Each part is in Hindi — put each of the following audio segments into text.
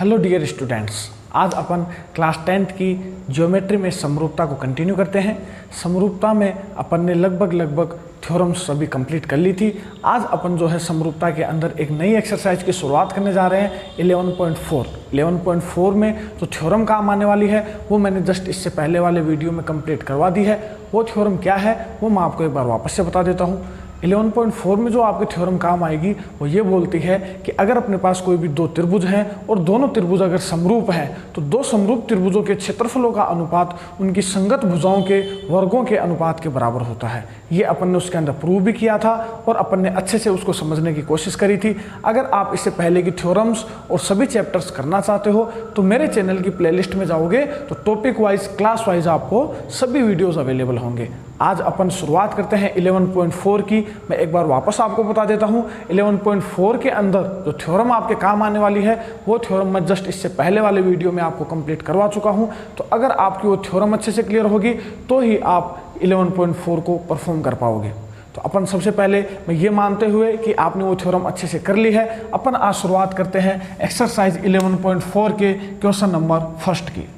हेलो डियर स्टूडेंट्स, आज अपन क्लास 10th की ज्योमेट्री में समरूपता को कंटिन्यू करते हैं। समरूपता में अपन ने लगभग थ्योरम्स सभी कंप्लीट कर ली थी। आज अपन जो है समरूपता के अंदर एक नई एक्सरसाइज की शुरुआत करने जा रहे हैं 11.4। 11.4 में जो थ्योरम काम आने वाली है वो मैंने जस्ट इससे पहले वाले वीडियो में कंप्लीट करवा दी है। वो थ्योरम क्या है वो मैं आपको एक बार वापस से बता देता हूँ। 11.4 में जो आपकी थ्योरम काम आएगी वो ये बोलती है कि अगर अपने पास कोई भी दो त्रिभुज हैं और दोनों त्रिभुज अगर समरूप हैं तो दो समरूप त्रिभुजों के क्षेत्रफलों का अनुपात उनकी संगत भुजाओं के वर्गों के अनुपात के बराबर होता है। ये अपन ने उसके अंदर प्रूव भी किया था और अपन ने अच्छे से उसको समझने की कोशिश करी थी। अगर आप इससे पहले की थ्योरम्स और सभी चैप्टर्स करना चाहते हो तो मेरे चैनल की प्लेलिस्ट में जाओगे तो टॉपिक वाइज क्लास वाइज आपको सभी वीडियोज़ अवेलेबल होंगे। आज अपन शुरुआत करते हैं 11.4 की। मैं एक बार वापस आपको बता देता हूँ 11.4 के अंदर जो थ्योरम आपके काम आने वाली है वो थ्योरम मैं जस्ट इससे पहले वाले वीडियो में आपको कंप्लीट करवा चुका हूँ। तो अगर आपकी वो थ्योरम अच्छे से क्लियर होगी तो ही आप 11.4 को परफॉर्म कर पाओगे। तो अपन सबसे पहले मैं ये मानते हुए कि आपने वो थ्योरम अच्छे से कर ली है, अपन आज शुरुआत करते हैं एक्सरसाइज 11.4 के क्वेश्चन नंबर फर्स्ट की।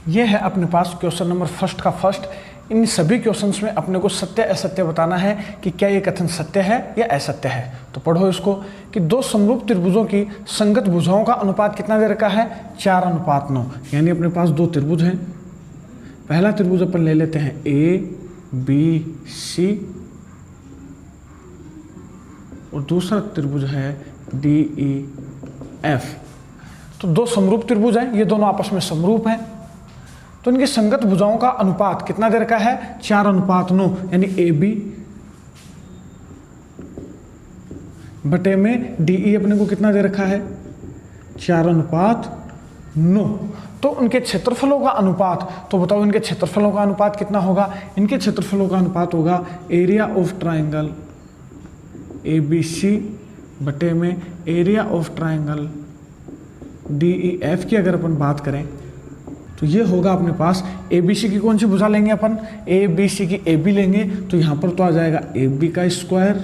ये है अपने पास क्वेश्चन नंबर फर्स्ट का फर्स्ट। इन सभी क्वेश्चंस में अपने को सत्य असत्य बताना है कि क्या ये कथन सत्य है या असत्य है। तो पढ़ो इसको कि दो समरूप त्रिभुजों की संगत भुजाओं का अनुपात कितना दे रखा है 4:9। यानी अपने पास दो त्रिभुज हैं। पहला त्रिभुज अपन ले लेते हैं ABC और दूसरा त्रिभुज है DEF। तो दो समरूप त्रिभुज हैं, ये दोनों आपस में समरूप हैं। तो इनकी संगत भुजाओं का अनुपात कितना दे रखा है 4:9। यानी AB बटे में DE अपने को कितना दे रखा है 4:9। तो उनके क्षेत्रफलों का अनुपात, तो बताओ इनके क्षेत्रफलों का अनुपात कितना होगा। इनके क्षेत्रफलों का अनुपात होगा एरिया ऑफ ट्राइंगल ABC बटे में एरिया ऑफ ट्राइंगल DEF की अगर अपन बात करें तो ये होगा अपने पास ABC की कौन सी भुजा लेंगे अपन ABC की AB लेंगे तो यहाँ पर तो आ जाएगा AB का स्क्वायर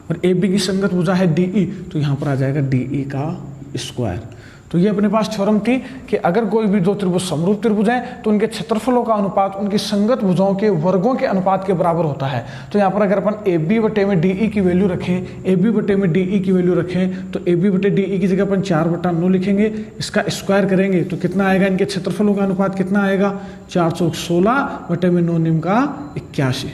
और AB की संगत भुजा है DE तो यहाँ पर आ जाएगा DE का स्क्वायर। तो ये अपने पास थ्योरम थी कि अगर कोई भी दो त्रिभुज समरूप त्रिभुज हैं तो उनके क्षेत्रफलों का अनुपात उनकी संगत भुजाओं के वर्गों के अनुपात के बराबर होता है। तो यहाँ पर अगर अपन AB बटे में DE की वैल्यू रखें, AB बटे में DE की वैल्यू रखें तो AB बटे DE की जगह अपन 4/9 लिखेंगे, इसका स्क्वायर करेंगे तो कितना आएगा, इनके क्षेत्रफलों का अनुपात कितना आएगा 416 बटे में 9 निम का 81।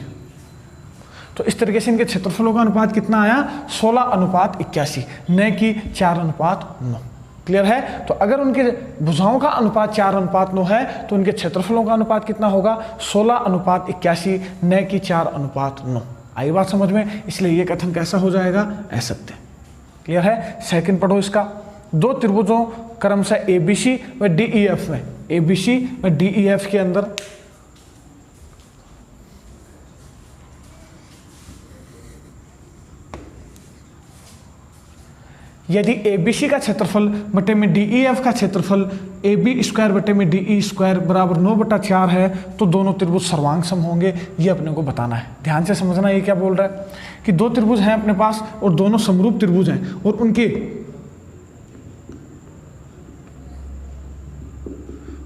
तो इस तरीके से इनके क्षेत्रफलों का अनुपात कितना आया 16:81 न कि 4:9। क्लियर है। तो अगर उनके भुजाओं का अनुपात 4:9 है तो उनके क्षेत्रफलों का अनुपात कितना होगा 16:81 न कि 4:9। आई बात समझ में। इसलिए ये कथन कैसा हो जाएगा असत्य। क्लियर है। सेकंड पढ़ो इसका। दो त्रिभुजों क्रमशः ABC व DEF में, ABC व DEF के अंदर यदि ABC का क्षेत्रफल बटे में DEF का क्षेत्रफल AB स्क्वायर बटे में DE स्क्वायर बराबर 9/4 है तो दोनों त्रिभुज सर्वांग सम होंगे। ये अपने को बताना है। ध्यान से समझना ये क्या बोल रहा है कि दो त्रिभुज हैं अपने पास और दोनों समरूप त्रिभुज हैं और उनके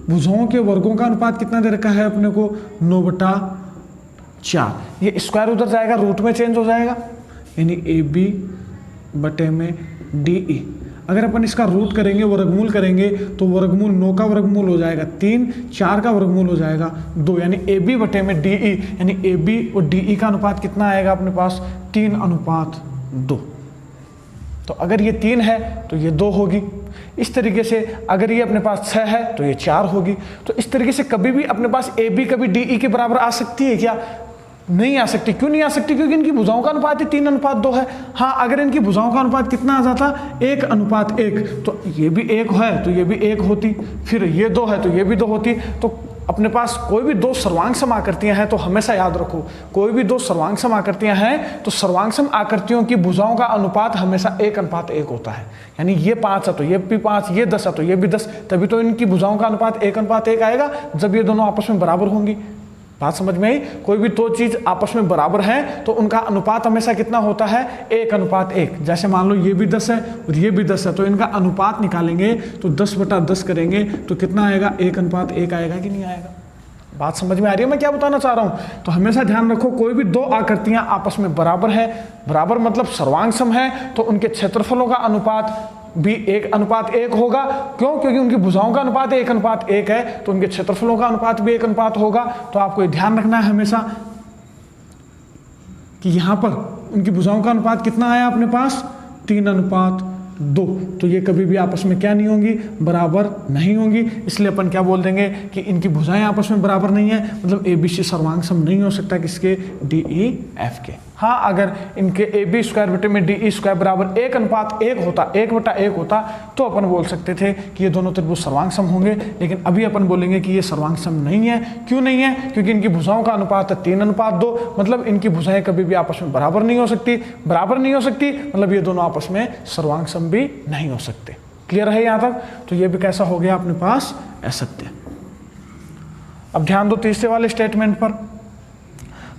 भुजाओं के वर्गों का अनुपात कितना दे रखा है अपने को 9/4। ये स्क्वायर उधर जाएगा, रूट में चेंज हो जाएगा यानी AB बटे में DE। अगर अपन इसका रूट करेंगे, वर्गमूल करेंगे तो वर्गमूल 9 का वर्गमूल हो जाएगा 3, 4 का वर्गमूल हो जाएगा 2 यानी AB बटे में DE यानी AB और DE का अनुपात कितना आएगा अपने पास 3:2। तो अगर ये 3 है तो ये 2 होगी। इस तरीके से अगर ये अपने पास 6 है तो ये 4 होगी। तो इस तरीके से कभी भी अपने पास AB कभी DE के बराबर आ सकती है क्या? नहीं आ सकती। क्यों नहीं आ सकती? क्योंकि इनकी भुजाओं का अनुपात ही 3:2 है। हाँ, अगर इनकी भुजाओं का अनुपात कितना आ जाता 1:1 तो ये भी 1 है तो ये भी 1 होती, फिर ये 2 है तो ये भी 2 होती। तो अपने पास कोई भी दो सर्वांग सम आकृतियां हैं तो हमेशा याद रखो, कोई भी दो सर्वांग सम आकृतियां हैं तो सर्वांग सम आकृतियों की भुजाओं का अनुपात हमेशा 1:1 होता है। यानी ये 5 है तो ये भी 5, ये 10 है तो ये भी 10, तभी तो इनकी भुजाओं का अनुपात 1:1 आएगा जब ये दोनों आपस में बराबर होंगी। बात समझ में आई? कोई भी दो चीज आपस में बराबर है तो उनका अनुपात हमेशा कितना होता है? 1:1। जैसे मान लो ये भी 10 है और ये भी 10 है, तो इनका अनुपात निकालेंगे तो 10/10 करेंगे तो कितना आएगा? 1:1 आएगा कि नहीं आएगा? बात समझ में आ रही है मैं क्या बताना चाह रहा हूं? तो हमेशा ध्यान रखो, कोई भी दो आकृतियां आपस में बराबर है, बराबर मतलब सर्वांग सम है, तो उनके क्षेत्रफलों का अनुपात भी 1:1 होगा। क्यों? क्योंकि उनकी भुजाओं का अनुपात 1:1 है, तो उनके क्षेत्रफलों का अनुपात भी 1:1 होगा। तो आपको ये ध्यान रखना है हमेशा कि यहां पर उनकी भुजाओं का अनुपात कितना आया अपने पास? 3:2। तो ये कभी भी आपस में क्या नहीं होंगी? बराबर नहीं होंगी। इसलिए अपन क्या बोल देंगे कि इनकी भुजाएं आपस में बराबर नहीं है, मतलब ABC सर्वांग सम नहीं हो सकता किसके? DEF के। हाँ, अगर इनके AB² बटे में DE² बराबर 1:1 होता, 1/1 होता, तो अपन बोल सकते थे कि ये दोनों त्रिभुज सर्वांग सम होंगे। लेकिन अभी अपन बोलेंगे कि ये सर्वांग सम नहीं है। क्यों नहीं है? क्योंकि इनकी भुजाओं का अनुपात है 3:2, मतलब इनकी भुजाएं कभी भी आपस में बराबर नहीं हो सकती। बराबर नहीं हो सकती मतलब ये दोनों आपस में सर्वांग सम भी नहीं हो सकते। क्लियर है यहां तक? तो ये भी कैसा हो गया अपने पास? असत्य। अब ध्यान दो तीसरे वाले स्टेटमेंट पर।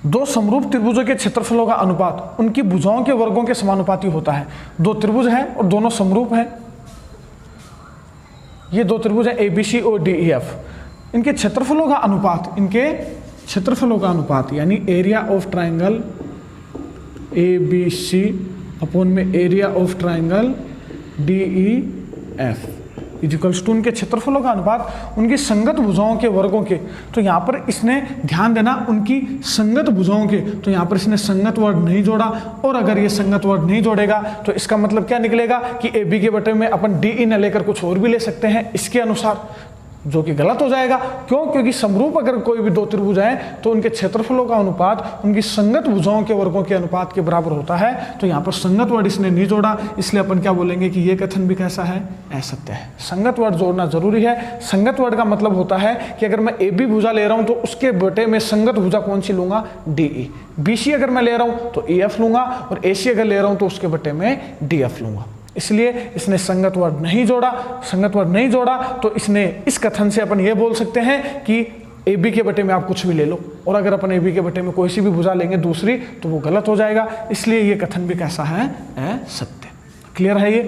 दो समरूप त्रिभुजों के क्षेत्रफलों का अनुपात उनकी भुजाओं के वर्गों के समानुपाती होता है। दो त्रिभुज हैं और दोनों समरूप हैं। ये दो त्रिभुज हैं ABC और DEF। इनके क्षेत्रफलों का अनुपात, यानी area of triangle ABC upon में area of triangle DEF equals to उनके क्षेत्रफलों का अनुपात उनकी संगत भुजाओं के वर्गों के। तो यहाँ पर इसने ध्यान देना, उनकी संगत भुजाओं के, तो यहाँ पर इसने संगत वर्ड नहीं जोड़ा। और अगर ये संगत वर्ड नहीं जोड़ेगा तो इसका मतलब क्या निकलेगा कि AB के बटे में अपन DE न लेकर कुछ और भी ले सकते हैं इसके अनुसार, जो कि गलत हो जाएगा। क्यों? क्योंकि समरूप अगर कोई भी दो त्रिभुज हैं तो उनके क्षेत्रफलों का अनुपात उनकी संगत भुजाओं के वर्गों के अनुपात के बराबर होता है। तो यहाँ पर संगत वर्ड इसने नहीं जोड़ा, इसलिए अपन क्या बोलेंगे कि ये कथन भी कैसा है? असत्य है। संगत वर्ड जोड़ना जरूरी है। संगत वर्ड का मतलब होता है कि अगर मैं AB भुजा ले रहा हूं तो उसके बटे में संगत भुजा कौन सी लूंगा? DE। BC अगर मैं ले रहा हूं तो EF लूंगा, और AC अगर ले रहा हूं तो उसके बटे में DF लूंगा। इसलिए इसने संगत वर्ड नहीं जोड़ा। संगत वर्ड नहीं जोड़ा तो इसने इस कथन से अपन ये बोल सकते हैं कि AB के बटे में आप कुछ भी ले लो, और अगर अपन AB के बटे में कोई सी भी भुजा लेंगे दूसरी तो वो गलत हो जाएगा। इसलिए ये कथन भी कैसा है? असत्य। क्लियर है ये?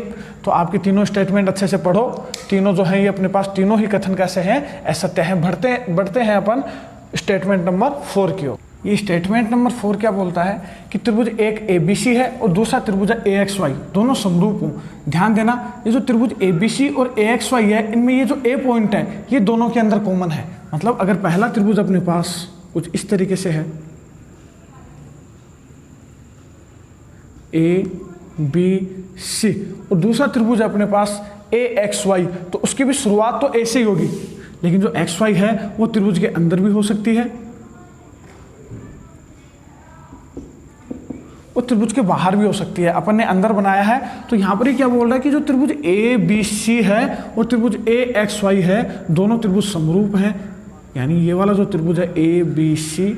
तो आपकी तीनों स्टेटमेंट अच्छे से पढ़ो। तीनों जो है ये अपने पास तीनों ही कथन कैसे हैं? असत्य हैं। बढ़ते हैं अपन स्टेटमेंट नंबर 4 की ओर। ये स्टेटमेंट नंबर 4 क्या बोलता है कि त्रिभुज एक ABC है और दूसरा त्रिभुज है AXY, दोनों समरूप हों। ध्यान देना, ये जो त्रिभुज ABC और AXY है, इनमें ये जो A पॉइंट है ये दोनों के अंदर कॉमन है। मतलब अगर पहला त्रिभुज अपने पास कुछ इस तरीके से है, ABC, और दूसरा त्रिभुज अपने पास AXY, तो उसकी भी शुरुआत तो A से ही होगी, लेकिन जो XY है वो त्रिभुज के अंदर भी हो सकती है और त्रिभुज के बाहर भी हो सकती है। अपन ने अंदर बनाया है, तो यहाँ पर ही क्या बोल रहा है कि जो त्रिभुज ABC है और त्रिभुज AXY है, दोनों त्रिभुज समरूप हैं। यानी ये वाला जो त्रिभुज है ABC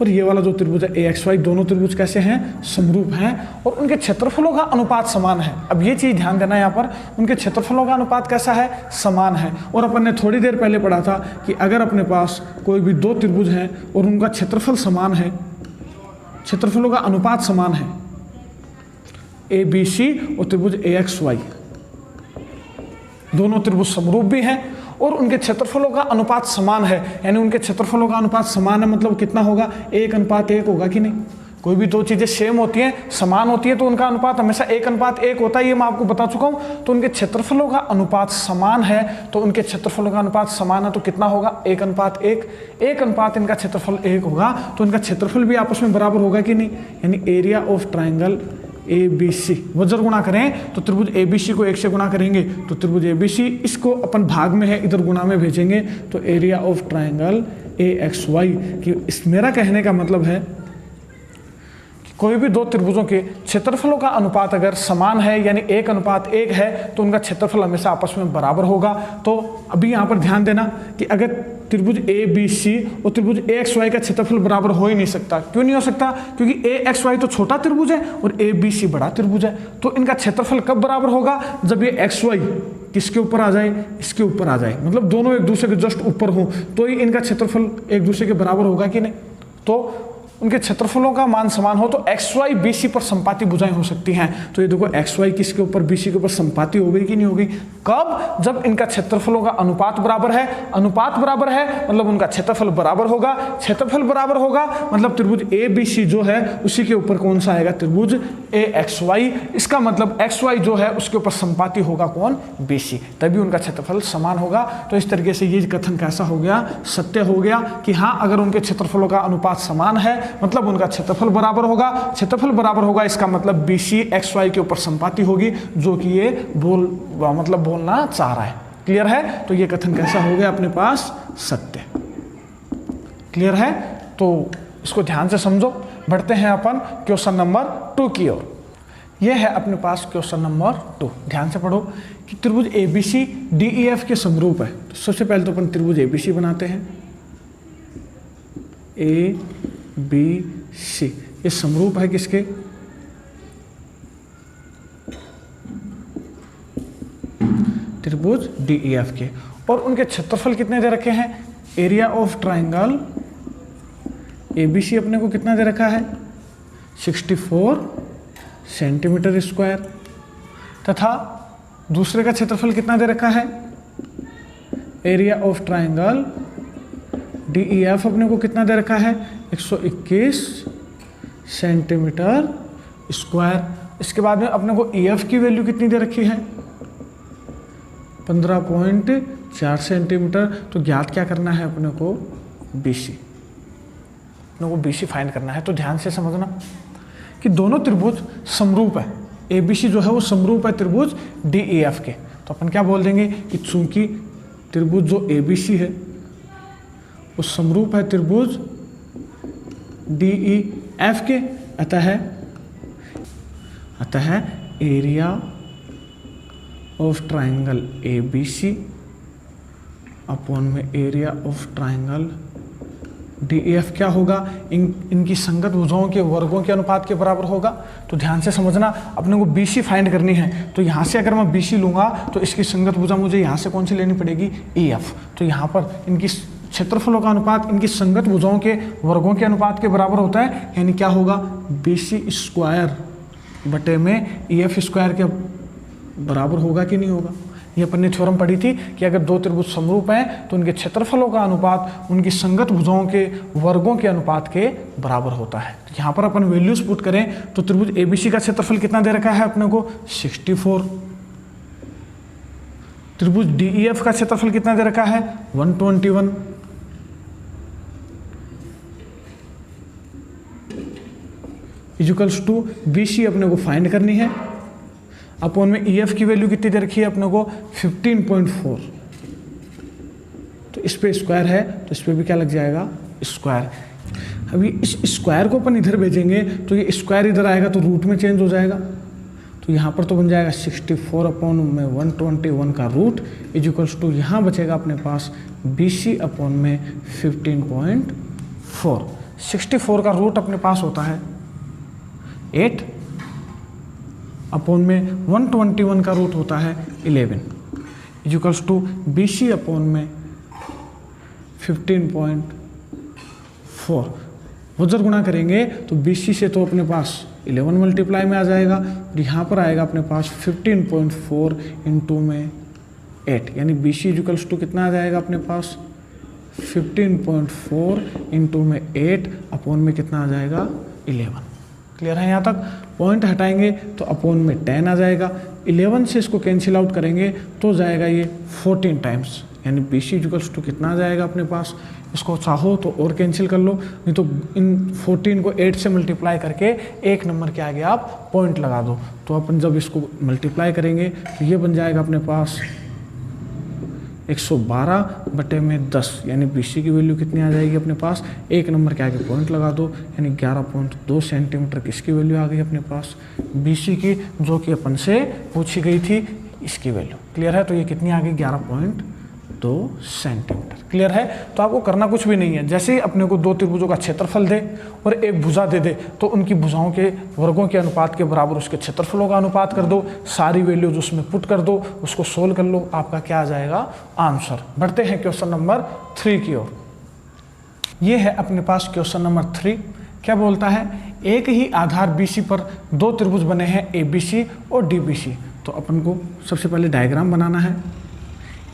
और ये वाला जो त्रिभुज है AXY, दोनों त्रिभुज कैसे हैं? समरूप हैं, और उनके क्षेत्रफलों का अनुपात समान है। अब ये चीज ध्यान देना, यहाँ पर उनके क्षेत्रफलों का अनुपात कैसा है? समान है। और अपन ने थोड़ी देर पहले पढ़ा था कि अगर अपने पास कोई भी दो त्रिभुज हैं और उनका क्षेत्रफल समान है, क्षेत्रफलों का अनुपात समान है, ABC और त्रिभुज AXY, दोनों त्रिभुज समरूप भी हैं और उनके क्षेत्रफलों का अनुपात समान है। यानी उनके क्षेत्रफलों का अनुपात समान है, मतलब कितना होगा? 1:1 होगा कि नहीं? कोई भी दो चीजें सेम होती हैं, समान होती है, तो उनका अनुपात हमेशा 1:1 होता है। ये मैं आपको बता चुका हूं। तो उनके क्षेत्रफलों का अनुपात समान है, तो उनके क्षेत्रफलों का अनुपात समान है तो कितना होगा? 1:1। 1 इनका क्षेत्रफल 1 होगा, तो इनका क्षेत्रफल भी आपस में बराबर होगा कि नहीं? यानी एरिया ऑफ ट्राइंगल ABC, वो जब गुणा करें तो त्रिभुज ABC को 1 से गुणा करेंगे तो त्रिभुज ABC, इसको अपन भाग में है इधर गुणा में भेजेंगे तो एरिया ऑफ ट्राइंगल AXY की। मेरा कहने का मतलब है कोई भी दो त्रिभुजों के क्षेत्रफलों का अनुपात अगर समान है, यानी 1:1 है, तो उनका क्षेत्रफल हमेशा आपस में बराबर होगा। तो अभी यहाँ पर ध्यान देना कि अगर त्रिभुज ABC और त्रिभुज AXY का क्षेत्रफल बराबर हो ही नहीं सकता। क्यों नहीं हो सकता? क्योंकि AXY तो छोटा त्रिभुज है और ABC बड़ा त्रिभुज है। तो इनका क्षेत्रफल कब बराबर होगा? जब ये XY किसके ऊपर आ जाए, इसके ऊपर आ जाए, मतलब दोनों एक दूसरे के जस्ट ऊपर हो तो ही इनका क्षेत्रफल एक दूसरे के बराबर होगा कि नहीं। तो उनके क्षेत्रफलों का मान समान हो तो एक्स वाई बी सी पर संपाती भुजाएं हो सकती हैं। तो ये देखो एक्स वाई किसके ऊपर, बी सी के ऊपर संपाती हो गई कि नहीं होगी। कब, जब इनका क्षेत्रफलों का अनुपात बराबर है। अनुपात बराबर है मतलब उनका क्षेत्रफल बराबर होगा। क्षेत्रफल बराबर होगा मतलब त्रिभुज ए बी सी जो है उसी के ऊपर कौन सा आएगा, त्रिभुज ए एक्स वाई। इसका मतलब एक्स वाई जो है उसके ऊपर संपाती होगा कौन, बी सी, तभी उनका क्षेत्रफल समान होगा। तो इस तरीके से ये कथन कैसा हो गया, सत्य हो गया कि हाँ अगर उनके क्षेत्रफलों का अनुपात समान है मतलब उनका क्षेत्रफल बराबर होगा। क्षेत्रफल बराबर होगा इसका मतलब बी सी एक्स वाई के ऊपर संपाती होगी, जो कि ये बोलना चाह रहा है। क्लियर है। तो ये कथन कैसा हो गया अपने पास, सत्य। क्लियर है। तो इसको ध्यान से समझो। बढ़ते हैं अपन क्वेश्चन नंबर 2 की ओर। यह है अपने पास क्वेश्चन नंबर 2। ध्यान से पढ़ो कि त्रिभुज एबीसी डीईएफ के समरूप है। तो सबसे पहले तो अपन त्रिभुज एबीसी बनाते हैं। ए बी सी ये समरूप है किसके, त्रिभुज डीईएफ के। और उनके क्षेत्रफल कितने दे रखे हैं, एरिया ऑफ ट्राइंगल एबीसी अपने को कितना दे रखा है, 64 सेंटीमीटर स्क्वायर, तथा दूसरे का क्षेत्रफल कितना दे रखा है, एरिया ऑफ ट्राइंगल डीईएफ अपने को कितना दे रखा है, 121 सेंटीमीटर स्क्वायर। इसके बाद में अपने को ईएफ की वैल्यू कितनी दे रखी है, 15.4 सेंटीमीटर। तो ज्ञात क्या करना है अपने को, बीसी। अपने को बीसी फाइंड करना है। तो ध्यान से समझना कि दोनों त्रिभुज समरूप है। एबीसी जो है वो समरूप है त्रिभुज डीईएफ के। तो अपन क्या बोल देंगे कि चूंकि त्रिभुज जो एबीसी है वो समरूप है त्रिभुज डीईएफ के, अतः area of triangle ABC upon में एरिया ऑफ ट्राइंगल डीईएफ क्या होगा, इनकी संगत भुजाओं के वर्गों के अनुपात के बराबर होगा। तो ध्यान से समझना, अपने को बीसी फाइंड करनी है। तो यहाँ से अगर मैं बीसी लूँगा तो इसकी संगत भुजा मुझे यहाँ से कौन सी लेनी पड़ेगी, ईएफ। तो यहाँ पर इनकी क्षेत्रफलों का अनुपात इनकी संगत भुजाओं के वर्गों के अनुपात के बराबर होता है। यानी क्या होगा, बीसी स्क्वायर बटे में ईएफ स्क्वायर के बराबर होगा कि नहीं होगा। ये अपन ने थ्योरम पढ़ी थी कि अगर दो त्रिभुज समरूप हैं तो उनके क्षेत्रफलों का अनुपात उनकी संगत भुजाओं के वर्गों के अनुपात के बराबर होता है। तो यहाँ पर अपन वैल्यूज पुट करें तो त्रिभुज एबीसी का क्षेत्रफल कितना दे रखा है अपने को, 64। त्रिभुज डीईएफ का क्षेत्रफल कितना दे रखा है, 121। इक्वल्स टू बीसी अपने को फाइंड करनी है। अपॉन में ईएफ की वैल्यू कितनी दे रखी है अपने को, 15.4। तो इस पे स्क्वायर है तो इस पे भी क्या लग जाएगा, स्क्वायर। अभी इस स्क्वायर को अपन इधर भेजेंगे तो ये स्क्वायर इधर आएगा तो रूट में चेंज हो जाएगा। तो यहाँ पर तो बन जाएगा 64 अपॉन में 121 का रूट इक्वल्स टू यहाँ बचेगा अपने पास BC अपॉन में 15.4। 64 का रूट अपने पास होता है 8 अपॉन में 121 का रूट होता है 11 इक्वल्स टू BC अपॉन में 15.4। वो जब गुणा करेंगे तो BC से तो अपने पास 11 मल्टीप्लाई में आ जाएगा और यहाँ पर आएगा अपने पास 15.4 इंटू में 8, यानी BC इक्वल्स टू कितना आ जाएगा अपने पास 15.4 इंटू में 8 अपॉन में कितना आ जाएगा 11। क्लियर है। यहाँ तक पॉइंट हटाएंगे तो अपॉन में 10 आ जाएगा। 11 से इसको कैंसिल आउट करेंगे तो जाएगा ये 14 टाइम्स, यानी BC इक्वल्स टू कितना आ जाएगा अपने पास। इसको चाहो तो और कैंसिल कर लो, नहीं तो इन 14 को 8 से मल्टीप्लाई करके एक नंबर के आगे आप पॉइंट लगा दो। तो अपन जब इसको मल्टीप्लाई करेंगे तो ये बन जाएगा अपने पास 112 बटे में 10, यानी BC की वैल्यू कितनी आ जाएगी अपने पास, एक नंबर के आगे पॉइंट लगा दो, यानी 11.2 सेंटीमीटर किसकी वैल्यू आ गई अपने पास, BC की, जो कि अपन से पूछी गई थी इसकी वैल्यू। क्लियर है। तो ये कितनी आ गई 11.2 2 सेंटीमीटर। क्लियर है? तो आपको करना कुछ भी नहीं है, जैसे ही अपने को 2 त्रिभुजों का क्षेत्रफल दे और एक भुजा दे दे तो उनकी भुजाओं के वर्गों के अनुपात के बराबर उसके क्षेत्रफलों का अनुपात कर दो, सारी वैल्यूज उसमें पुट कर दो, उसको सोल्व कर लो, आपका क्या आ जाएगा? आंसर। बढ़ते हैं क्वेश्चन नंबर 3 की ओर। ये है अपने पास क्वेश्चन नंबर 3। क्या बोलता है? एक ही आधार BC पर 2 त्रिभुज बने हैं ABC और DBC। तो अपन को सबसे पहले डायग्राम बनाना है।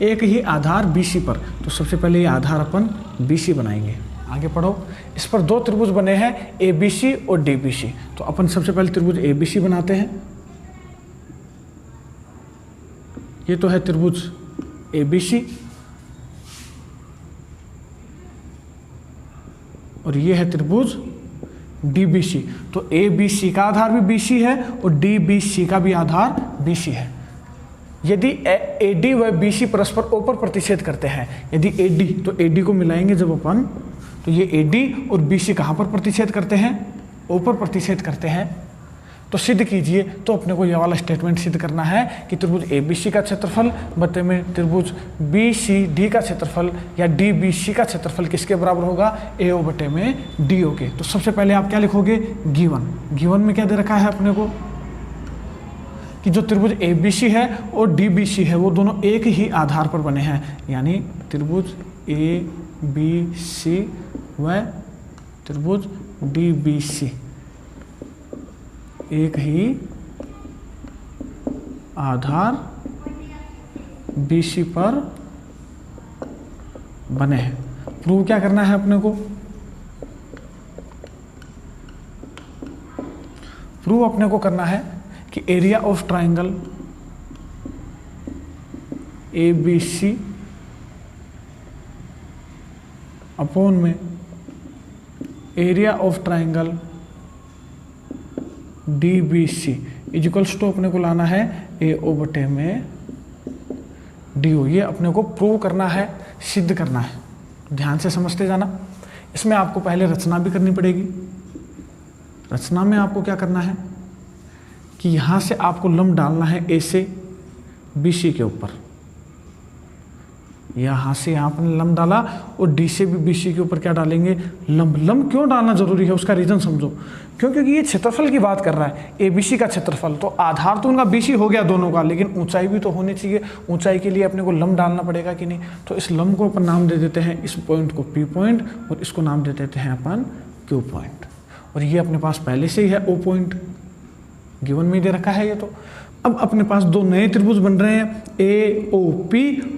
एक ही आधार BC पर, तो सबसे पहले ये आधार अपन BC बनाएंगे। आगे पढ़ो। इस पर 2 त्रिभुज बने हैं ABC और DBC। तो अपन सबसे पहले त्रिभुज ABC बनाते हैं। ये तो है त्रिभुज ABC और ये है त्रिभुज DBC। तो ABC का आधार भी BC है और DBC का भी आधार BC है। यदि AD व BC परस्पर O पर प्रतिच्छेद करते हैं, यदि AD, तो AD को मिलाएंगे जब अपन, तो ये AD और BC कहाँ पर प्रतिच्छेद करते हैं? O पर प्रतिच्छेद करते हैं। तो सिद्ध कीजिए। तो अपने को यह वाला स्टेटमेंट सिद्ध करना है कि त्रिभुज ABC का क्षेत्रफल बटे में त्रिभुज BCD का क्षेत्रफल या DBC का क्षेत्रफल किसके बराबर होगा? AO बटे में DO के। तो सबसे पहले आप क्या लिखोगे? गिवन में क्या दे रखा है अपने को कि जो त्रिभुज ABC है और DBC है वो दोनों एक ही आधार पर बने हैं, यानी त्रिभुज ABC व त्रिभुज DBC एक ही आधार BC पर बने हैं। प्रूव क्या करना है अपने को? प्रूव अपने को करना है कि area of triangle ABC upon में area of triangle DBC equals to अपने को लाना है AO बटे में DO। ये अपने को प्रूव करना है, सिद्ध करना है। ध्यान से समझते जाना। इसमें आपको पहले रचना भी करनी पड़ेगी। रचना में आपको क्या करना है कि यहाँ से आपको लंब डालना है A से BC के ऊपर। यहाँ से यहाँ पर लंब डाला और D से भी BC के ऊपर क्या डालेंगे? लंब। लंब क्यों डालना जरूरी है उसका रीजन समझो। क्यों? क्योंकि ये क्षेत्रफल की बात कर रहा है, ABC का क्षेत्रफल। तो आधार तो उनका BC हो गया दोनों का, लेकिन ऊंचाई भी तो होनी चाहिए। ऊंचाई के लिए अपने को लंब डालना पड़ेगा कि नहीं? तो इस लंब को अपन नाम दे देते हैं, इस पॉइंट को P पॉइंट और इसको नाम दे देते हैं अपन Q पॉइंट। और ये अपने पास पहले से ही है O पॉइंट, गिवन में दे रखा है ये। तो अब अपने पास 2 नए त्रिभुज बन रहे हैं AOP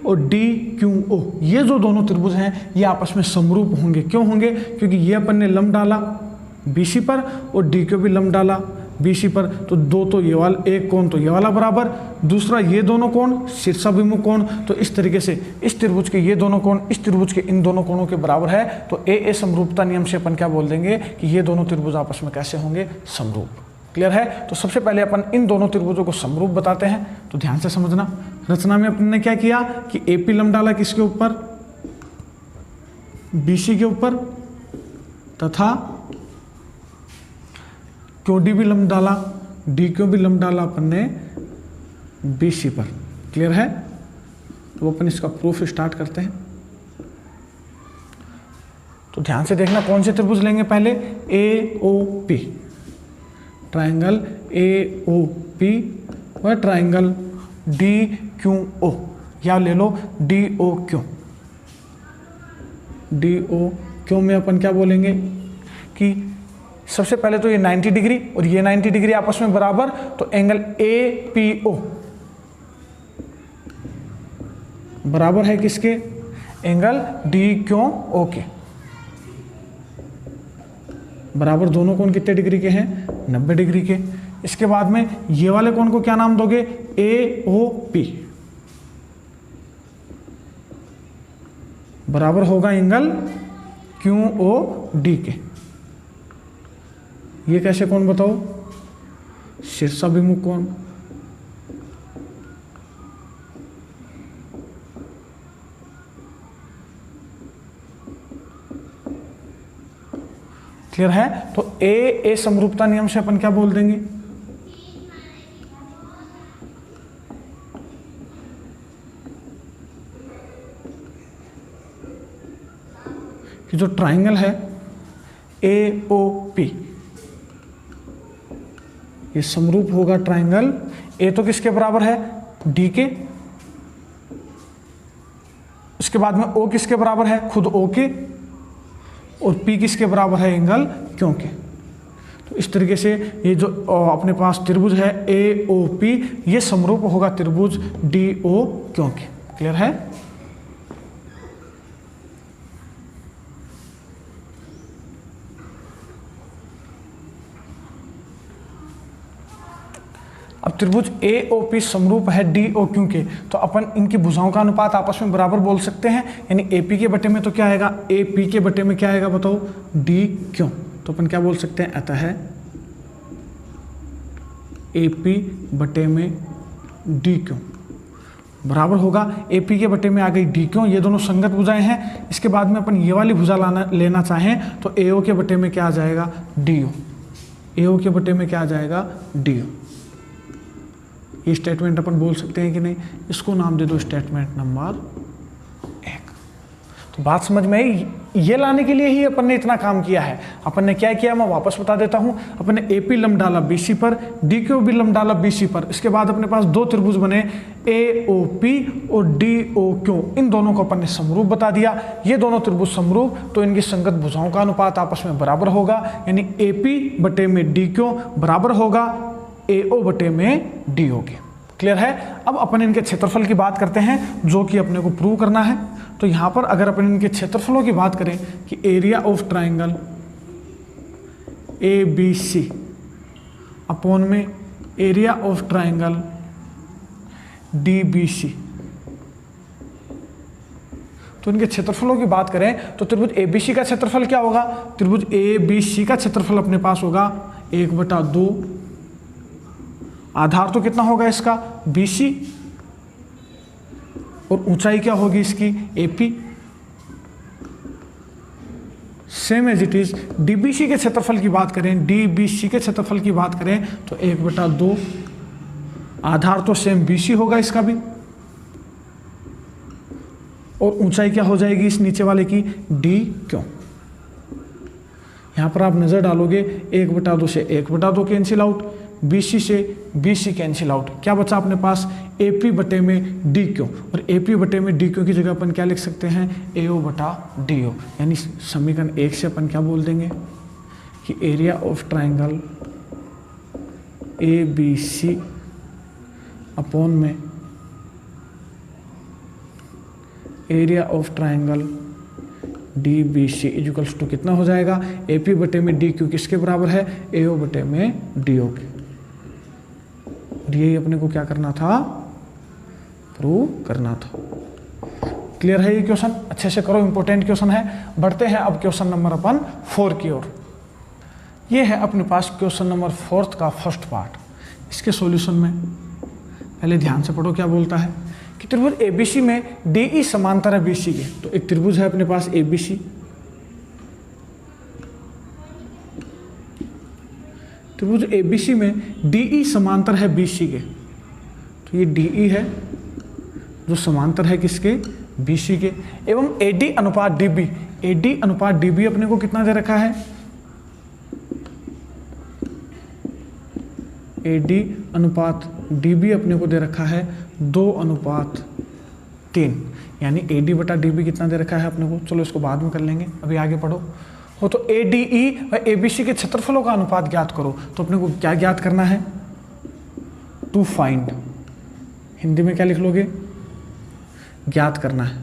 और DQO। ये जो दोनों त्रिभुज हैं ये आपस में समरूप होंगे। क्यों होंगे? क्योंकि ये अपन ने लंब डाला BC पर और DQ भी लंब डाला BC पर। तो 2 तो ये वाला, एक कोण तो ये वाला बराबर, दूसरा ये दोनों कोण शीर्षाभिमुख कोण। तो इस तरीके से इस त्रिभुज के ये दोनों कोण इस त्रिभुज के इन दोनों कोणों के बराबर है। तो AA समरूपता नियम से अपन क्या बोल देंगे कि ये दोनों त्रिभुज आपस में कैसे होंगे? समरूप। क्लियर है? तो सबसे पहले अपन इन दोनों त्रिभुजों को समरूप बताते हैं। तो ध्यान से समझना। रचना में अपन ने क्या किया कि AP लंब डाला किसके ऊपर? BC के ऊपर, तथा QD भी लंब डाला, DQ भी लंब डाला अपन ने BC पर। क्लियर है? तो अपन इसका प्रूफ स्टार्ट करते हैं। तो ध्यान से देखना कौन से त्रिभुज लेंगे पहले? AOP, ट्राइंगल AOP व ट्राइंगल DQO, या ले लो DOQ। DOQ में अपन क्या बोलेंगे कि सबसे पहले तो ये 90 डिग्री और ये 90 डिग्री आपस में बराबर, तो एंगल APO बराबर है किसके? एंगल DQO के। बराबर दोनों कोण कितने डिग्री के हैं? 90 डिग्री के। इसके बाद में ये वाले कोण को क्या नाम दोगे? AOP बराबर होगा एंगल QOD के। ये कैसे कोण बताओ? शीर्षाभिमुख कोण। क्लियर है? तो ए समरूपता नियम से अपन क्या बोल देंगे? कि जो ट्राइंगल है AOP, ये समरूप होगा ट्राइंगल ए तो किसके बराबर है, डी के, उसके बाद में ओ किसके बराबर है, खुद ओ के, और पी किसके बराबर है, एंगल क्यों के। तो इस तरीके से ये जो अपने पास त्रिभुज है AOP, ये समरूप होगा त्रिभुज DO क्यों के। क्लियर है। अब त्रिभुज AOP समरूप है DO क्यों के, तो अपन इनकी भुजाओं का अनुपात आपस में बराबर बोल सकते हैं, यानी AP के बटे में तो क्या आएगा, AP के बटे में क्या आएगा बताओ, D क्यों। तो अपन क्या बोल सकते हैं, अतः AP बटे में D क्यों बराबर होगा, AP के बटे में आ गई D क्यों, ये दोनों संगत भुजाएं हैं। इसके बाद में अपन ये वाली भुजा लेना चाहें तो AO के बटे में क्या आ जाएगा, DO, AO के बटे में क्या आ जाएगा, DO। ये स्टेटमेंट अपन बोल सकते हैं कि नहीं, इसको नाम दे दो स्टेटमेंट नंबर 1। तो बात समझ में आई, ये लाने के लिए ही अपन ने इतना काम किया है। अपन ने क्या किया मैं वापस बता देता हूं। अपन ने AP लंब डाला BC पर, DQ भी लंब डाला BC पर। इसके बाद अपने पास दो त्रिभुज बने AOP और DOQ, इन दोनों को अपन ने समरूप बता दिया। ये दोनों त्रिभुज समरूप, तो इनकी संगत भुजाओं का अनुपात आपस में बराबर होगा, यानी AP बटे में DQ बराबर होगा AO बटे में DO के। क्लियर है। अब अपन इनके क्षेत्रफल की बात करते हैं, जो कि अपने को प्रूव करना है। तो यहां पर अगर अपन इनके क्षेत्रफलों की बात करें कि area of triangle ABC upon में एरिया ऑफ ट्राइंगल DBC, तो इनके क्षेत्रफलों की बात करें तो त्रिभुज ABC का क्षेत्रफल क्या होगा, त्रिभुज ABC का क्षेत्रफल अपने पास होगा 1/2, आधार तो कितना होगा इसका BC, और ऊंचाई क्या होगी इसकी AP। Same as it is DBC के क्षेत्रफल की बात करें, DBC के क्षेत्रफल की बात करें तो 1/2, आधार तो सेम BC होगा इसका भी, और ऊंचाई क्या हो जाएगी इस नीचे वाले की D क्यों। यहां पर आप नजर डालोगे 1/2 से 1/2 कैंसिल आउट, BC से BC कैंसिल आउट, क्या बचा अपने पास AP बटे में D क्यों, और AP बटे में D क्यों की जगह अपन क्या लिख सकते हैं AO बटा DO, यानी समीकरण 1 से अपन क्या बोल देंगे कि area of triangle ABC upon में area of triangle DBC equals to कितना हो जाएगा, AP बटे में D क्यों किसके बराबर है, AO बटे में DO के। और यही अपने को क्या करना था, प्रूव करना था। क्लियर है ये क्वेश्चन, अच्छे से करो, इंपॉर्टेंट क्वेश्चन है। बढ़ते हैं अब क्वेश्चन नंबर अपन 4 की ओर। ये है अपने पास क्वेश्चन नंबर 4 का फर्स्ट पार्ट। इसके सॉल्यूशन में पहले ध्यान से पढ़ो क्या बोलता है कि त्रिभुज ABC में DE समांतर है BC के। तो एक त्रिभुज है अपने पास ABC, त्रिभुज ABC में DE समांतर है BC के। तो ये DE है जो समांतर है किसके, BC के, एवं AD अनुपात DB, AD अनुपात DB अपने को कितना दे रखा है, AD अनुपात DB अपने को दे रखा है 2:3, यानी AD बटा DB कितना दे रखा है अपने को। चलो इसको बाद में कर लेंगे, अभी आगे पढ़ो। हो तो ADE व ABC के क्षेत्रफलों का अनुपात ज्ञात करो। तो अपने को क्या ज्ञात करना है, टू फाइंड, हिंदी में क्या लिख लोगे, ज्ञात करना है।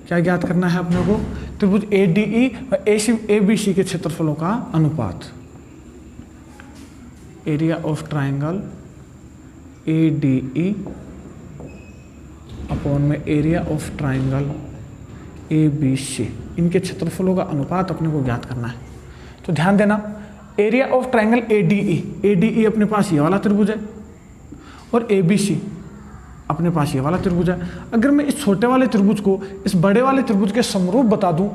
क्या ज्ञात करना है अपने को, त्रिभुज ADE व ABC के क्षेत्रफलों का अनुपात, area of triangle ADE upon में एरिया ऑफ ट्राइंगल ABC, इनके क्षेत्रफलों का अनुपात अपने को ज्ञात करना है। तो ध्यान देना, एरिया ऑफ ट्राइंगल ADE अपने पास ये वाला त्रिभुज है, और ABC अपने पास ये वाला त्रिभुज है। अगर मैं इस छोटे वाले त्रिभुज को इस बड़े वाले त्रिभुज के समरूप बता दूं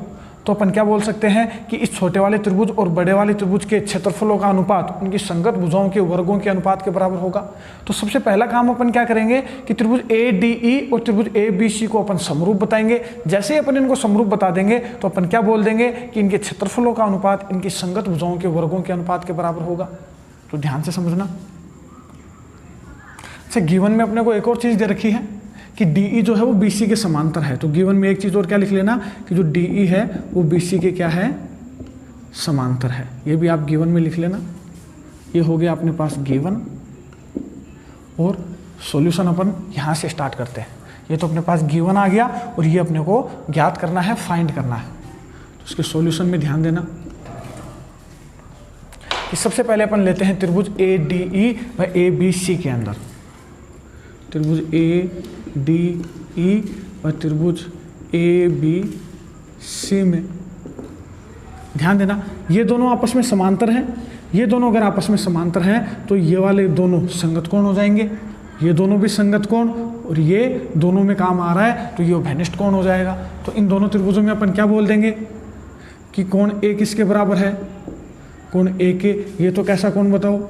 तो अपन क्या बोल सकते हैं कि इस छोटे वाले त्रिभुज और बड़े वाले त्रिभुज के क्षेत्रफलों का अनुपात उनकी संगत भुजाओं के वर्गों के अनुपात के बराबर होगा। तो सबसे पहला काम अपन क्या करेंगे कि त्रिभुज ADE और त्रिभुज ABC को अपन समरूप बताएंगे। जैसे ही अपन इनको समरूप बता देंगे तो अपन क्या बोल देंगे कि इनके क्षेत्रफलों का अनुपात इनकी संगत भुजाओं के वर्गों के अनुपात के बराबर होगा। तो ध्यान से समझना। अच्छा, गिवन में अपने को एक और चीज दे रखी है कि DE जो है वो BC के समांतर है। तो गिवन में एक चीज और क्या लिख लेना कि जो DE है वो BC के क्या है, समांतर है। ये भी आप गिवन में लिख लेना। ये हो गया अपने पास गिवन, और सॉल्यूशन अपन यहाँ से स्टार्ट करते हैं। ये तो अपने पास गिवन आ गया और ये अपने को ज्ञात करना है, फाइंड करना है। तो उसके सॉल्यूशन में ध्यान देना कि सबसे पहले अपन लेते हैं त्रिभुज ADE व ABC के अंदर, त्रिभुज ADE व त्रिभुज ABC में ध्यान देना, ये दोनों आपस में समांतर हैं। ये दोनों अगर आपस में समांतर हैं तो ये वाले दोनों संगत कोण हो जाएंगे, ये दोनों भी संगत कोण, और ये दोनों में काम आ रहा है तो ये उभयनिष्ठ कोण हो जाएगा। तो इन दोनों त्रिभुजों में अपन क्या बोल देंगे कि कोण A किसके बराबर है, कोण A के, ये तो कैसा कोण बताओ,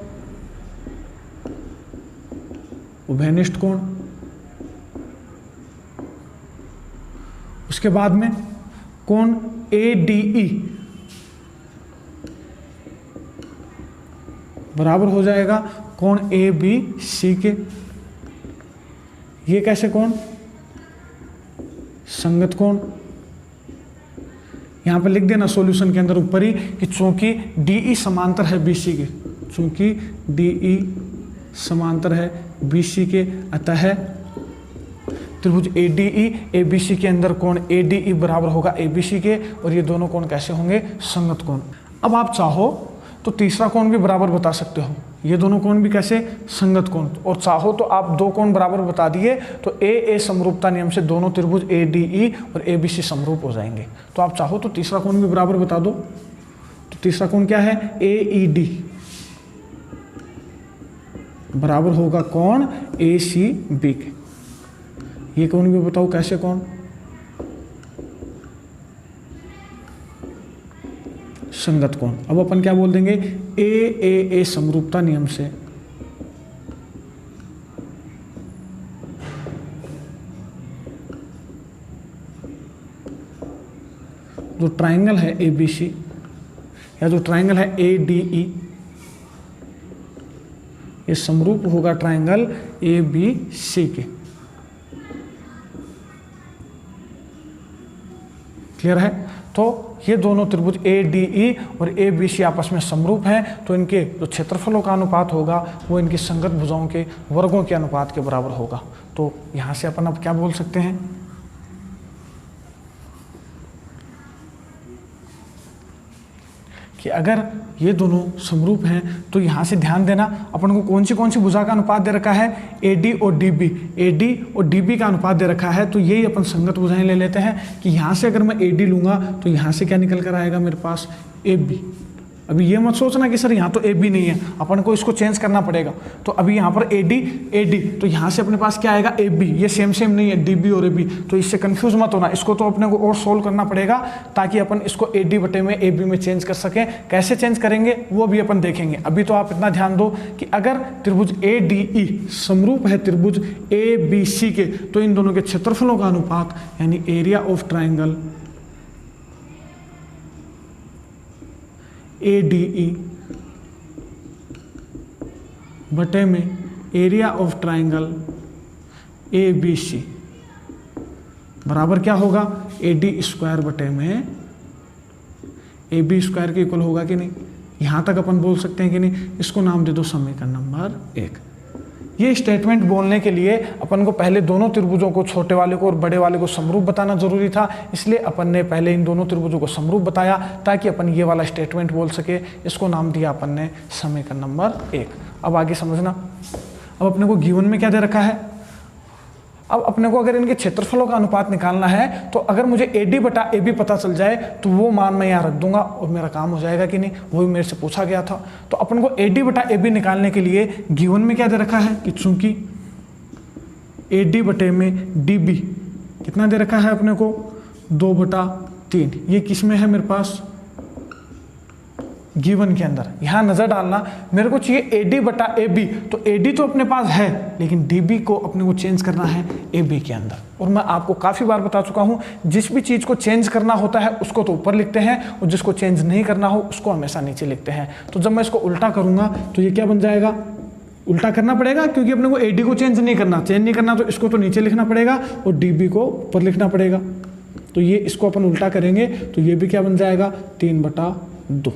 उभयनिष्ठ कोण। उसके बाद में कोण ADE बराबर हो जाएगा कोण ABC के। ये कैसे कोण, संगत कोण। यहां पर लिख देना सॉल्यूशन के अंदर ऊपर ही कि चूंकि DE समांतर है BC के, चूंकि DE समांतर है BC के, अतः त्रिभुज ADE ABC के अंदर कोण ADE बराबर होगा ABC के, और ये दोनों कोण कैसे होंगे, संगत कोण। अब आप चाहो तो तीसरा कोण भी बराबर बता सकते हो, ये दोनों कोण भी कैसे, संगत कोण। और चाहो तो आप दो कोण बराबर बता दिए तो AA समरूपता नियम से दोनों त्रिभुज ADE और ABC समरूप हो जाएंगे। तो आप चाहो तो तीसरा कोण भी बराबर बता दो। तो तीसरा कोण क्या है, AED बराबर होगा कोण ACB के। ये कोण भी बताओ कैसे कोण, संगत कोण। अब अपन क्या बोल देंगे, AAA समरूपता नियम से जो ट्रायंगल है ABC या जो ट्रायंगल है ADE, ये समरूप होगा ट्रायंगल ABC के। क्लियर है। तो ये दोनों त्रिभुज ADE और ABC आपस में समरूप हैं, तो इनके जो क्षेत्रफलों का अनुपात होगा वो इनकी संगत भुजाओं के वर्गों के अनुपात के बराबर होगा। तो यहाँ से अपन अब क्या बोल सकते हैं कि अगर ये दोनों समरूप हैं तो यहाँ से ध्यान देना अपन को कौन सी भुजा का अनुपात दे रखा है, AD और DB, AD और DB का अनुपात दे रखा है। तो यही अपन संगत भुजाएं ले लेते हैं कि यहाँ से अगर मैं AD लूँगा तो यहाँ से क्या निकल कर आएगा मेरे पास, AB। अभी ये मत सोचना कि सर यहाँ तो AB नहीं है, अपन को इसको चेंज करना पड़ेगा। तो अभी यहाँ पर AD तो यहाँ से अपने पास क्या आएगा, AB। ये सेम नहीं है DB और AB, तो इससे कंफ्यूज मत होना। इसको तो अपने को और सोल्व करना पड़ेगा ताकि अपन इसको AD बटे में AB में चेंज कर सकें। कैसे चेंज करेंगे वो भी अपन देखेंगे। अभी तो आप इतना ध्यान दो कि अगर त्रिभुज ADE समरूप है त्रिभुज ABC के, तो इन दोनों के क्षेत्रफलों का अनुपात यानी एरिया ऑफ ट्राइंगल ADE बटे में एरिया ऑफ ट्राइंगल ABC बराबर क्या होगा, AD स्क्वायर बटे में AB स्क्वायर के इक्वल होगा कि नहीं। यहाँ तक अपन बोल सकते हैं कि नहीं। इसको नाम दे दो समीकरण नंबर 1। ये स्टेटमेंट बोलने के लिए अपन को पहले दोनों त्रिभुजों को, छोटे वाले को और बड़े वाले को समरूप बताना जरूरी था, इसलिए अपन ने पहले इन दोनों त्रिभुजों को समरूप बताया ताकि अपन ये वाला स्टेटमेंट बोल सके। इसको नाम दिया अपन ने समीकरण नंबर 1। अब आगे समझना। अब अपने को गिवन में क्या दे रखा है, अब अपने को अगर इनके क्षेत्रफलों का अनुपात निकालना है तो अगर मुझे AD बटा AB पता चल जाए तो वो मान मैं यहाँ रख दूंगा और मेरा काम हो जाएगा कि नहीं, वो भी मेरे से पूछा गया था। तो अपन को AD बटा AB निकालने के लिए गिवन में क्या दे रखा है कि चूंकि AD बटे में DB कितना दे रखा है अपने को, 2/3 3। ये किस में है मेरे पास, गिवन के अंदर। यहां नजर डालना, मेरे को चाहिए AD बटा AB, तो AD तो अपने पास है, लेकिन DB को अपने को चेंज करना है AB के अंदर। और मैं आपको काफी बार बता चुका हूं, जिस भी चीज को चेंज करना होता है उसको तो ऊपर लिखते हैं, और जिसको चेंज नहीं करना हो उसको हमेशा नीचे लिखते हैं। तो जब मैं इसको उल्टा करूंगा तो ये क्या बन जाएगा, उल्टा करना पड़ेगा, क्योंकि अपने को AD को चेंज नहीं करना तो इसको तो नीचे लिखना पड़ेगा और DB को ऊपर लिखना पड़ेगा। तो ये इसको अपन उल्टा करेंगे तो ये भी क्या बन जाएगा, 3/2।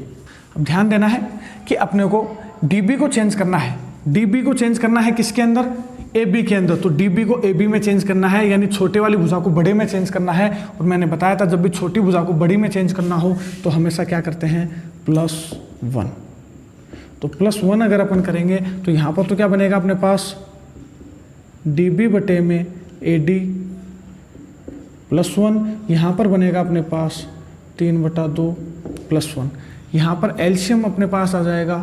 अब ध्यान देना है कि अपने को DB को चेंज करना है, DB को चेंज करना है किसके अंदर, AB के अंदर। तो DB को AB में चेंज करना है, यानी छोटे वाली भुजा को बड़े में चेंज करना है। और मैंने बताया था जब भी छोटी भुजा को बड़ी में चेंज करना हो तो हमेशा क्या करते हैं, +1। तो +1 अगर अपन करेंगे तो यहाँ पर तो क्या बनेगा अपने पास, DB बटे में AD +1, यहाँ पर बनेगा अपने पास 3/2 +1। यहाँ पर एलसीएम अपने पास आ जाएगा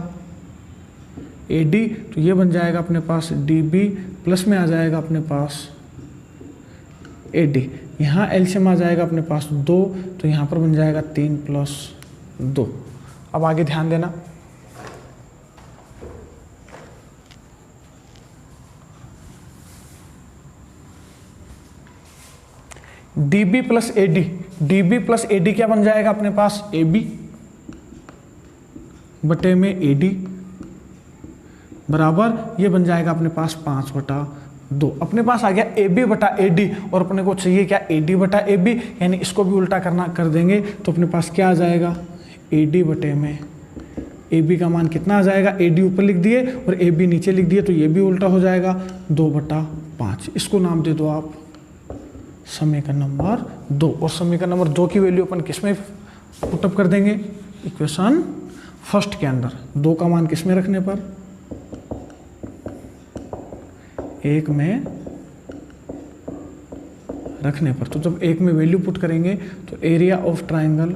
AD, तो ये बन जाएगा अपने पास DB, प्लस में आ जाएगा अपने पास AD। यहाँ एलसीएम आ जाएगा अपने पास 2, तो यहाँ पर बन जाएगा 3 + 2। अब आगे ध्यान देना, DB + AD, DB + AD क्या बन जाएगा अपने पास, AB बटे में AD बराबर ये बन जाएगा अपने पास 5/2। अपने पास आ गया AB बटा AD, और अपने को चाहिए क्या, AD बटा AB, यानी इसको भी उल्टा कर देंगे तो अपने पास क्या आ जाएगा, AD बटे में AB का मान कितना आ जाएगा, AD ऊपर लिख दिए और AB नीचे लिख दिए, तो ये भी उल्टा हो जाएगा 2/5। इसको नाम दे दो आप समीकरण नंबर 2। और समीकरण नंबर 2 की वैल्यू अपन किस में पुटअप कर देंगे, इक्वेशन फर्स्ट के अंदर। 2 का मान किस में रखने पर, 1 में रखने पर। तो जब 1 में वैल्यू पुट करेंगे तो area of triangle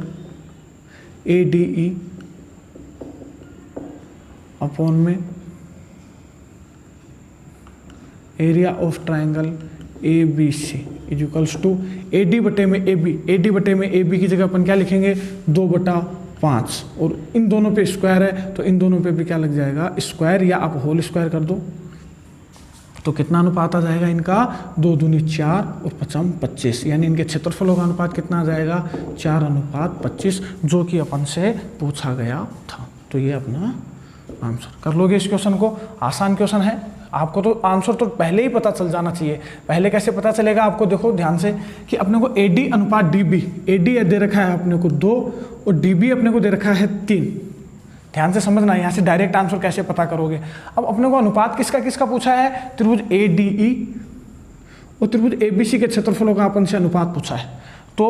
ADE upon में area of triangle ABC equals to AD बटे में AB। AD बटे में AB की जगह अपन क्या लिखेंगे, 2/5, और इन दोनों पे स्क्वायर है तो इन दोनों पे भी क्या लग जाएगा, स्क्वायर, या आप होल स्क्वायर कर दो। तो कितना अनुपात आ जाएगा इनका, 2 दूनी 4 और 5 25, यानी इनके क्षेत्रफलों का अनुपात कितना आ जाएगा, 4:25, जो कि अपन से पूछा गया था। तो ये अपना आंसर। कर लोगे इस क्वेश्चन को, आसान क्वेश्चन है। आपको तो आंसर तो पहले ही पता चल जाना चाहिए। पहले कैसे पता चलेगा आपको, देखो ध्यान से कि अपने को AD अनुपात DB, AD दे रखा है अपने को 2 और DB अपने को दे रखा है 3। ध्यान से समझना, यहाँ से डायरेक्ट आंसर कैसे पता करोगे। अब अपने को अनुपात किसका किसका पूछा है, त्रिभुज ADE और त्रिभुज ABC के क्षेत्रफलों का अपन से अनुपात पूछा है। तो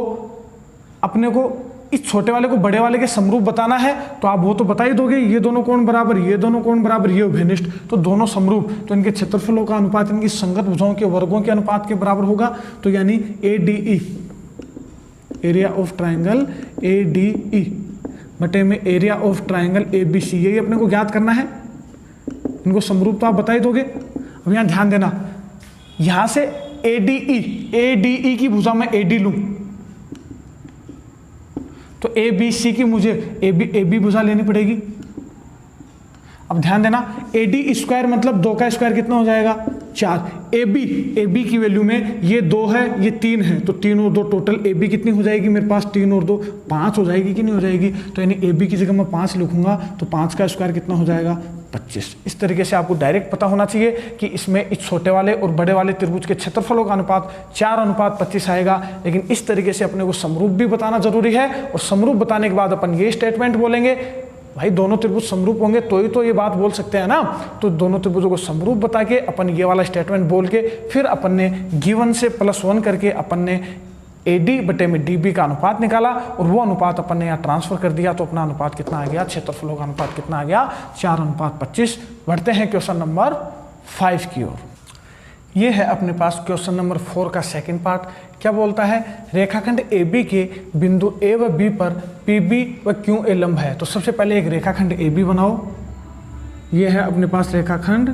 अपने को इस छोटे वाले को बड़े वाले के समरूप बताना है, तो आप वो तो बता ही दोगे, ये दोनों कोण बराबर, ये दोनों कोण बराबर, ये उभयनिष्ठ, तो दोनों समरूप, तो इनके क्षेत्रफलों का अनुपात इनकी संगत भुजाओं के वर्गों के अनुपात के बराबर होगा। तो यानी ADE, area of triangle ADE बटे में एरिया ऑफ ट्राइंगल ABC, यही अपने को ज्ञात करना है। इनको समरूप तो आप बता ही दोगे। अब यहाँ ध्यान देना, यहाँ से ADE की भुजा में AD लूँ तो ABC की मुझे AB भुजा लेनी पड़ेगी। अब ध्यान देना, AD स्क्वायर मतलब 2 का स्क्वायर कितना हो जाएगा, 4। AB की वैल्यू में ये 2 है, ये 3 है, तो 3 और 2 टोटल AB कितनी हो जाएगी मेरे पास, 3 और 2 5 हो जाएगी कि नहीं हो जाएगी। तो यानी AB की जगह मैं 5 लिखूंगा, तो 5 का स्क्वायर कितना हो जाएगा, 25। इस तरीके से आपको डायरेक्ट पता होना चाहिए कि इसमें इस छोटे वाले और बड़े वाले त्रिभुज के क्षेत्रफलों का अनुपात 4:25 आएगा। लेकिन इस तरीके से अपने को समरूप भी बताना जरूरी है, और समरूप बताने के बाद अपन ये स्टेटमेंट बोलेंगे, भाई दोनों त्रिभुज समरूप होंगे तो ही तो ये बात बोल सकते हैं ना। तो दोनों त्रिभुजों को समरूप बता के अपन ये वाला स्टेटमेंट बोल के फिर अपन ने गिवन से +1 करके अपन ने AD बटे में DB का अनुपात निकाला, और वो अनुपात अपन ने यहाँ ट्रांसफर कर दिया। तो अपना अनुपात कितना आ गया, क्षेत्रफलों का अनुपात कितना आ गया, 4:25। बढ़ते हैं क्वेश्चन नंबर 5 की ओर। ये है अपने पास क्वेश्चन नंबर 4 का सेकंड पार्ट। क्या बोलता है, रेखाखंड AB के बिंदु A व B पर PB व QA लंब है। तो सबसे पहले एक रेखाखंड AB बनाओ। ये है अपने पास रेखाखंड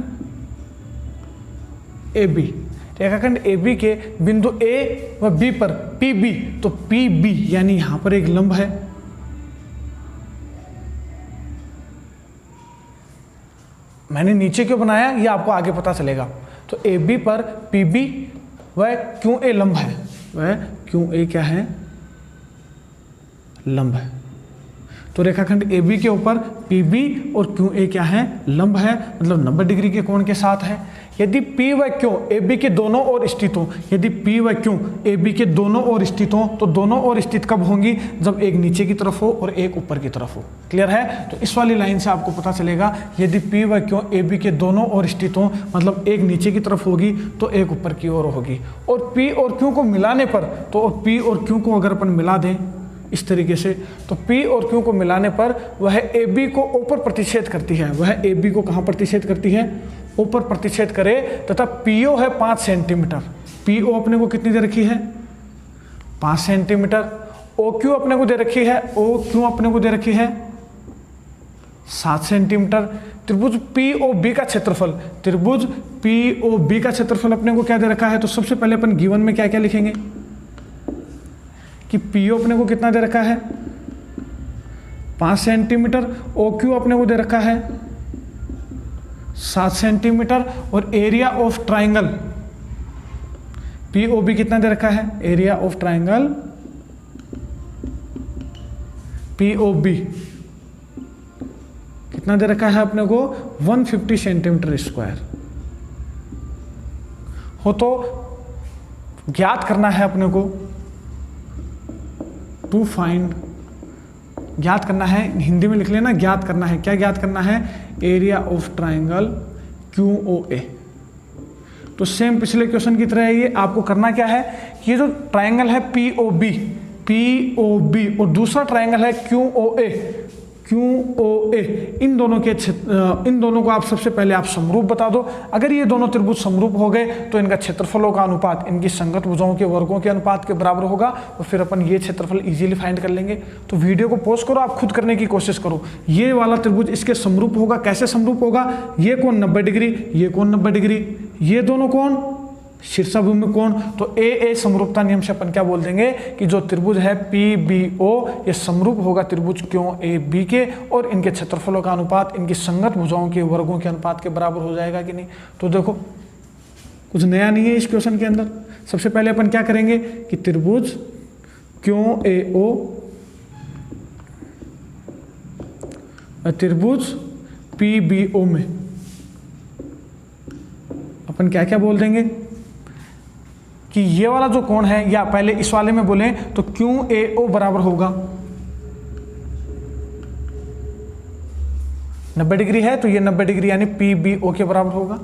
AB। रेखाखंड ए बी के बिंदु ए व बी पर पी बी, तो पी बी यानी यहां पर एक लंब है, मैंने नीचे क्यों बनाया ये आपको आगे पता चलेगा। तो ए बी पर पी बी वह क्यों ए लंब है, वह क्यों ए क्या है, लंब है। तो रेखाखंड ए बी के ऊपर पी बी और क्यू ए क्या है, लंब है, मतलब 90 डिग्री के कोण के साथ है। यदि P व Q ए बी के दोनों ओर स्थित हो, यदि P व Q ए बी के दोनों ओर स्थित हो, तो दोनों ओर स्थित कब होंगी, जब एक नीचे की तरफ हो और एक ऊपर की तरफ हो। क्लियर है। तो इस वाली लाइन से आपको पता चलेगा यदि P व Q ए बी के दोनों ओर स्थित हो, मतलब एक नीचे की तरफ होगी तो एक ऊपर की ओर होगी। और P और Q को मिलाने पर, तो P और Q को अगर अपन मिला दें इस तरीके से, तो P और Q को मिलाने पर वह AB को ऊपर प्रतिच्छेद करती है। वह AB को कहाँ प्रतिच्छेद करती है, ऊपर प्रतिच्छेद करे, तथा PO है 5 सेंटीमीटर। PO अपने को कितनी दे रखी है, 5 सेंटीमीटर। OQ अपने को दे रखी है, OQ अपने को दे रखी है 7 सेंटीमीटर। त्रिभुज POB का क्षेत्रफल, त्रिभुज POB का क्षेत्रफल अपने को क्या दे रखा है, तो सबसे पहले अपन गिवन में क्या क्या लिखेंगे कि PO अपने को कितना दे रखा है 5 सेंटीमीटर, OQ अपने को दे रखा है 7 सेंटीमीटर, और एरिया ऑफ ट्राइंगल POB कितना दे रखा है, एरिया ऑफ ट्राइंगल POB कितना दे रखा है अपने को 150 सेंटीमीटर स्क्वायर हो। तो ज्ञात करना है अपने को, टू फाइंड, ज्ञात करना है, हिंदी में लिख लेना, ज्ञात करना है। क्या ज्ञात करना है, एरिया ऑफ ट्राइंगल QOA। तो सेम पिछले क्वेश्चन की तरह ये आपको करना क्या है, ये जो ट्राइंगल है POB और दूसरा ट्राइंगल है QOA, इन दोनों को आप सबसे पहले आप समरूप बता दो। अगर ये दोनों त्रिभुज समरूप हो गए तो इनका क्षेत्रफलों का अनुपात इनकी संगत भुजाओं के वर्गों के अनुपात के बराबर होगा, और फिर अपन ये क्षेत्रफल इजीली फाइंड कर लेंगे। तो वीडियो को पॉज करो, आप खुद करने की कोशिश करो। ये वाला त्रिभुज इसके समरूप होगा, कैसे समरूप होगा, ये कोण 90 डिग्री, ये कोण 90 डिग्री, ये दोनों कोण शीर्षाभिमुख कोण। तो ए समरूपता नियम से अपन क्या बोल देंगे कि जो त्रिभुज है PBO ये समरूप होगा त्रिभुज QAB के, और इनके क्षेत्रफलों का अनुपात इनकी संगत भुजाओं के वर्गों के अनुपात के बराबर हो जाएगा कि नहीं। तो देखो कुछ नया नहीं है इस क्वेश्चन के अंदर। सबसे पहले अपन क्या करेंगे कि त्रिभुज QAO त्रिभुज PBO में अपन क्या क्या बोल देंगे कि ये वाला जो कोण है, या पहले इस वाले में बोले तो QAO बराबर होगा 90 डिग्री है, तो ये 90 डिग्री यानी PBO के बराबर होगा।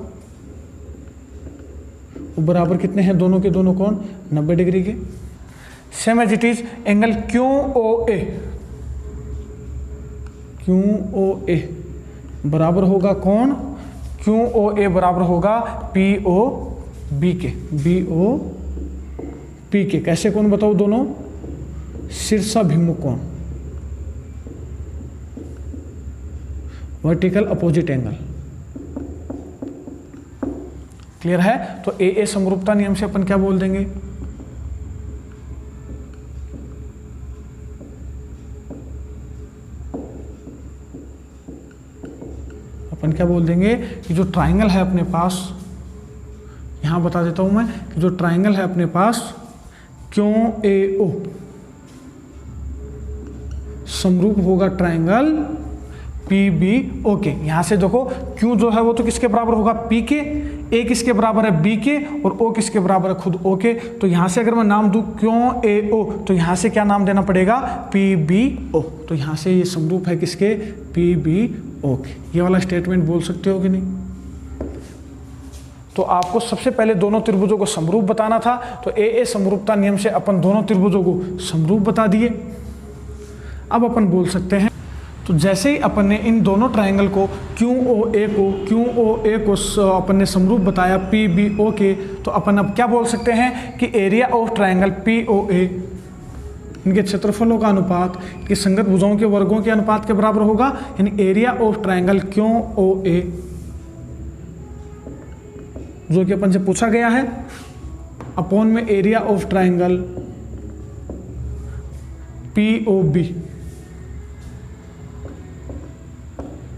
वो बराबर कितने हैं, दोनों के दोनों कोण 90 डिग्री के। Same as it is angle QOA बराबर होगा कौन, QOA बराबर होगा POB के, BOP के। कैसे कोण बताओ, दोनों शीर्षाभिमुख कोण, वर्टिकल अपोजिट एंगल। क्लियर है। तो ए समरूपता नियम से अपन क्या बोल देंगे, अपन क्या बोल देंगे कि जो ट्राइंगल है अपने पास, यहां बता देता हूं मैं कि जो ट्राइंगल है अपने पास QAO समरूप होगा ट्राइंगल PBO के। यहां से देखो Q जो है वो तो किसके बराबर होगा, P के, A किसके बराबर है B के, और O किसके बराबर है खुद O के। तो यहां से अगर मैं नाम दूं QAO तो यहां से क्या नाम देना पड़ेगा, PBO। तो यहां से ये समरूप है किसके, PBO के। ये वाला स्टेटमेंट बोल सकते हो कि नहीं। तो आपको सबसे पहले दोनों त्रिभुजों को समरूप बताना था, तो ए समरूपता नियम से अपन दोनों त्रिभुजों को समरूप बता दिए। अब अपन बोल सकते हैं, तो जैसे ही अपन ने इन दोनों ट्राइंगल को QOA को अपन ने समरूप बताया PBO के, तो अपन अब क्या बोल सकते हैं कि एरिया ऑफ ट्राइंगल POA इनके क्षेत्रफलों का अनुपात कि संगत भुजाओं के वर्गों के अनुपात के बराबर होगा, यानी एरिया ऑफ ट्राइंगल QOA जो कि अपन से पूछा गया है, अपॉन में area of triangle POB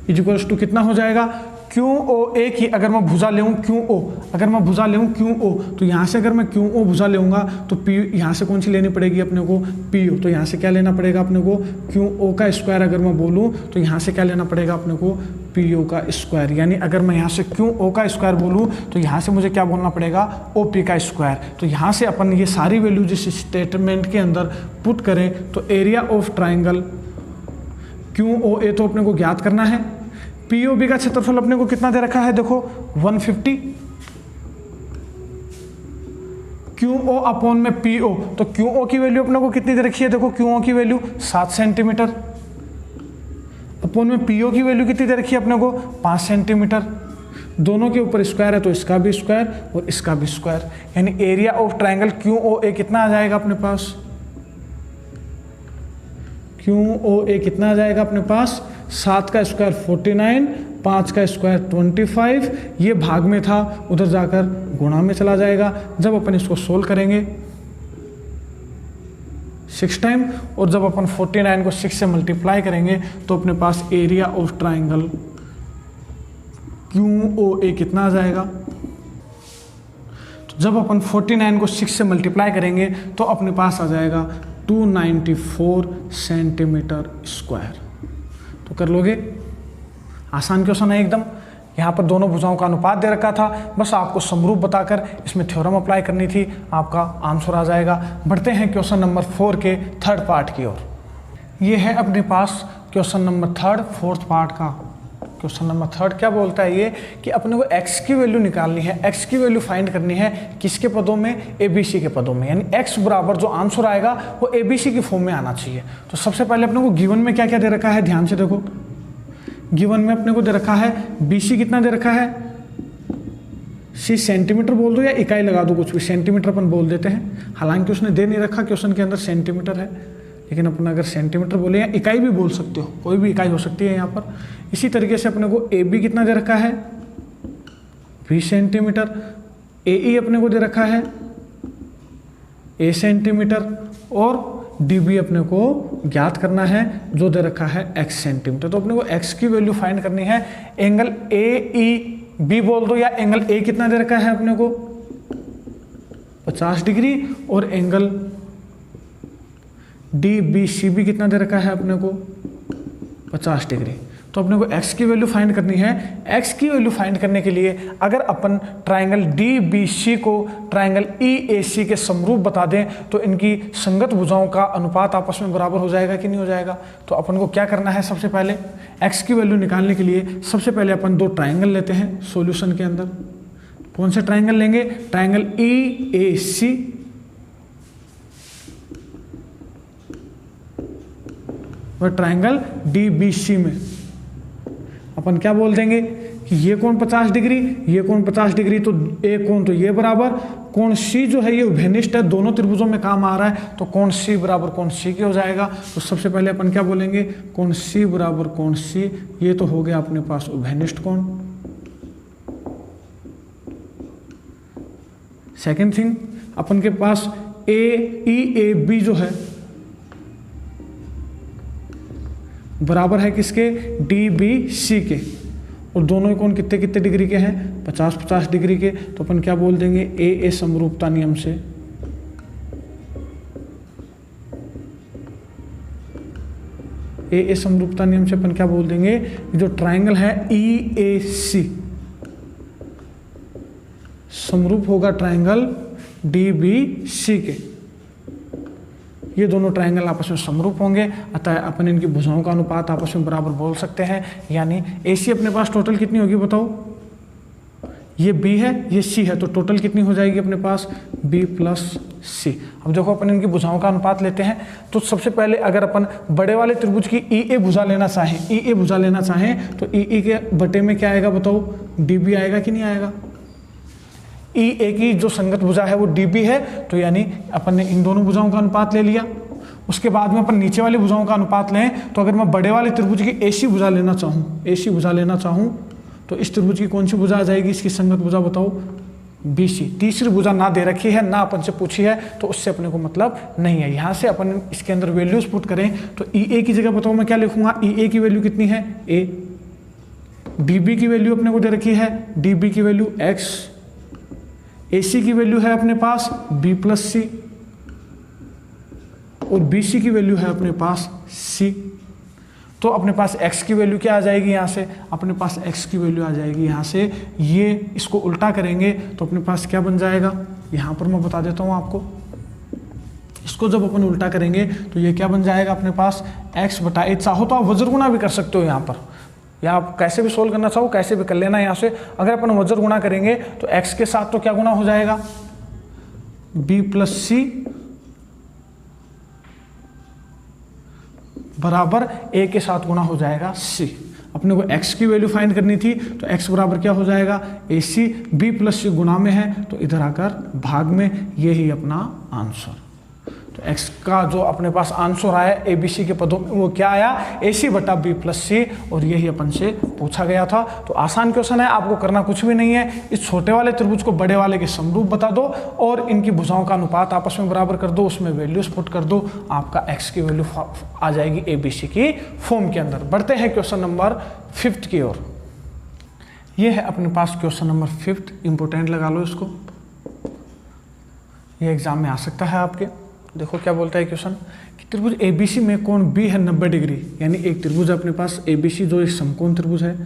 equals to कितना हो जाएगा, QOA की अगर मैं भुजा ले QO, अगर मैं भुजा ले QO, तो यहाँ से अगर मैं QO भुजा लेऊंगा तो P यहाँ से कौन सी लेनी पड़ेगी अपने को, PO, तो यहाँ से क्या लेना पड़ेगा अपने को, QO का स्क्वायर अगर मैं बोलूँ तो यहाँ से क्या लेना पड़ेगा अपने को, PO का स्क्वायर। यानी अगर मैं यहाँ से QO का स्क्वायर बोलूँ तो यहाँ से मुझे क्या बोलना पड़ेगा, OP का स्क्वायर। तो यहाँ से अपन ये सारी वैल्यू जिस स्टेटमेंट के अंदर पुट करें तो एरिया ऑफ ट्राइंगल QOA तो अपने को ज्ञात करना है, POB का क्षेत्रफल अपने को कितना दे रखा है, देखो 150, QO अपॉन में PO, तो QO की वैल्यू अपने को कितनी दे रखी है, देखो QO की वैल्यू 7 सेंटीमीटर, अपॉन में PO की वैल्यू कितनी दे रखी है अपने को 5 सेंटीमीटर। दोनों के ऊपर स्क्वायर है तो इसका भी स्क्वायर और इसका भी स्क्वायर, यानी एरिया ऑफ ट्राइंगल QOA कितना आ जाएगा अपने पास, QOA कितना आ जाएगा अपने पास, 7 का स्क्वायर 49, 5 का स्क्वायर 25, ये भाग में था उधर जाकर गुणा में चला जाएगा। जब अपन इसको सोल्व करेंगे 6 टाइम, और जब अपन 49 को 6 से मल्टीप्लाई करेंगे तो अपने पास एरिया ऑफ ट्राइंगल QOA कितना आ जाएगा। तो जब अपन 49 को 6 से मल्टीप्लाई करेंगे तो अपने पास आ जाएगा 294 सेंटीमीटर स्क्वायर। तो कर लोगे, आसान क्वेश्चन है एकदम। यहाँ पर दोनों भुजाओं का अनुपात दे रखा था, बस आपको समरूप बताकर इसमें थ्योरम अप्लाई करनी थी, आपका आंसर आ जाएगा। बढ़ते हैं क्वेश्चन नंबर 4 के थर्ड पार्ट की ओर। ये है अपने पास क्वेश्चन नंबर 3 फोर्थ पार्ट का। क्वेश्चन नंबर 3 क्या बोलता है ये कि अपने को x की वैल्यू निकालनी है, x की वैल्यू फाइंड करनी है किसके पदों में, ABC के पदों में, यानी x बराबर जो आंसर आएगा वो ABC की फॉर्म में आना चाहिए। तो सबसे पहले अपने को गिवन में क्या क्या दे रखा है, ध्यान से देखो। गिवन में अपने को दे रखा है BC कितना दे रखा है, C सेंटीमीटर बोल दो या इकाई लगा दो, कुछ भी, सेंटीमीटर अपन बोल देते हैं। हालांकि उसने दे नहीं रखा क्वेश्चन के अंदर सेंटीमीटर है, लेकिन अपन अगर सेंटीमीटर बोले या इकाई भी बोल सकते हो, कोई भी इकाई हो सकती है यहाँ पर। इसी तरीके से अपने को AB कितना दे रखा है, 20 सेंटीमीटर, AE अपने को दे रखा है A सेंटीमीटर, और DB अपने को ज्ञात करना है जो दे रखा है x सेंटीमीटर। तो अपने को x की वैल्यू फाइंड करनी है। एंगल AEB बोल दो, या एंगल A कितना दे रखा है अपने को 50 डिग्री, और एंगल DBC भी कितना दे रखा है अपने को 50 डिग्री। तो अपने को x की वैल्यू फाइंड करनी है। x की वैल्यू फाइंड करने के लिए अगर अपन ट्राइंगल DBC को ट्राइंगल EAC के समरूप बता दें तो इनकी संगत भुजाओं का अनुपात आपस में बराबर हो जाएगा कि नहीं हो जाएगा। तो अपन को क्या करना है, सबसे पहले x की वैल्यू निकालने के लिए सबसे पहले अपन 2 ट्राइंगल लेते हैं सॉल्यूशन के अंदर। कौन से ट्राइंगल लेंगे, ट्राइंगल EAC और ट्राइंगल DBC में अपन क्या बोल देंगे कि ये कोण 50 डिग्री, ये कोण 50 डिग्री, तो ए कोण तो ये बराबर, कोण C जो है ये उभयनिष्ठ है, दोनों त्रिभुजों में काम आ रहा है, तो कोण C बराबर कोण C के हो जाएगा। तो सबसे पहले अपन क्या बोलेंगे, कोण C बराबर कोण C, ये तो हो गया अपने पास उभयनिष्ठ कोण। सेकेंड थिंग, अपन के पास AEAB जो है बराबर है किसके, DBC के, और दोनों कोण कितने कितने डिग्री के हैं, 50-50 डिग्री के। तो अपन क्या बोल देंगे, AA समरूपता नियम से AA समरूपता नियम से अपन क्या बोल देंगे, जो ट्राइंगल है EAC समरूप होगा ट्राइंगल DBC के। ये दोनों ट्राइंगल आपस में समरूप होंगे, अतः अपन इनकी भुजाओं का अनुपात आपस में बराबर बोल सकते हैं। यानी AC अपने पास टोटल कितनी होगी बताओ, ये B है ये C है, तो टोटल कितनी हो जाएगी अपने पास B प्लस C। अब देखो अपन इनकी भुजाओं का अनुपात लेते हैं। तो सबसे पहले अगर अपन बड़े वाले त्रिभुज की EA भुजा लेना चाहें, EA भुजा लेना चाहें तो EE के बटे में क्या आएगा बताओ, DB आएगा कि नहीं आएगा। EA की जो संगत भुजा है वो DB है, तो यानी अपन ने इन दोनों भुजाओं का अनुपात ले लिया। उसके बाद में अपन नीचे वाली भुजाओं का अनुपात लें, तो अगर मैं बड़े वाले त्रिभुज की AC भुजा लेना चाहूँ तो इस त्रिभुज की कौन सी भुजा आ जाएगी, इसकी संगत भुजा बताओ, BC। तीसरी भुजा ना दे रखी है, ना अपन से पूछी है, तो उससे अपने को मतलब नहीं है। यहाँ से अपन इसके अंदर वैल्यूज पुट करें तो EA की जगह बताओ मैं क्या लिखूंगा, EA की वैल्यू कितनी है A, DB की वैल्यू अपने को दे रखी है, DB की वैल्यू X, AC की वैल्यू है अपने पास B प्लस C, और BC की वैल्यू है अपने पास C। तो अपने पास x की वैल्यू क्या आ जाएगी, यहाँ से अपने पास x की वैल्यू आ जाएगी यहाँ से, ये इसको उल्टा करेंगे तो अपने पास क्या बन जाएगा, यहाँ पर मैं बता देता हूँ आपको। इसको जब अपन उल्टा करेंगे तो ये क्या बन जाएगा अपने पास x बटा a। चाहो तो आप वज्र गुणा भी कर सकते हो यहाँ पर, या आप कैसे भी सोल्व करना चाहो कैसे भी कर लेना। यहाँ से अगर अपन वज्र गुणा करेंगे तो x के साथ तो क्या गुणा हो जाएगा, b प्लस C बराबर a के साथ गुणा हो जाएगा c। अपने को x की वैल्यू फाइंड करनी थी तो x बराबर क्या हो जाएगा AC, b प्लस C गुणा में है तो इधर आकर भाग में, ये ही अपना आंसर। तो x का जो अपने पास आंसर आया ABC के पदों में वो क्या आया, AC बटा B प्लस C, और यही अपन से पूछा गया था। तो आसान क्वेश्चन है, आपको करना कुछ भी नहीं है। इस छोटे वाले त्रिभुज को बड़े वाले के समरूप बता दो और इनकी भुजाओं का अनुपात आपस में बराबर कर दो, उसमें वैल्यूज पुट कर दो, आपका x की वैल्यू आ जाएगी ABC की फॉर्म के अंदर। बढ़ते हैं क्वेश्चन नंबर 5 की ओर। ये है अपने पास क्वेश्चन नंबर 5, इंपोर्टेंट लगा लो इसको, ये एग्जाम में आ सकता है आपके। देखो क्या बोलता है क्वेश्चन कि त्रिभुज ABC में कोण B है 90 डिग्री, यानी एक त्रिभुज अपने पास ABC जो एक समकोण त्रिभुज है।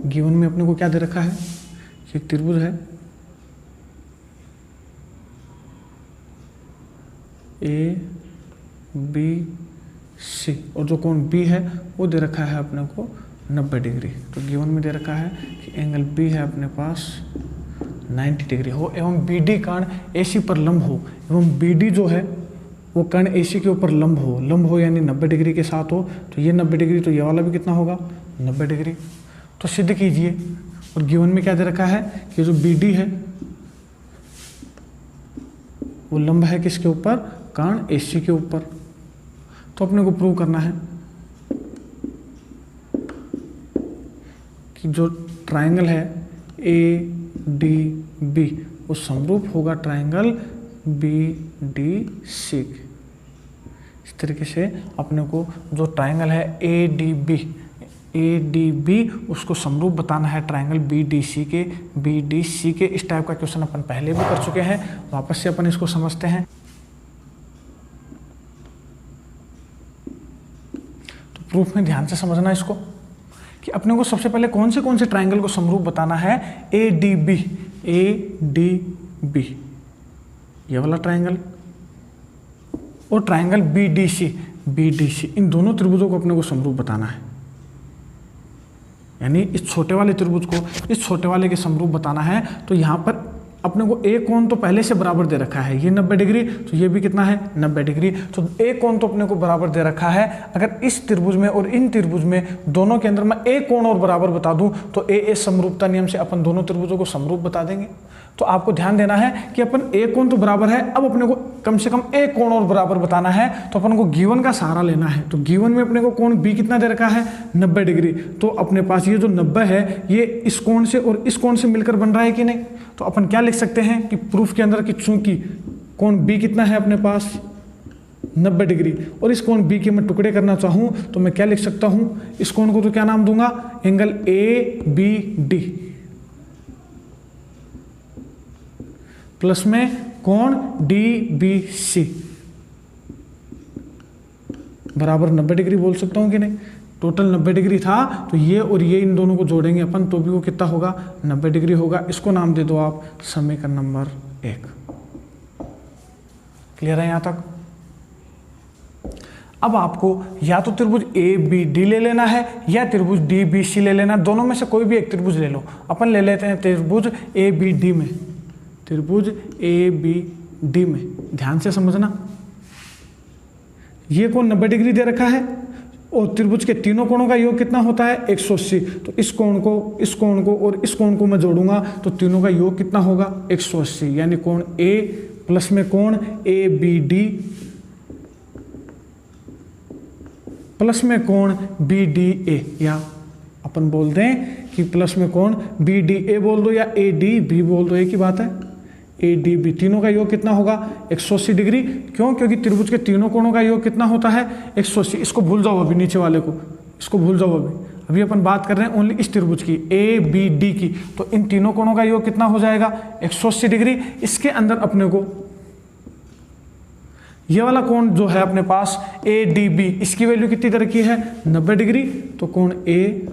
गिवन में अपने को क्या दे रखा है, एक त्रिभुज है ABC और जो कोण B है वो दे रखा है अपने को 90 डिग्री। तो गिवन में दे रखा है कि एंगल B है अपने पास 90 डिग्री हो एवं BD कर्ण AC पर लंब हो, एवं BD जो है वो कर्ण AC के ऊपर लंब हो यानी 90 डिग्री के साथ हो। तो ये 90 डिग्री, तो ये वाला भी कितना होगा 90 डिग्री। तो सिद्ध कीजिए। और गिवन में क्या दे रखा है कि जो BD है वो लंब है किसके ऊपर, कर्ण AC के ऊपर। तो अपने को प्रूव करना है कि जो ट्राइंगल है ADB वो समरूप होगा ट्राइंगल BDC। इस तरीके से अपने को जो ट्राइंगल है ADB उसको समरूप बताना है ट्राइंगल BDC के। इस टाइप का क्वेश्चन अपन पहले भी कर चुके हैं, वापस से अपन इसको समझते हैं। तो प्रूफ में ध्यान से समझना इसको कि अपने को सबसे पहले कौन से ट्राइंगल को समरूप बताना है, ADB ये वाला ट्राइंगल और ट्राइंगल BDC इन दोनों त्रिभुजों को अपने को समरूप बताना है। यानी इस छोटे वाले त्रिभुज को इस छोटे वाले के समरूप बताना है। तो यहाँ पर अपने को एक कोण तो पहले से बराबर दे रखा है, ये 90 डिग्री, तो ये भी कितना है 90 डिग्री। तो एक कोण तो अपने को बराबर दे रखा है। अगर इस त्रिभुज में और इन त्रिभुज में दोनों के अंदर मैं एक कोण और बराबर बता दूं तो ए समरूपता नियम से अपन दोनों त्रिभुजों को समरूप बता देंगे। तो आपको ध्यान देना है कि अपन एक कोण तो बराबर है, अब अपने को कम से कम एक कोण और बराबर बताना है। तो अपन को गिवन का सहारा लेना है। तो गिवन में अपने को कोण B कितना दे रखा है 90 डिग्री। तो अपने पास ये जो 90 है ये इस कोण से और इस कोण से मिलकर बन रहा है कि नहीं। तो अपन क्या लिख सकते हैं कि प्रूफ के अंदर कि चूंकि कोण B कितना है अपने पास 90 डिग्री और इस कोण B के मैं टुकड़े करना चाहूं तो मैं क्या लिख सकता हूं, इस कोण को तो क्या नाम दूंगा, एंगल ABD प्लस में कोण DBC बराबर 90 डिग्री बोल सकता हूं कि नहीं। टोटल 90 डिग्री था तो ये और ये इन दोनों को जोड़ेंगे अपन तो भी वो कितना होगा 90 डिग्री होगा। इसको नाम दे दो आप समीकरण नंबर 1। क्लियर है यहां तक। अब आपको या तो त्रिभुज ABD ले लेना है या त्रिभुज DBC ले लेना, दोनों में से कोई भी एक त्रिभुज ले लो। अपन ले लेते हैं त्रिभुज ABD में, त्रिभुज ABD में ध्यान से समझना। ये कोण 90 डिग्री दे रखा है और त्रिभुज के तीनों कोणों का योग कितना होता है 180। तो इस कोण को और इस कोण को मैं जोड़ूंगा तो तीनों का योग कितना होगा 180, यानी कोण A प्लस में कोण ABD प्लस में कोण BDA, या अपन बोल दें कि प्लस में कोण बी डी ए बोल दो या ए डी बी बोल दो, एक ही बात है, ए डी बी, तीनों का योग कितना होगा 180 डिग्री। क्यों? क्योंकि त्रिभुज के तीनों कोणों का योग कितना होता है 180। इसको भूल जाओ अभी, नीचे वाले को इसको भूल जाओ अभी अपन बात कर रहे हैं ओनली इस त्रिभुज की ए बी डी की। तो इन तीनों कोणों का योग कितना हो जाएगा 180 डिग्री। इसके अंदर अपने को ये वाला कोण जो है अपने पास ए डी बी, इसकी वैल्यू कितनी तरह की है 90 डिग्री। तो कोण ए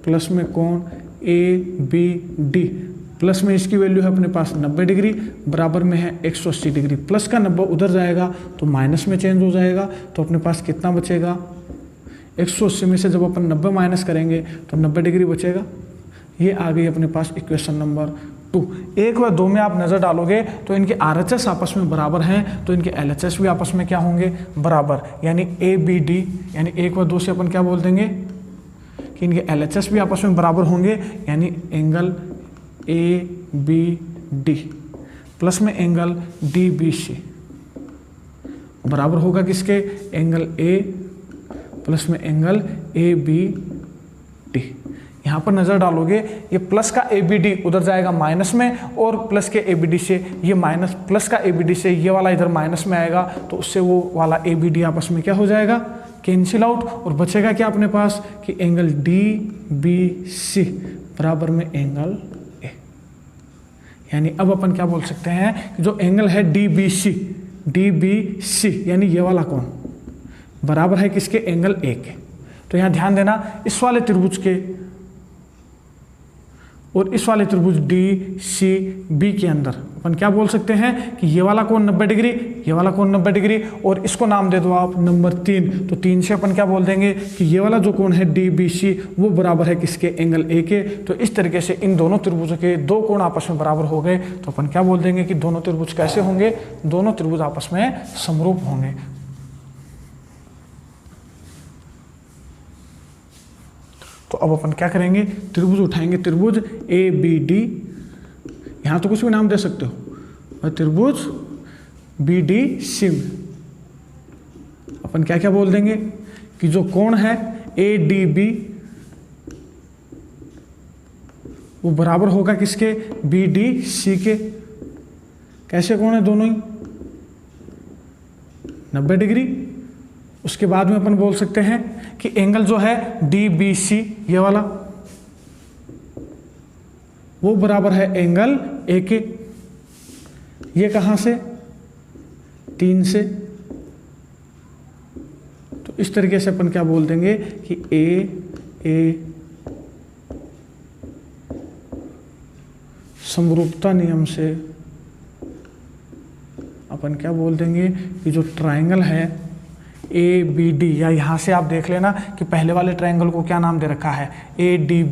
प्लस में कोण ए बी डी प्लस में इसकी वैल्यू है अपने पास 90 डिग्री, बराबर में है 180 डिग्री। प्लस का 90 उधर जाएगा तो माइनस में चेंज हो जाएगा। तो अपने पास कितना बचेगा 180 में से जब अपन 90 माइनस करेंगे तो 90 डिग्री बचेगा। ये आ गई अपने पास इक्वेशन नंबर 2। 1 व 2 में आप नज़र डालोगे तो इनके RHS आपस में बराबर हैं, तो इनके LHS भी आपस में क्या होंगे बराबर, यानी ए बी डी, यानी 1 व 2 से अपन क्या बोल देंगे कि इनके LHS भी आपस में बराबर होंगे, यानी angle A B D plus में एंगल डी बी सी बराबर होगा किसके एंगल ए प्लस में एंगल ए बी डी। यहाँ पर नज़र डालोगे ये प्लस का ए बी डी उधर जाएगा माइनस में, और प्लस के ए बी डी से ये माइनस, प्लस का ए बी डी से ये वाला इधर माइनस में आएगा, तो उससे वो वाला ए बी डी आपस में क्या हो जाएगा कैंसिल आउट, और बचेगा क्या अपने पास कि एंगल डी बी सी बराबर में एंगल ए। यानी अब अपन क्या बोल सकते हैं कि जो एंगल है डी बी सी यानी ये वाला कोण बराबर है किसके एंगल ए के। तो यहाँ ध्यान देना, इस वाले त्रिभुज के और इस वाले त्रिभुज डी सी बी के अंदर अपन क्या बोल सकते हैं कि ये वाला कोण 90 डिग्री, ये वाला कोण 90 डिग्री, और इसको नाम दे दो आप नंबर 3। तो 3 से अपन क्या बोल देंगे कि ये वाला जो कोण है डी बी सी वो बराबर है किसके एंगल ए के। तो इस तरीके से इन दोनों त्रिभुजों के दो कोण आपस में बराबर हो गए, तो अपन क्या बोल देंगे कि दोनों त्रिभुज कैसे होंगे, दोनों त्रिभुज आपस में समरूप होंगे। तो अब अपन क्या करेंगे, त्रिभुज उठाएंगे, त्रिभुज ए बी डी, यहाँ तो कुछ भी नाम दे सकते हो, और त्रिभुज बी डी सी अपन क्या क्या बोल देंगे कि जो कोण है ए डी बी वो बराबर होगा किसके बी डी सी के। कैसे कोण है दोनों ही 90 डिग्री। उसके बाद में अपन बोल सकते हैं कि एंगल जो है डी बी सी ये वाला वो बराबर है एंगल ए के। ये कहां से 3 से, तो इस तरीके से अपन क्या बोल देंगे कि ए समरूपता नियम से अपन क्या बोल देंगे कि जो ट्रायंगल है ए बी डी, या यहाँ से आप देख लेना कि पहले वाले ट्रायंगल को क्या नाम दे रखा है ए डी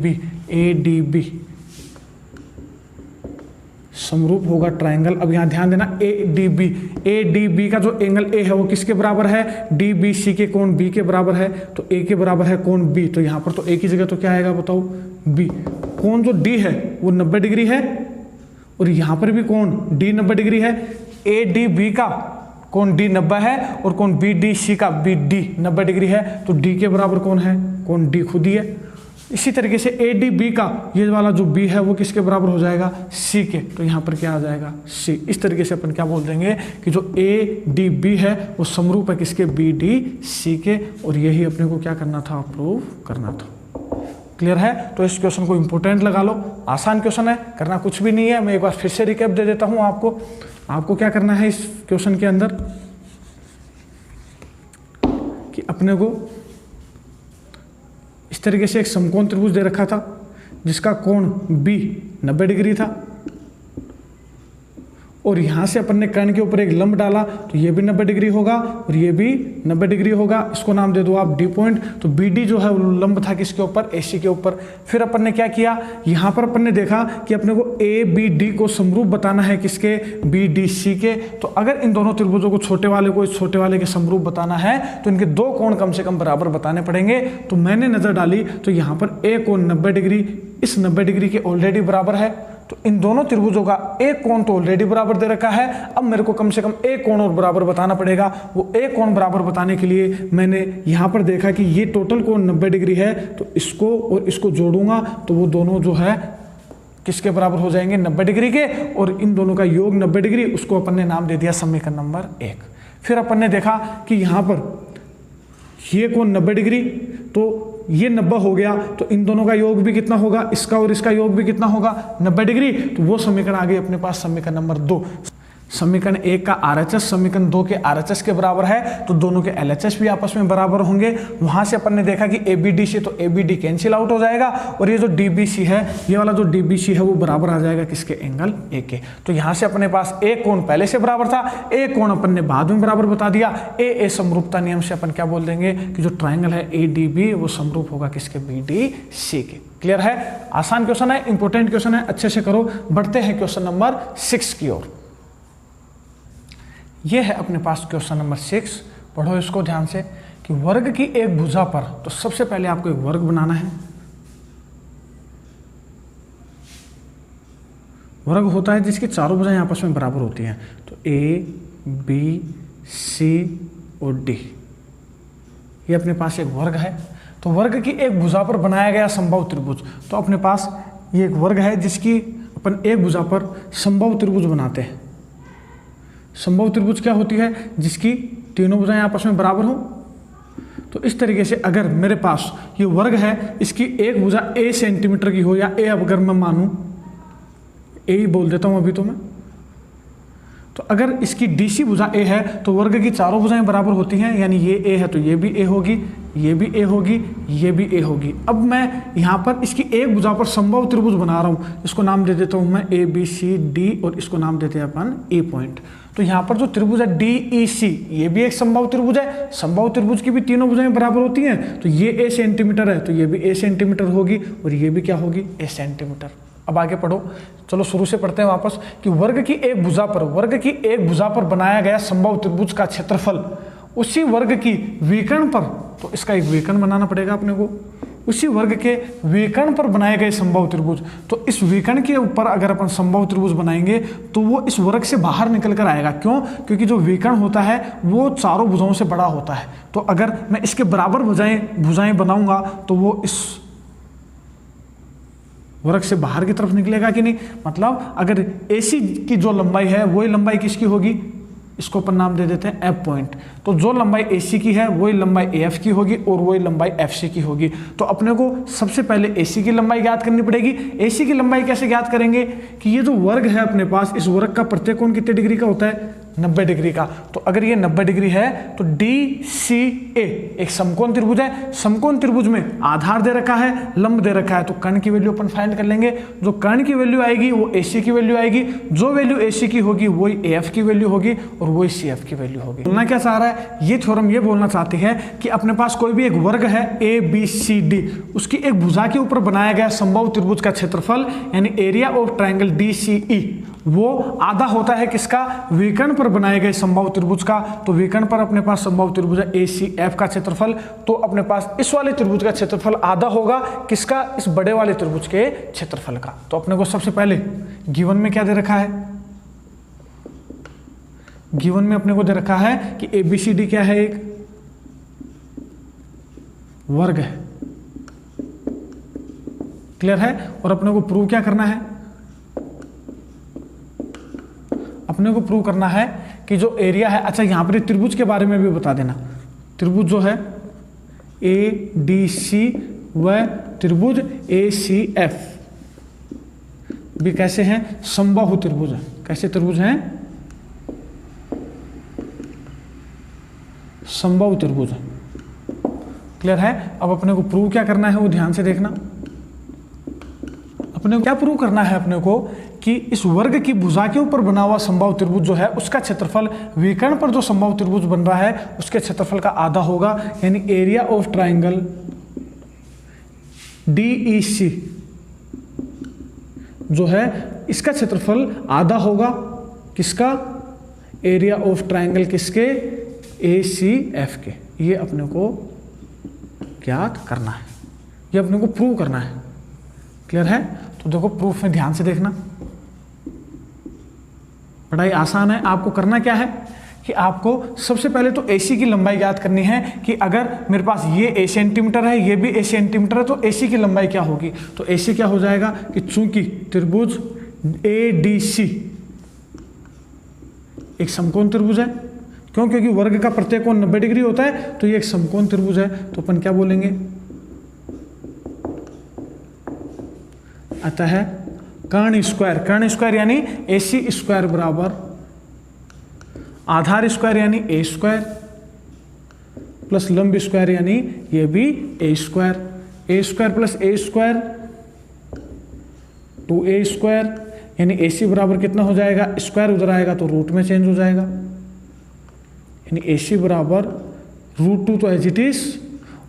बी समरूप होगा ट्रायंगल। अब यहाँ ध्यान देना ए डी बी का जो एंगल ए है वो किसके बराबर है डी बी सी के कोण बी के बराबर है, तो ए के बराबर है कोण बी। तो यहाँ पर तो ए की जगह तो क्या आएगा बताओ बी। कोण जो डी है वो 90 डिग्री है, और यहाँ पर भी कोण डी 90 डिग्री है। ए डी बी का कोण डी 90 है और कोण बी डी सी का बी डी 90 डिग्री है, तो डी के बराबर कौन है कोण डी खुद ही है। इसी तरीके से ए डी बी का ये वाला जो बी है वो किसके बराबर हो जाएगा सी के, तो यहाँ पर क्या आ जाएगा सी। इस तरीके से अपन क्या बोल देंगे कि जो ए डी बी है वो समरूप है किसके बी डी सी के, और यही अपने को क्या करना था प्रूव करना था। क्लियर है? तो इस क्वेश्चन को इंपोर्टेंट लगा लो, आसान क्वेश्चन है, करना कुछ भी नहीं है। मैं एक बार फिर से रिकैप दे देता हूँ आपको क्या करना है इस क्वेश्चन के अंदर कि अपने को इस तरीके से एक समकोण त्रिभुज दे रखा था जिसका कोण बी 90 डिग्री था, और यहाँ से अपन ने कर्ण के ऊपर एक लंब डाला तो ये भी 90 डिग्री होगा और ये भी 90 डिग्री होगा। इसको नाम दे दो आप डी पॉइंट। तो बी डी जो है वो लंब था किसके ऊपर एसी के ऊपर। फिर अपन ने क्या किया, यहाँ पर अपन ने देखा कि अपने को ए बी डी को समरूप बताना है किसके बी डी सी के। तो अगर इन दोनों त्रिभुजों को छोटे वाले को इस छोटे वाले के समरूप बताना है तो इनके दो कोण कम से कम बराबर बताने पड़ेंगे। तो मैंने नजर डाली तो यहाँ पर ए कोण 90 डिग्री इस 90 डिग्री के ऑलरेडी बराबर है, तो इन दोनों त्रिभुजों का एक कोण तो ऑलरेडी बराबर दे रखा है, अब मेरे को कम से कम एक कोण और बराबर बताना पड़ेगा। वो एक कोण बराबर बताने के लिए मैंने यहाँ पर देखा कि ये टोटल कोण 90 डिग्री है, तो इसको और इसको जोड़ूंगा तो वो दोनों जो है किसके बराबर हो जाएंगे, 90 डिग्री के, और इन दोनों का योग 90 डिग्री, उसको अपन ने नाम दे दिया समीकरण नंबर 1। फिर अपन ने देखा कि यहाँ पर ये कोण 90 डिग्री, तो ये 90 हो गया, तो इन दोनों का योग भी कितना होगा, इसका और इसका योग भी कितना होगा, 90 डिग्री। तो वो समीकरण आ गई अपने पास समीकरण नंबर 2। समीकरण 1 का RHS समीकरण 2 के RHS के बराबर है, तो दोनों के LHS भी आपस में बराबर होंगे। वहां से अपन ने देखा कि ABD से तो ABD कैंसिल आउट हो जाएगा, और ये जो DBC है, ये वाला जो DBC है वो बराबर आ जाएगा किसके, एंगल A के। तो यहाँ से अपने पास एक कोण पहले से बराबर था, एक कोण अपन ने बाद में बराबर बता दिया। AA समरूपता नियम से अपन क्या बोल देंगे कि जो ट्राइंगल है ADB वो समरूप होगा किसके, BDC के। क्लियर है, आसान क्वेश्चन है, इंपॉर्टेंट क्वेश्चन है, अच्छे से करो। बढ़ते हैं क्वेश्चन नंबर 6 की ओर। यह है अपने पास क्वेश्चन नंबर 6, पढ़ो इसको ध्यान से कि वर्ग की एक भुजा पर, तो सबसे पहले आपको एक वर्ग बनाना है। वर्ग होता है जिसकी चारों भुजाएं आपस में बराबर होती हैं, तो A, B, C और D, ये अपने पास एक वर्ग है। तो वर्ग की एक भुजा पर बनाया गया समबाहु त्रिभुज, तो अपने पास ये एक वर्ग है जिसकी अपन एक भुजा पर समबाहु त्रिभुज बनाते हैं। समबाहु त्रिभुज क्या होती है, जिसकी तीनों भुजाएं आपस में बराबर हो। तो इस तरीके से अगर मेरे पास ये वर्ग है, इसकी एक भुजा A सेंटीमीटर की हो, या A अगर मैं मानूं, A ही बोल देता हूं अभी तो मैं, तो अगर इसकी DC भुजा A है तो वर्ग की चारों भुजाएं बराबर होती हैं, यानी ये A है तो ये भी A होगी, ये भी A होगी, ये भी A होगी। अब मैं यहाँ पर इसकी एक भुजा पर समबाहु त्रिभुज बना रहा हूँ, इसको नाम दे देता हूँ मैं ABCD, और इसको नाम देते हैं अपन A पॉइंट। तो यहाँ पर जो त्रिभुज है DEC, ये भी एक समबाहु त्रिभुज है। समबाहु त्रिभुज की भी तीनों भुजाएं बराबर होती हैं, तो ये A सेंटीमीटर है तो ये भी A सेंटीमीटर होगी, और ये भी क्या होगी, A सेंटीमीटर। अब आगे पढ़ो, चलो शुरू से पढ़ते हैं वापस कि वर्ग की एक भुजा पर बनाया गया समबाहु त्रिभुज का क्षेत्रफल उसी वर्ग की विकर्ण पर, तो इसका एक विकर्ण बनाना पड़ेगा अपने को, उसी वर्ग के विकर्ण पर बनाए गए समबाहु त्रिभुज। तो इस विकर्ण के ऊपर अगर अपन समबाहु त्रिभुज बनाएंगे तो वो इस वर्ग से बाहर निकल कर आएगा। क्यों? क्योंकि जो विकर्ण होता है वो चारों भुजाओं से बड़ा होता है। तो अगर मैं इसके बराबर भुजाएं बनाऊंगा तो वो इस वर्ग से बाहर की तरफ निकलेगा कि नहीं। मतलब अगर AC की जो लंबाई है वही लंबाई किसकी होगी, इसको अपन नाम दे देते हैं F पॉइंट। तो जो लंबाई AC की है वही लंबाई AF की होगी और वही लंबाई FC की होगी। तो अपने को सबसे पहले AC की लंबाई ज्ञात करनी पड़ेगी। AC की लंबाई कैसे ज्ञात करेंगे कि ये जो वर्ग है अपने पास, इस वर्ग का प्रत्येक कोण कितने डिग्री का होता है, 90 डिग्री का। तो अगर ये 90 डिग्री है तो DCA एक समकोण त्रिभुज है। समकोण त्रिभुज में आधार दे रखा है, लंब दे रखा है, तो कर्ण की वैल्यू अपन फाइंड कर लेंगे। जो कर्ण की वैल्यू आएगी वो AC की वैल्यू आएगी, जो वैल्यू AC की होगी वही AF की वैल्यू होगी और वही CF की वैल्यू होगी। बोलना क्या चाह रहा है ये थ्योरम, ये बोलना चाहती है कि अपने पास कोई भी एक वर्ग है ABCD, उसकी एक भुजा के ऊपर बनाया गया समबाहु त्रिभुज का क्षेत्रफल यानी एरिया ऑफ ट्राइंगल DCE वो आधा होता है किसका, विकर्ण पर बनाए गए समबाहु त्रिभुज का। तो विकर्ण पर अपने पास समबाहु त्रिभुज है ACF का क्षेत्रफल, तो अपने पास इस वाले त्रिभुज का क्षेत्रफल आधा होगा किसका, इस बड़े वाले त्रिभुज के क्षेत्रफल का। तो अपने को सबसे पहले गिवन में क्या दे रखा है, गिवन में अपने को दे रखा है कि ABCD क्या है, एक वर्ग है। क्लियर है। और अपने को प्रूव क्या करना है, अपने को प्रूव करना है कि जो एरिया है, अच्छा यहां पर त्रिभुज के बारे में भी बता देना। त्रिभुज जो है ADC व त्रिभुज ACF भी कैसे हैं, समबाहु त्रिभुज है। कैसे त्रिभुज हैं, समबाहु त्रिभुज है। क्लियर है। अब अपने को प्रूव क्या करना है वो ध्यान से देखना। अपने को क्या प्रूव करना है, अपने को कि इस वर्ग की भुजा के ऊपर बना हुआ समबाहु त्रिभुज जो है उसका क्षेत्रफल विकर्ण पर जो समबाहु त्रिभुज बन रहा है उसके क्षेत्रफल का आधा होगा, यानी एरिया ऑफ ट्राइंगल DEC जो है इसका क्षेत्रफल आधा होगा किसका, एरिया ऑफ ट्राइंगल किसके, ACF के। ये अपने को ज्ञात करना है, ये अपने को प्रूव करना है। क्लियर है। तो देखो प्रूफ में ध्यान से देखना। बड़ा ही आसान है। आपको करना क्या है कि आपको सबसे पहले तो AC की लंबाई ज्ञात करनी है कि अगर मेरे पास ये A सेंटीमीटर है, ये भी A सेंटीमीटर है, तो AC की लंबाई क्या होगी। तो AC क्या हो जाएगा कि चूंकि त्रिभुज ADC एक समकोण त्रिभुज है, क्यों, क्योंकि वर्ग का प्रत्येक कोण 90 डिग्री होता है, तो ये एक समकोण त्रिभुज है, तो अपन क्या बोलेंगे, आता है कर्ण स्क्वायर। कर्ण स्क्वायर यानी AC स्क्वायर बराबर आधार स्क्वायर यानी A स्क्वायर प्लस लंब स्क्वायर यानी ये भी A square. A square plus A square 2A square यानी AC बराबर कितना हो जाएगा, स्क्वायर उधर आएगा तो रूट में चेंज हो जाएगा, यानी AC बराबर √2 तो एज इट इज,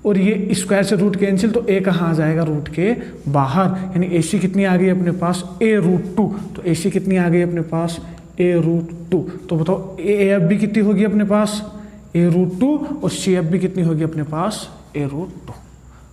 और ये स्क्वायर से रूट कैंसिल तो A कहाँ आ जाएगा, रूट के बाहर, यानी AC कितनी आ गई अपने पास A√2। तो AC कितनी आ गई अपने पास A√2। तो बताओ AF भी कितनी होगी अपने पास A√2 और CF भी कितनी होगी अपने पास A√2।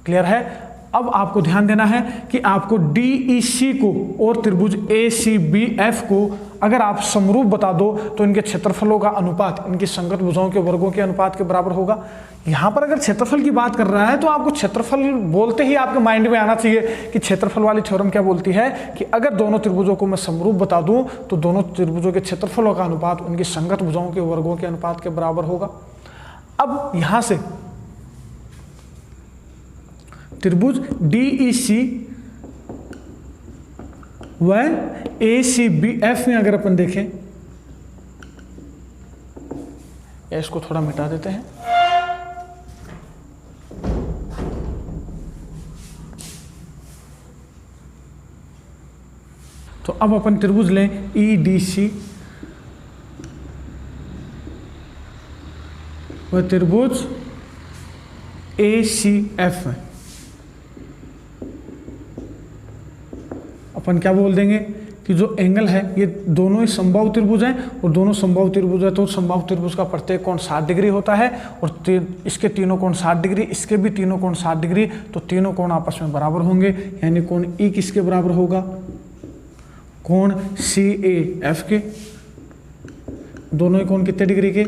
क्लियर है। अब आपको ध्यान देना है कि आपको DEC को और त्रिभुज ACBF को अगर आप समरूप बता दो तो इनके क्षेत्रफलों का अनुपात इनकी संगत भुजाओं के वर्गों के अनुपात के बराबर होगा। यहाँ पर अगर क्षेत्रफल की बात कर रहा है तो आपको क्षेत्रफल बोलते ही आपके माइंड में आना चाहिए कि क्षेत्रफल वाली थ्योरम क्या बोलती है कि अगर दोनों त्रिभुजों को मैं समरूप बता दूं तो दोनों त्रिभुजों के क्षेत्रफलों का अनुपात उनकी संगत भुजाओं के वर्गों के अनुपात के बराबर होगा। अब यहां से त्रिभुज DEC व ACBF में अगर अपन देखें, इसको थोड़ा मिटा देते हैं, तो अब अपन त्रिभुज लें EDC व त्रिभुज ACF में अपन क्या बोल देंगे कि जो एंगल है ये दोनों ही समबाहु त्रिभुज हैं, और दोनों समबाहु त्रिभुज है तो समबाहु त्रिभुज का प्रत्येक कोण 60 डिग्री होता है, और इसके तीनों कोण 60 डिग्री, इसके भी तीनों कोण 60 डिग्री, तो तीनों कोण आपस में बराबर होंगे, यानी कोण E किसके बराबर होगा, कोण CAF के। दोनों ही कोण कितने डिग्री के,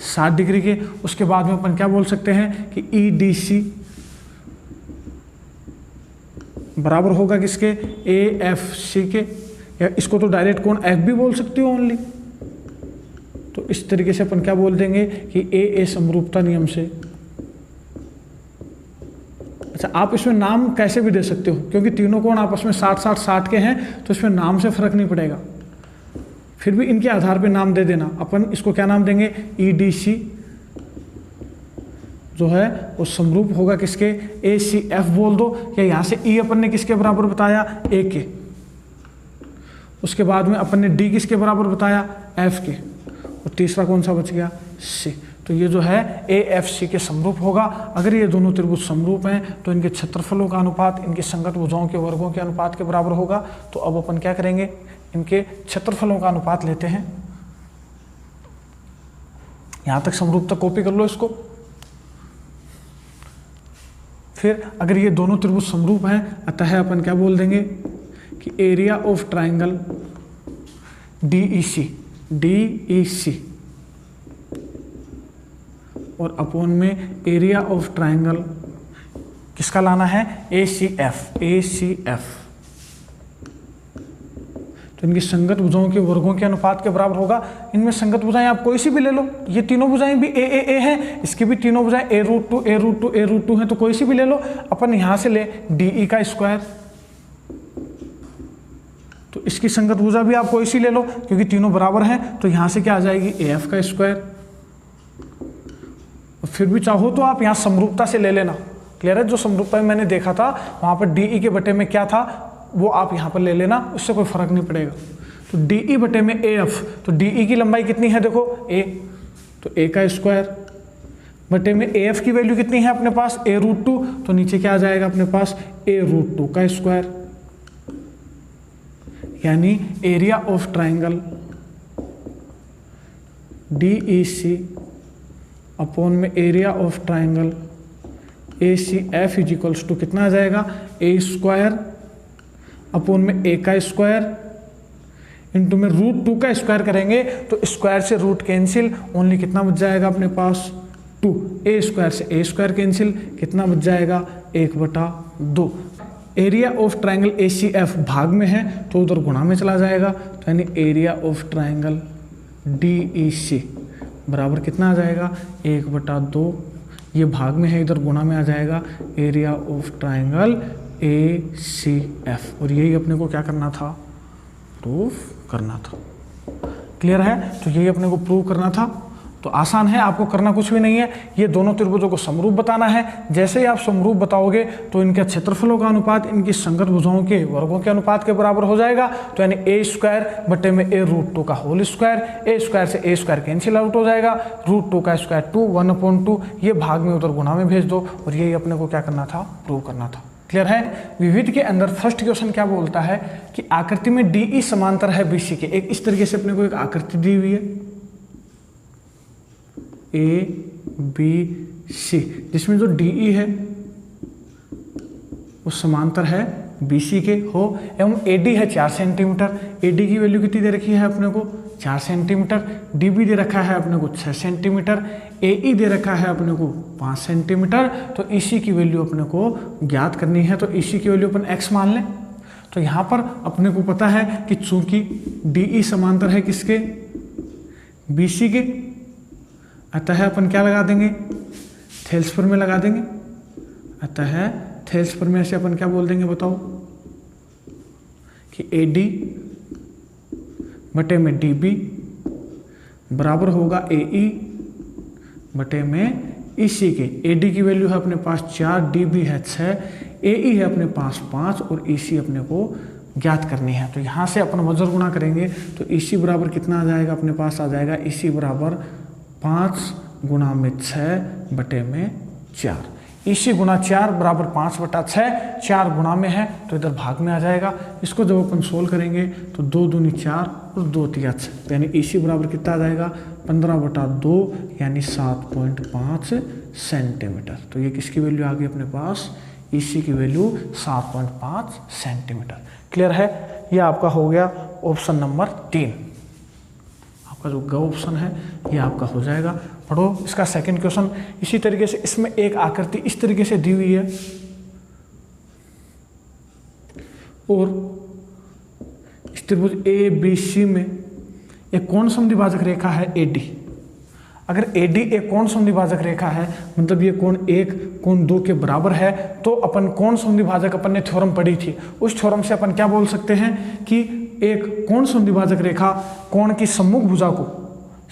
60 डिग्री के। उसके बाद में अपन क्या बोल सकते हैं कि EDC बराबर होगा किसके, AFC के, या इसको तो डायरेक्ट कोण F भी बोल सकते हो ओनली। तो इस तरीके से अपन क्या बोल देंगे कि AA समरूपता नियम से, अच्छा आप इसमें नाम कैसे भी दे सकते हो क्योंकि तीनों कोण आपस में 60-60-60 के हैं, तो इसमें नाम से फर्क नहीं पड़ेगा, फिर भी इनके आधार पे नाम दे देना। अपन इसको क्या नाम देंगे, EDC जो है वो समरूप होगा किसके, ACF बोल दो, या यहाँ से E अपन ने किसके बराबर बताया, A के। उसके बाद में अपन ने D किसके बराबर बताया, F के, और तीसरा कौन सा बच गया, C। तो ये जो है AFC के समरूप होगा। अगर ये दोनों त्रिभुज समरूप हैं तो इनके क्षेत्रफलों का अनुपात इनके संगत भुजाओं के वर्गों के अनुपात के बराबर होगा। तो अब अपन क्या करेंगे, इनके क्षेत्रफलों का अनुपात लेते हैं। यहाँ तक समरूपता कॉपी कर लो इसको। फिर अगर ये दोनों त्रिभुज समरूप हैं, अतः अपन क्या बोल देंगे कि एरिया ऑफ ट्राइंगल DEC और अपोन में एरिया ऑफ ट्राइंगल किसका लाना है, ACF। तो इनकी संगत भुजाओं के वर्गों के अनुपात के बराबर होगा। इनमें संगत भुजाएं आप कोई सी भी ले लो, ये तीनों भुजाएं भी A हैं, इसकी भी तीनों भुजाएं A√2 हैं, तो कोई सी भी ले लो। अपन यहाँ से ले DE का स्क्वायर, तो इसकी संगत भुजा भी आप कोई सी ले लो क्योंकि तीनों बराबर हैं, तो यहाँ से क्या आ जाएगी, AF का स्क्वायर। फिर भी चाहो तो आप यहाँ समरूपता से ले लेना। क्लियर है, जो समरूपता में मैंने देखा था वहाँ पर DE के बटे में क्या था वो आप यहाँ पर ले लेना, उससे कोई फर्क नहीं पड़ेगा। तो DE बटे में AF, तो DE की लंबाई कितनी है देखो A, तो A का स्क्वायर बटे में AF की वैल्यू कितनी है अपने पास A√2, तो नीचे क्या आ जाएगा अपने पास A√2 का स्क्वायर, यानी area of triangle DEC upon में area of triangle ACF is equals to कितना आ जाएगा, A स्क्वायर अपॉन में A का स्क्वायर इंटू में √2 का स्क्वायर करेंगे तो स्क्वायर से रूट कैंसिल, ओनली कितना बच जाएगा अपने पास 2, ए स्क्वायर से ए स्क्वायर कैंसिल, कितना बच जाएगा 1/2। एरिया ऑफ ट्राइंगल ACF भाग में है तो उधर गुणा में चला जाएगा, तो यानी एरिया ऑफ ट्राइंगल DEC बराबर कितना आ जाएगा 1/2, ये भाग में है इधर गुणा में आ जाएगा एरिया ऑफ ट्राइंगल ACF, और यही अपने को क्या करना था, प्रूफ करना था। क्लियर है, तो यही अपने को प्रूव करना था। तो आसान है, आपको करना कुछ भी नहीं है, ये दोनों त्रिभुजों को समरूप बताना है। जैसे ही आप समरूप बताओगे तो इनके क्षेत्रफलों का अनुपात इनकी संगत भुजाओं के वर्गों के अनुपात के बराबर हो जाएगा, तो यानी A² बटे में A√2 का होल स्क्वायर, A² से A² कैंसिल आउट हो जाएगा, √2 का स्क्वायर 2, 1/2, ये भाग में उधर गुणा में भेज दो, और यही अपने को क्या करना था, प्रूव करना था। क्लियर है। विविध के अंदर फर्स्ट क्वेश्चन क्या बोलता है कि आकृति में DE समांतर है BC के। एक इस तरीके से अपने को एक आकृति दी हुई है ABC, जिसमें जो DE है वो समांतर है BC के हो, एवं AD है 4 सेंटीमीटर। AD की वैल्यू कितनी दे रखी है अपने को 4 सेंटीमीटर, DB दे रखा है अपने को 6 सेंटीमीटर, AE दे रखा है अपने को 5 सेंटीमीटर। तो EC की वैल्यू अपने को ज्ञात करनी है, तो EC की वैल्यू अपन x मान लें। तो यहाँ पर अपने को पता है कि चूंकि DE समांतर है किसके, BC के, अतः अपन क्या लगा देंगे, थेल्सपर में लगा देंगे। अतः थेल्सपर में से अपन क्या बोल देंगे बताओ कि AD बटे में DB बराबर होगा AE बटे में EC के। AD की वैल्यू है अपने पास 4, DB है 6, AE है अपने पास 5 और EC अपने को ज्ञात करनी है। तो यहाँ से अपन वज्र गुणा करेंगे तो EC बराबर कितना आ जाएगा अपने पास, आ जाएगा EC बराबर 5 गुणा में 6 बटे में 4। EC गुणा 4 बराबर 5/6, 4 गुणा में है तो इधर भाग में आ जाएगा। इसको जब अपन सोल्व करेंगे तो 2 दूनी 4 और 2 तिया 6, तो यानी EC बराबर कितना आ जाएगा 15/2 यानी 7.5 सेंटीमीटर। तो ये किसकी वैल्यू आ गई अपने पास, EC की वैल्यू 7.5 सेंटीमीटर। क्लियर है, ये आपका हो गया ऑप्शन नंबर 3। आपका जो ग ऑप्शन है ये आपका हो जाएगा। पढ़ो इसका सेकंड क्वेश्चन। इसी तरीके से इसमें एक आकृति इस तरीके से दी हुई है और इस त्रिभुज ABC में एक कोण समद्विभाजक रेखा है AD। अगर AD एक कोण समद्विभाजक रेखा है, मतलब ये कोण 1 कोण 2 के बराबर है, तो अपन कोण समद्विभाजक अपन ने थ्योरम पढ़ी थी, उस थ्योरम से अपन क्या बोल सकते हैं कि एक कोण समद्विभाजक रेखा कोण की सम्मुख भुजा को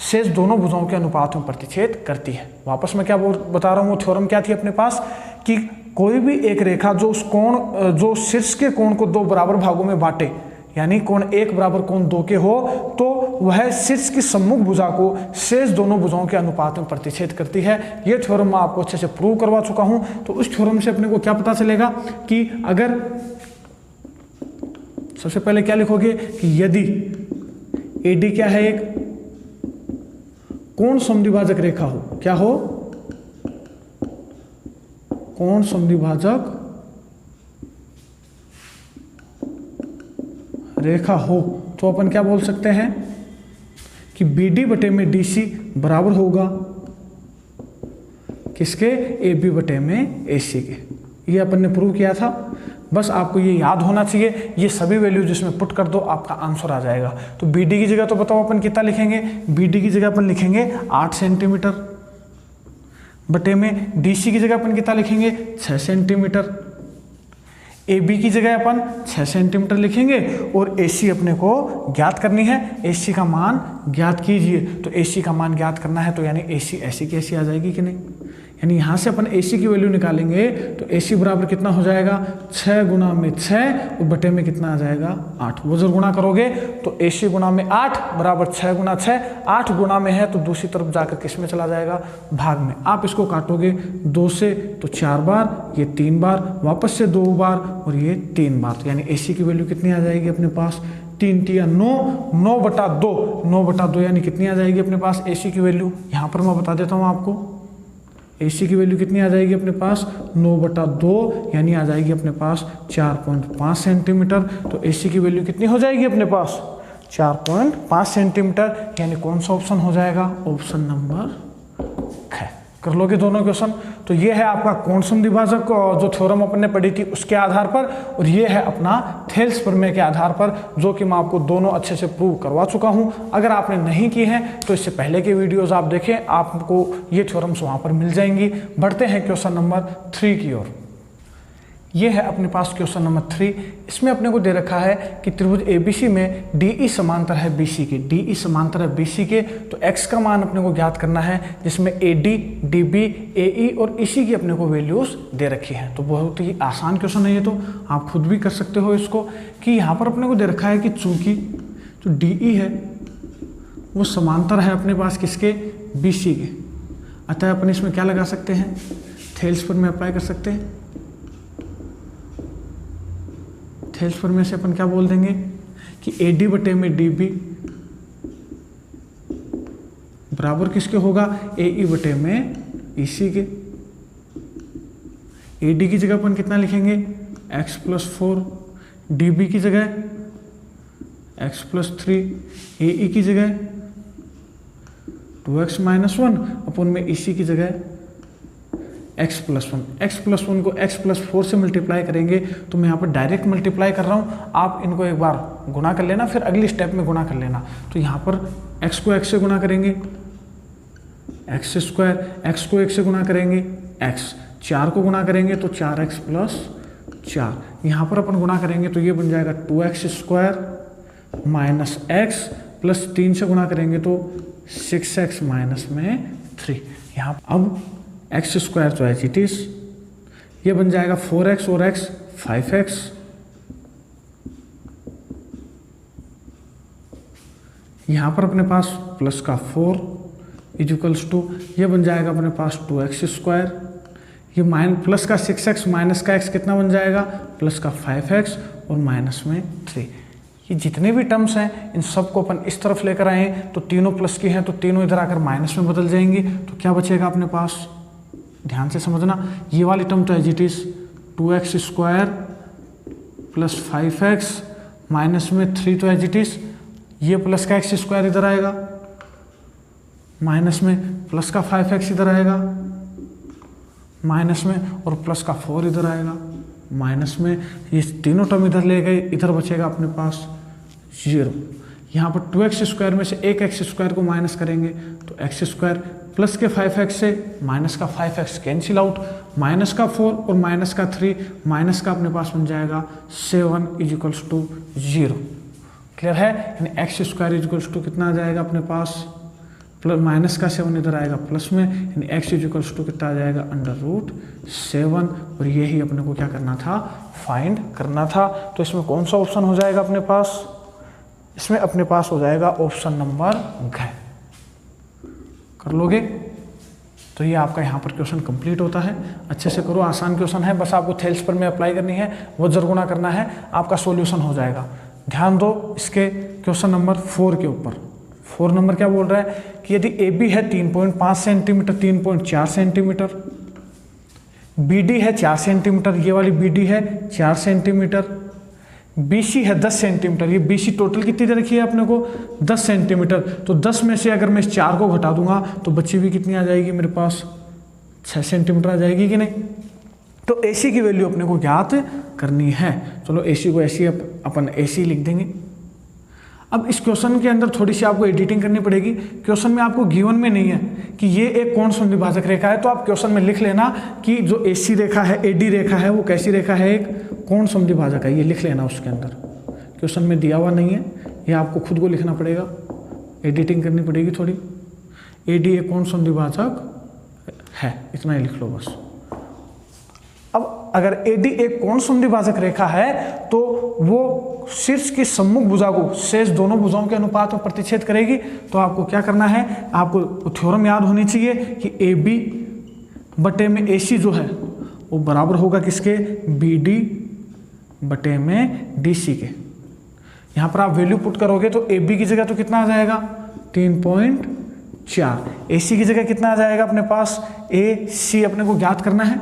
शेष दोनों भुजाओं के अनुपात में प्रतिच्छेद करती है। वापस मैं क्या बता रहा हूँ, थ्योरम क्या थी अपने पास कि कोई भी एक रेखा जो उस कोण जो शीर्ष के कोण को 2 बराबर भागों में बांटे, यानी कोण 1 बराबर कोण 2 के हो, तो वह शीर्ष की सम्मुख भुजा को शेष दोनों भुजाओं के अनुपात में प्रतिच्छेद करती है। यह थ्योरम मैं आपको अच्छे से प्रूव करवा चुका हूं। तो उस थ्योरम से अपने को क्या पता चलेगा कि अगर सबसे पहले क्या लिखोगे कि यदि AD क्या है, एक कोण समद्विभाजक रेखा हो, क्या हो, कोण समद्विभाजक रेखा हो, तो अपन क्या बोल सकते हैं कि BD बटे में DC बराबर होगा किसके, AB बटे में AC के। ये अपन ने प्रूव किया था। बस आपको ये याद होना चाहिए, ये सभी वैल्यू जिसमें पुट कर दो आपका आंसर आ जाएगा। तो BD की जगह तो बताओ अपन कितना लिखेंगे, BD की जगह अपन लिखेंगे 8 सेंटीमीटर बटे में DC की जगह अपन कितना लिखेंगे 6 सेंटीमीटर, AB की जगह अपन 6 सेंटीमीटर लिखेंगे और AC अपने को ज्ञात करनी है। AC का मान ज्ञात कीजिए, तो AC का मान ज्ञात करना है तो यानी AC ऐसी की ऐसी आ जाएगी कि नहीं, यानी यहाँ से अपन AC की वैल्यू निकालेंगे तो AC बराबर कितना हो जाएगा 6 गुणा में 6 और बटे में कितना आ जाएगा 8। वो जब गुणा करोगे तो AC गुणा में 8 बराबर 6 गुणा 6, 8 गुणा में है तो दूसरी तरफ जाकर किस में चला जाएगा, भाग में। आप इसको काटोगे 2 से तो 4 बार, ये 3 बार, वापस से 2 बार और ये 3 बार, तो यानी AC की वैल्यू कितनी आ जाएगी अपने पास 3 तिया 9, 9/2, 9/2 यानी कितनी आ जाएगी अपने पास AC की वैल्यू। यहाँ पर मैं बता देता हूँ आपको, AC की वैल्यू कितनी आ जाएगी अपने पास 9/2 यानी आ जाएगी अपने पास 4.5 सेंटीमीटर। तो AC की वैल्यू कितनी हो जाएगी अपने पास 4.5 सेंटीमीटर, यानी कौन सा ऑप्शन हो जाएगा? ऑप्शन नंबर ख। कर लोगे दोनों क्वेश्चन। तो ये है आपका कोण समद्विभाजक जो थ्योरम अपन ने पढ़ी थी उसके आधार पर, और ये है अपना थेल्स प्रमेय के आधार पर, जो कि मैं आपको दोनों अच्छे से प्रूव करवा चुका हूं। अगर आपने नहीं की है तो इससे पहले के वीडियोस आप देखें, आपको ये थ्योरम्स वहां पर मिल जाएंगी। बढ़ते हैं क्वेश्चन नंबर 3 की ओर। ये है अपने पास क्वेश्चन नंबर 3। इसमें अपने को दे रखा है कि त्रिभुज ABC में DE समांतर है BC के, DE समांतर है BC के, तो x का मान अपने को ज्ञात करना है, जिसमें AD, DB, AE और EC की अपने को वैल्यूज दे रखी है। तो बहुत ही आसान क्वेश्चन है ये, तो आप खुद भी कर सकते हो इसको, कि यहाँ पर अपने को दे रखा है कि चूंकि जो DE है वो समांतर है अपने पास किसके? BC के, अतः अपन इसमें क्या लगा सकते हैं? थेल्स प्रमेय अप्लाई कर सकते हैं। थेल्स प्रमेय से अपन क्या बोल देंगे कि AD बटे में DB बराबर किसके होगा? AE बटे में EC के। AD की जगह अपन कितना लिखेंगे? x + 4, DB की जगह x + 3, AE की जगह 2x - 1 अपन में EC की जगह x + 1। x + 1 को x + 4 से मल्टीप्लाई करेंगे, तो मैं यहाँ पर डायरेक्ट मल्टीप्लाई कर रहा हूँ, आप इनको एक बार गुना कर लेना, फिर अगली स्टेप में गुना कर लेना। तो यहाँ पर x को x से गुना करेंगे x², x को 1 से गुना करेंगे x, 4 को गुना करेंगे तो 4x + 4, यहाँ पर अपन गुना करेंगे तो ये बन जाएगा 2x² - x प्लस 3 से गुना करेंगे तो 6x - 3। यहाँ अब x² तो एज इट इज, ये बन जाएगा 4x और x 5x, यहाँ पर अपने पास प्लस का 4 = ये बन जाएगा अपने पास 2x², ये प्लस का 6x माइनस का x कितना बन जाएगा? प्लस का 5x और माइनस में 3। ये जितने भी टर्म्स हैं इन सबको अपन इस तरफ लेकर आए, तो तीनों प्लस की हैं तो तीनों इधर आकर माइनस में बदल जाएंगी। तो क्या बचेगा अपने पास? ध्यान से समझना, ये वाली टर्म तो as it is 2x² plus 5x minus में 3 तो एज इट इज, ये प्लस का x² इधर आएगा, माइनस में प्लस का 5x इधर आएगा, माइनस में और प्लस का 4 इधर आएगा, माइनस में। ये तीनों टर्म इधर ले गए, इधर बचेगा अपने पास 0। यहाँ पर 2x² में से एक x² को माइनस करेंगे तो x² प्लस के 5x से माइनस का 5x कैंसिल आउट, माइनस का 4 और माइनस का 3, माइनस का अपने पास बन जाएगा 7 = 0। क्लियर है? यानी x² कितना आ जाएगा अपने पास? प्लस माइनस का 7 इधर आएगा प्लस में, यानी x कितना आ जाएगा? √7। और यही अपने को क्या करना था? फाइंड करना था। तो इसमें कौन सा ऑप्शन हो जाएगा अपने पास? इसमें अपने पास हो जाएगा ऑप्शन नंबर घ। कर लोगे? तो ये आपका यहाँ पर क्वेश्चन कंप्लीट होता है। अच्छे से करो, आसान क्वेश्चन है, बस आपको थेल्स पर में अप्लाई करनी है, वो जरगुना करना है, आपका सॉल्यूशन हो जाएगा। ध्यान दो इसके क्वेश्चन नंबर 4 के ऊपर। 4 नंबर क्या बोल रहा है कि यदि AB है 3.5 सेंटीमीटर, 3.4 सेंटीमीटर, BD है 4 सेंटीमीटर, ये वाली BD है 4 सेंटीमीटर, BC है 10 सेंटीमीटर, ये BC टोटल कितनी दे रखी है अपने को? 10 सेंटीमीटर। तो 10 में से अगर मैं इस 4 को घटा दूंगा तो बची हुई कितनी आ जाएगी मेरे पास? 6 सेंटीमीटर आ जाएगी कि नहीं? तो AC की वैल्यू अपने को ज्ञात करनी है। चलो AC को ऐसी अपन AC लिख देंगे। अब इस क्वेश्चन के अंदर थोड़ी सी आपको एडिटिंग करनी पड़ेगी। क्वेश्चन में आपको गिवन में नहीं है कि ये एक कोण समद्विभाजक रेखा है, तो आप क्वेश्चन में लिख लेना कि जो AC रेखा है, AD रेखा है, वो कैसी रेखा है? एक कोण समद्विभाजक है, ये लिख लेना उसके अंदर। क्वेश्चन में दिया हुआ नहीं है, ये आपको खुद को लिखना पड़ेगा, एडिटिंग करनी पड़ेगी थोड़ी। AD एक कोण समद्विभाजक है, इतना ही लिख लो बस। अब अगर AD एक कोण समद्विभाजक रेखा है तो वो शीर्ष की सम्मुख भुजा को शेष दोनों भुजाओं के अनुपात में प्रतिच्छेद करेगी। तो आपको क्या करना है? आपको थ्योरम याद होनी चाहिए कि AB बटे में AC जो है वो बराबर होगा किसके? BD बटे में DC के। यहाँ पर आप वैल्यू पुट करोगे तो AB की जगह तो कितना आ जाएगा? 3.4। AC की जगह कितना आ जाएगा अपने पास? AC अपने को ज्ञात करना है,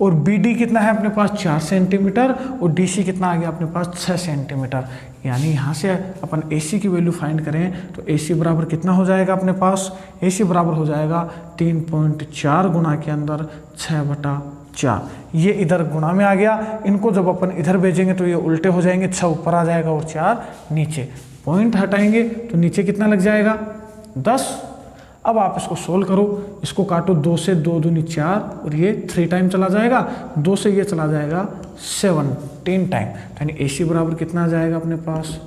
और BD कितना है अपने पास 4 सेंटीमीटर और DC कितना आ गया अपने पास 6 सेंटीमीटर। यानी यहाँ से अपन AC की वैल्यू फाइंड करें तो AC बराबर कितना हो जाएगा अपने पास, AC बराबर हो जाएगा 3.4 गुना के अंदर 6/4। ये इधर गुना में आ गया, इनको जब अपन इधर भेजेंगे तो ये उल्टे हो जाएंगे, 6 ऊपर आ जाएगा और 4 नीचे। पॉइंट हटाएंगे तो नीचे कितना लग जाएगा 10। अब आप इसको सोल्व करो, इसको काटो, 2 से 2 दूनी 4 और ये 3 टाइम चला जाएगा, 2 से ये चला जाएगा 17 टाइम। तो यानी AC बराबर कितना आ जाएगा अपने पास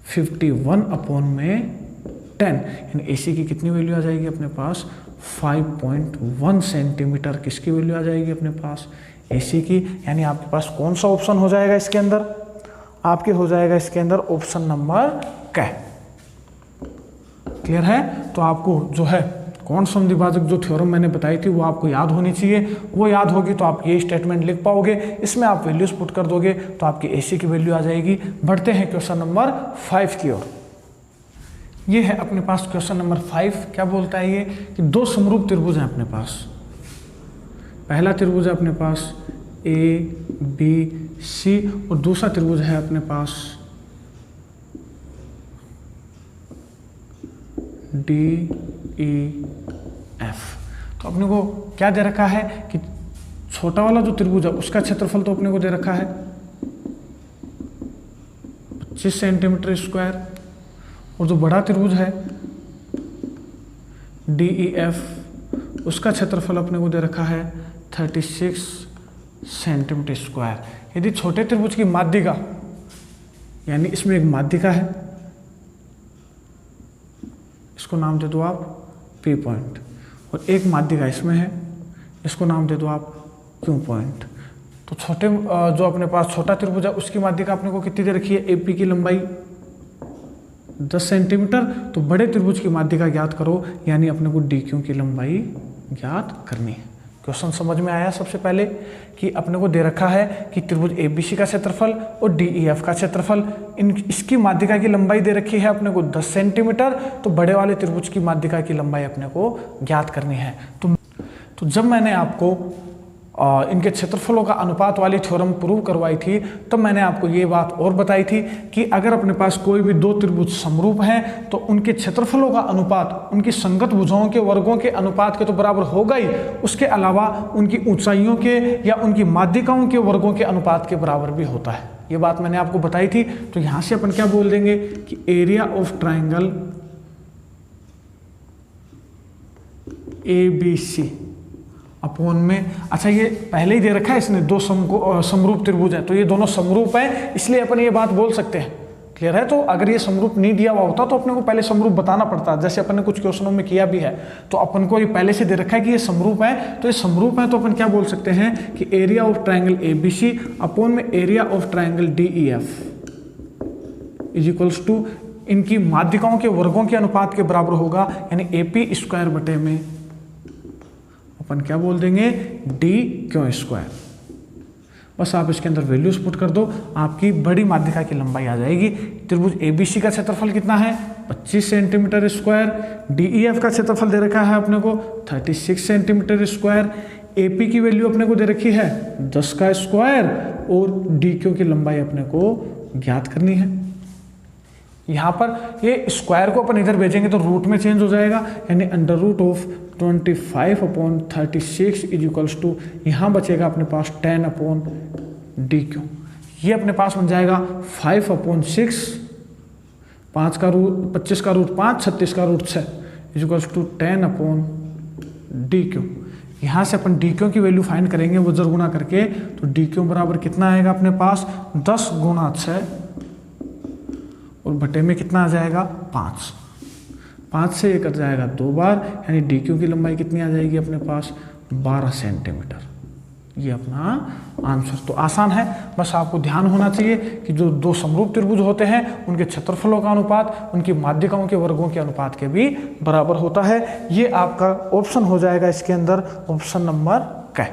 51/10। यानी AC की कितनी वैल्यू आ जाएगी अपने पास 5.1 सेंटीमीटर। किसकी वैल्यू आ जाएगी अपने पास AC की। यानी आपके पास कौन सा ऑप्शन हो जाएगा इसके अंदर, आपके हो जाएगा इसके अंदर ऑप्शन नंबर क। क्लियर है। तो आपको जो है कौन समद्विभाजक जो थ्योरम मैंने बताई थी वो आपको याद होनी चाहिए। वो याद होगी तो आप ये स्टेटमेंट लिख पाओगे, इसमें आप वैल्यूज पुट कर दोगे तो आपकी AC की वैल्यू आ जाएगी। बढ़ते हैं क्वेश्चन नंबर 5 की ओर। ये है अपने पास क्वेश्चन नंबर 5। क्या बोलता है ये कि 2 समरूप त्रिभुज हैं अपने पास। पहला त्रिभुज है अपने पास ABC और दूसरा त्रिभुज है अपने पास DEF। तो अपने को क्या दे रखा है कि छोटा वाला जो त्रिभुज है उसका क्षेत्रफल तो अपने को दे रखा है 25 सेंटीमीटर स्क्वायर और जो बड़ा त्रिभुज है DEF उसका क्षेत्रफल अपने को दे रखा है 36 सेंटीमीटर स्क्वायर। यदि छोटे त्रिभुज की माध्यिका, यानी इसमें एक माध्यिका है, इसको नाम दे दो आप P पॉइंट, और एक माध्यिका इसमें है, इसको नाम दे दो आप Q पॉइंट। तो छोटे जो अपने पास छोटा त्रिभुज है उसकी माध्यिका अपने को कितनी दे रखी है, AP की लंबाई 10 सेंटीमीटर। तो बड़े त्रिभुज की माध्यिका ज्ञात करो, यानी अपने को DQ की लंबाई ज्ञात करनी है। क्वेश्चन समझ में आया। सबसे पहले कि अपने को दे रखा है कि त्रिभुज ABC का क्षेत्रफल और DEF का क्षेत्रफल, इसकी माध्यिका की लंबाई दे रखी है अपने को 10 सेंटीमीटर। तो बड़े वाले त्रिभुज की माध्यिका की लंबाई अपने को ज्ञात करनी है। तो जब मैंने आपको इनके क्षेत्रफलों का अनुपात वाली थ्योरम प्रूव करवाई थी तब मैंने आपको ये बात और बताई थी कि अगर अपने पास कोई भी 2 त्रिभुज समरूप हैं तो उनके क्षेत्रफलों का अनुपात उनकी संगत भुजाओं के वर्गों के अनुपात के तो बराबर होगा ही, उसके अलावा उनकी ऊंचाइयों के या उनकी माध्यिकाओं के वर्गों के अनुपात के बराबर भी होता है। ये बात मैंने आपको बताई थी। तो यहाँ से अपन क्या बोल देंगे कि area of triangle ABC upon में, अच्छा ये पहले ही दे रखा है इसने 2 समरूप त्रिभुज है, तो ये दोनों समरूप है, इसलिए अपन ये बात बोल सकते हैं। क्लियर है। तो अगर ये समरूप नहीं दिया हुआ होता तो अपने को पहले समरूप बताना पड़ता, जैसे अपन ने कुछ क्वेश्चनों में किया भी है। तो अपन को ये पहले से दे रखा है कि ये समरूप है, तो ये समरूप है तो अपन क्या बोल सकते हैं कि area of triangle ABC upon में area of triangle DEF is equals to इनकी माध्यिकाओं के वर्गों के अनुपात के बराबर होगा, यानी AP स्क्वायर बटे में अपन क्या बोल देंगे DQ स्क्वायर। बस आप इसके अंदर वैल्यूज पुट कर दो, आपकी बड़ी माध्यिका की लंबाई आ जाएगी। त्रिभुज ABC का क्षेत्रफल कितना है 25 सेंटीमीटर स्क्वायर, DEF का क्षेत्रफल दे रखा है अपने को 36 सेंटीमीटर स्क्वायर, AP की वैल्यू अपने को दे रखी है 10 का स्क्वायर और DQ की लंबाई अपने को ज्ञात करनी है। यहाँ पर ये स्क्वायर को अपन इधर भेजेंगे तो रूट में चेंज हो जाएगा, यानी under root of 25/36 is equals to यहाँ बचेगा अपने पास 10/DQ। ये अपने पास बन जाएगा 5/6, 25 का रूट 5, 36 का root 6 is equals to 10/DQ। यहाँ से अपन DQ की वैल्यू फाइंड करेंगे वो जर गुना करके, तो DQ बराबर कितना आएगा अपने पास 10 गुना 6 और बटे में कितना आ जाएगा 5। 5 से ये कट जाएगा 2 बार, यानी DQ की लंबाई कितनी आ जाएगी अपने पास 12 सेंटीमीटर। ये अपना आंसर। तो आसान है, बस आपको ध्यान होना चाहिए कि जो 2 समरूप त्रिभुज होते हैं उनके क्षेत्रफलों का अनुपात उनकी माध्यिकाओं के वर्गों के अनुपात के भी बराबर होता है। ये आपका ऑप्शन हो जाएगा इसके अंदर ऑप्शन नंबर क।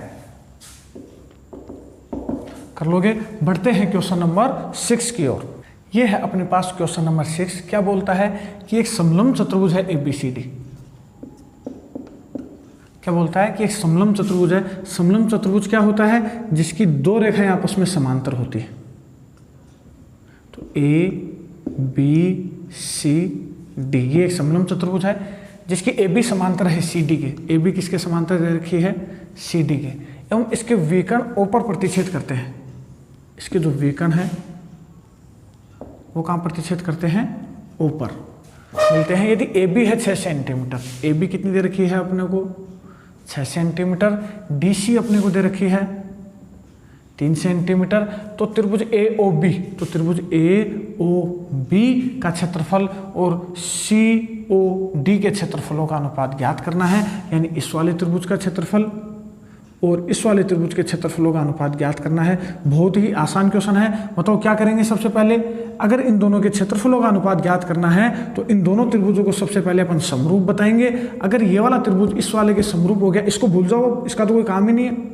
कर लोगे। बढ़ते हैं क्वेश्चन नंबर 6 की ओर। ये है अपने पास क्वेश्चन नंबर 6। क्या बोलता है कि एक समलंब चतुर्भुज है ABCD। क्या बोलता है कि एक समलंब चतुर्भुज है। समलंब चतुर्भुज क्या होता है, जिसकी दो रेखाएं आपस में समांतर होती है। तो ए बी सी डी, ये एक समलंब चतुर्भुज है जिसकी ए बी समांतर है सी डी के। ए बी किसके समांतर दे रखी है, सी डी के, एवं इसके विकर्ण ओ पर प्रतिच्छेद करते हैं। इसके जो विकर्ण है वो कहाँ प्रतिच्छेद करते हैं, ओ पर मिलते हैं। यदि ए बी है 6 सेंटीमीटर, ए बी कितनी दे रखी है अपने को 6 सेंटीमीटर, डी सी अपने को दे रखी है 3 सेंटीमीटर, तो त्रिभुज ए ओ बी, तो त्रिभुज ए ओ बी का क्षेत्रफल और सी ओ डी के क्षेत्रफलों का अनुपात ज्ञात करना है। यानी इस वाले त्रिभुज का क्षेत्रफल और इस वाले त्रिभुज के क्षेत्रफलों का अनुपात ज्ञात करना है। बहुत ही आसान क्वेश्चन है। बताओ क्या करेंगे। सबसे पहले अगर इन दोनों के क्षेत्रफलों का अनुपात ज्ञात करना है तो इन दोनों त्रिभुजों को सबसे पहले अपन समरूप बताएंगे। अगर ये वाला त्रिभुज इस वाले के समरूप हो गया, इसको भूल जाओ, इसका तो कोई काम ही नहीं है।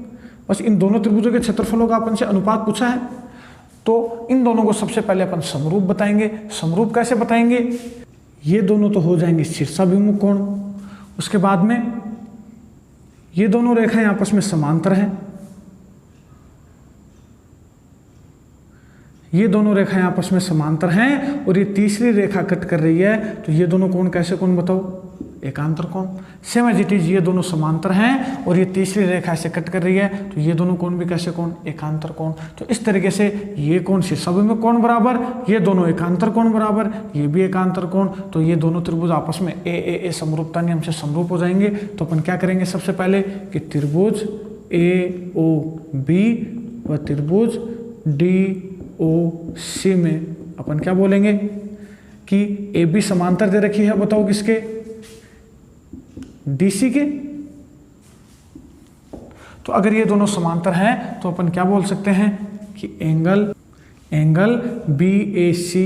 बस इन दोनों त्रिभुजों के क्षेत्रफलों का अपन से अनुपात पूछा है, तो इन दोनों को सबसे पहले अपन समरूप बताएंगे। समरूप कैसे बताएंगे, ये दोनों तो हो जाएंगे शीर्षाभिमुख कोण, उसके बाद में ये दोनों रेखाएं आपस में समांतर हैं, ये दोनों रेखाएं आपस में समांतर हैं और ये तीसरी रेखा कट कर रही है, तो ये दोनों कोण कैसे कोण बताओ, एकांतर कोण। सेम एज इट इज, ये दोनों समांतर हैं और ये तीसरी रेखा से कट कर रही है, तो ये दोनों कोण भी कैसे कोण, एकांतर कोण। तो इस तरीके से ये कोण शीर्षाभिमुख कोण बराबर, ये दोनों एकांतर कोण बराबर, ये भी एकांतर कोण, तो ये दोनों त्रिभुज आपस में ए समरूपता नियम से समरूप हो जाएंगे। तो अपन क्या करेंगे सबसे पहले कि त्रिभुज ए ओ बी व त्रिभुज डी ओ सी में अपन क्या बोलेंगे कि ए बी समांतर दे रखी है, बताओ किसके, डीसी के। तो अगर ये दोनों समांतर हैं तो अपन क्या बोल सकते हैं कि एंगल बी ए सी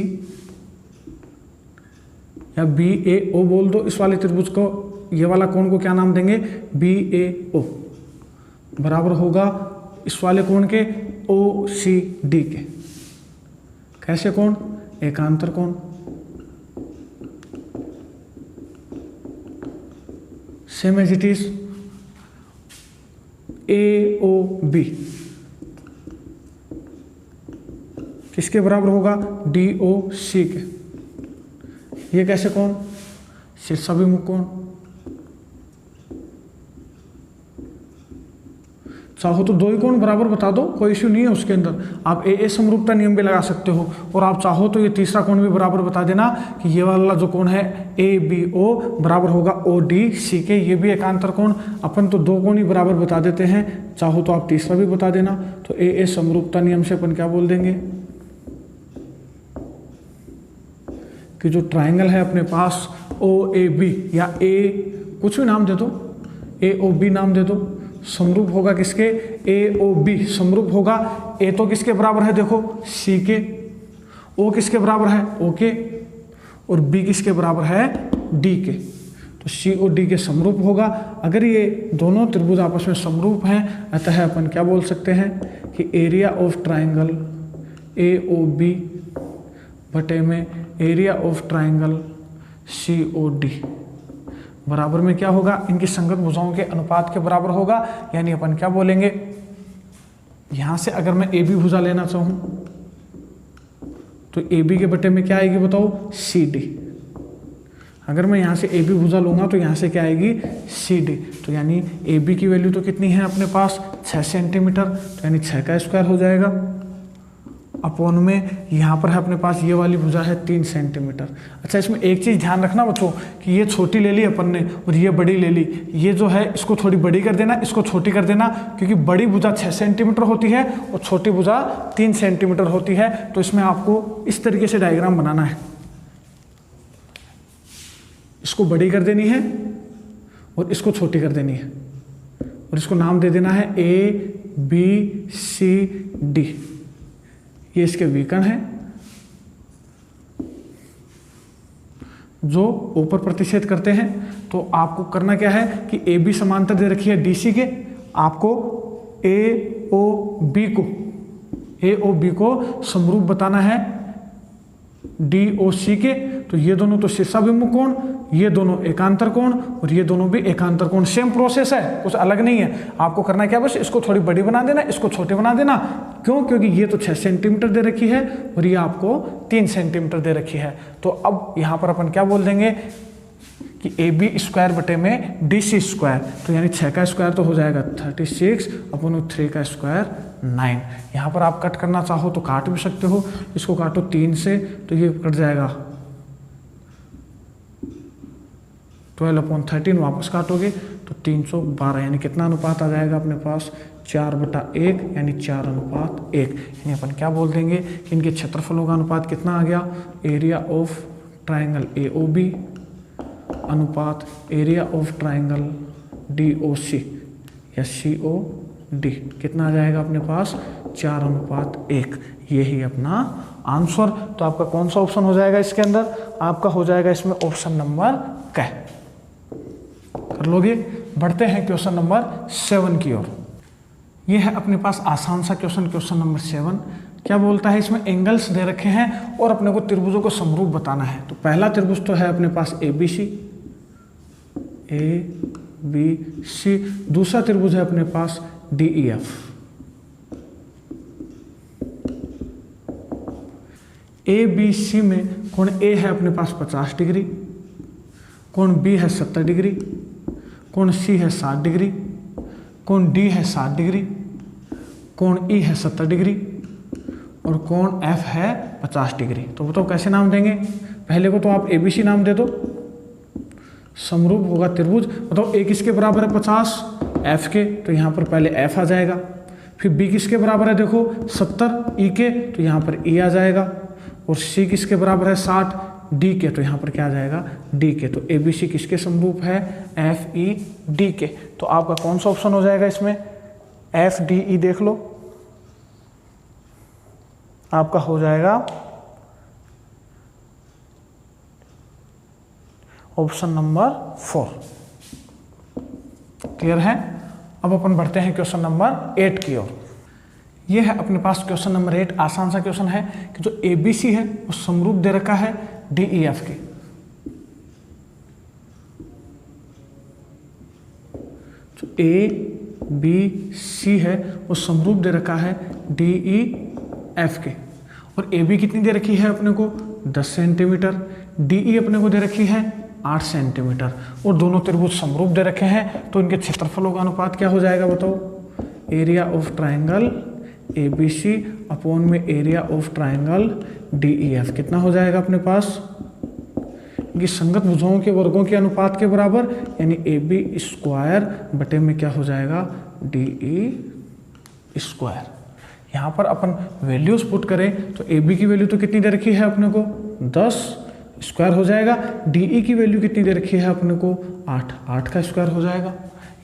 या बी ए ओ बोल दो इस वाले त्रिभुज को, ये वाला कोण को क्या नाम देंगे, बी ए ओ, बराबर होगा इस वाले कोण के ओ सी डी के। कैसे कोण, एकांतर कोण। Same as it is A O B किसके बराबर होगा, डी ओ सी के। ये कैसे कोण, शीर्षाभिमुख कोण। चाहो तो दो ही कोण बराबर बता दो, कोई इश्यू नहीं है उसके अंदर। आप ए समरूपता नियम भी लगा सकते हो और आप चाहो तो ये तीसरा कोण भी बराबर बता देना कि ये वाला जो कोण है ए बी ओ बराबर होगा ओ डी सी के, ये भी एकांतर कोण। अपन तो दो कोण ही बराबर बता देते हैं, चाहो तो आप तीसरा भी बता देना। तो ए समरूपता नियम से अपन क्या बोल देंगे कि जो ट्राइंगल है अपने पास ओ ए बी या ए कुछ भी नाम दे दो, ए ओ बी नाम दे दो, समरूप होगा किसके, ए ओ बी समरूप होगा। ए तो किसके बराबर है देखो, सी के। ओ किसके बराबर है, ओ के। और बी किसके बराबर है, डी के। तो सी ओ डी के समरूप होगा। अगर ये दोनों त्रिभुज आपस में समरूप हैं, अतः अपन क्या बोल सकते हैं कि area of triangle A O B बटे में area of triangle C O D बराबर में क्या होगा, इनकी संगत भुजाओं के अनुपात के बराबर होगा। यानी अपन क्या बोलेंगे, यहां से अगर मैं ए बी भुजा लेना चाहूं तो ए बी के बटे में क्या आएगी बताओ, सी डी। अगर मैं यहां से ए बी भुजा लूंगा तो यहां से क्या आएगी, सी डी। तो यानी ए बी की वैल्यू तो कितनी है अपने पास, 6 सेंटीमीटर, तो यानी 6 का स्क्वायर हो जाएगा। अपॉन में यहाँ पर है अपने पास ये वाली भुजा है 3 सेंटीमीटर। अच्छा, इसमें एक चीज़ ध्यान रखना बच्चों कि ये छोटी ले ली अपन ने और ये बड़ी ले ली। ये जो है इसको थोड़ी बड़ी कर देना, इसको छोटी कर देना, क्योंकि बड़ी भुजा 6 सेंटीमीटर होती है और छोटी भुजा 3 सेंटीमीटर होती है। तो इसमें आपको इस तरीके से डायग्राम बनाना है, इसको बड़ी कर देनी है और इसको छोटी कर देनी है और इसको नाम दे देना है ए बी सी डी। ये इसके विकर्ण हैं जो ऊपर प्रतिच्छेद करते हैं। तो आपको करना क्या है कि ए बी समांतर दे रखी है डी सी के, आपको ए ओ बी को समरूप बताना है डी ओ सी के। तो ये दोनों तो शीर्षाभिमुख कोण, ये दोनों एकांतर कोण और ये दोनों भी एकांतर कोण। सेम प्रोसेस है, कुछ अलग नहीं है। आपको करना क्या, बस इसको थोड़ी बड़ी बना देना, इसको छोटे बना देना। क्यों? क्योंकि ये तो 6 सेंटीमीटर दे रखी है और ये आपको 3 सेंटीमीटर दे रखी है। तो अब यहाँ पर अपन क्या बोल देंगे कि AB स्क्वायर बटे में DC स्क्वायर, तो यानी 6 का स्क्वायर तो हो जाएगा 36 अपन 3 का स्क्वायर 9। यहाँ पर आप कट करना चाहो तो काट भी सकते हो, इसको काटो 3 से तो ये कट जाएगा 12/13, वापस काटोगे तो 312, यानी कितना अनुपात आ जाएगा अपने पास 4/1, यानी 4:1। यानी अपन क्या बोल देंगे कि इनके क्षेत्रफलों का अनुपात कितना आ गया, एरिया ऑफ ट्राइंगल AOB अनुपात एरिया ऑफ ट्राइंगल DOC या COD कितना आ जाएगा अपने पास 4:1। यही अपना आंसर। तो आपका कौन सा ऑप्शन हो जाएगा इसके अंदर, आपका हो जाएगा इसमें ऑप्शन नंबर क। कर लोगे। बढ़ते हैं क्वेश्चन नंबर 7 की ओर। ये है अपने पास आसान सा क्वेश्चन नंबर 7। क्या बोलता है, इसमें एंगल्स दे रखे हैं और अपने को त्रिभुजों को समरूप बताना है। तो पहला त्रिभुज तो है अपने पास ABC, दूसरा त्रिभुज है अपने पास DEF। ABC में कोण A है अपने पास 50 डिग्री, कोण B है 70 डिग्री, कोण C है 60 डिग्री, कोण D है 60 डिग्री, कोण E है 70 डिग्री और कोण F है 50 डिग्री। तो बताओ कैसे नाम देंगे। पहले को तो आप ABC नाम दे दो, समरूप होगा त्रिभुज। बताओ A किसके बराबर है 50, F के, तो यहाँ पर पहले F आ जाएगा। फिर B किसके बराबर है देखो 70 E के, तो यहाँ पर E आ जाएगा। और C किसके बराबर है 60 D के, तो यहाँ पर क्या आ जाएगा D के। तो ABC किसके समरूप है, FED के। तो आपका कौन सा ऑप्शन हो जाएगा इसमें, FDE देख लो, आपका हो जाएगा ऑप्शन नंबर 4। क्लियर है। अब अपन बढ़ते हैं क्वेश्चन नंबर 8 की ओर। यह है अपने पास क्वेश्चन नंबर 8। आसान सा क्वेश्चन है कि जो ABC है वो समरूप दे रखा है DEF के। जो ABC है वो समरूप दे रखा है DEF के। और AB कितनी दे रखी है अपने को 10 सेंटीमीटर, DE अपने को दे रखी है 8 सेंटीमीटर और दोनों त्रिभुज समरूप दे रखे हैं। तो इनके क्षेत्रफलों का अनुपात क्या हो जाएगा बताओ, area of triangle ABC upon में एरिया ऑफ ट्राइंगल DEF कितना हो जाएगा अपने पास, इनकी संगत भुजाओं के वर्गों के अनुपात के बराबर, यानी AB स्क्वायर बटे में क्या हो जाएगा DE स्क्वायर। यहाँ पर अपन वैल्यूज पुट करें तो AB की वैल्यू तो कितनी दे रखी है अपने को 10 स्क्वायर हो जाएगा। DE की वैल्यू कितनी दे रखी है अपने को 8 का स्क्वायर हो जाएगा।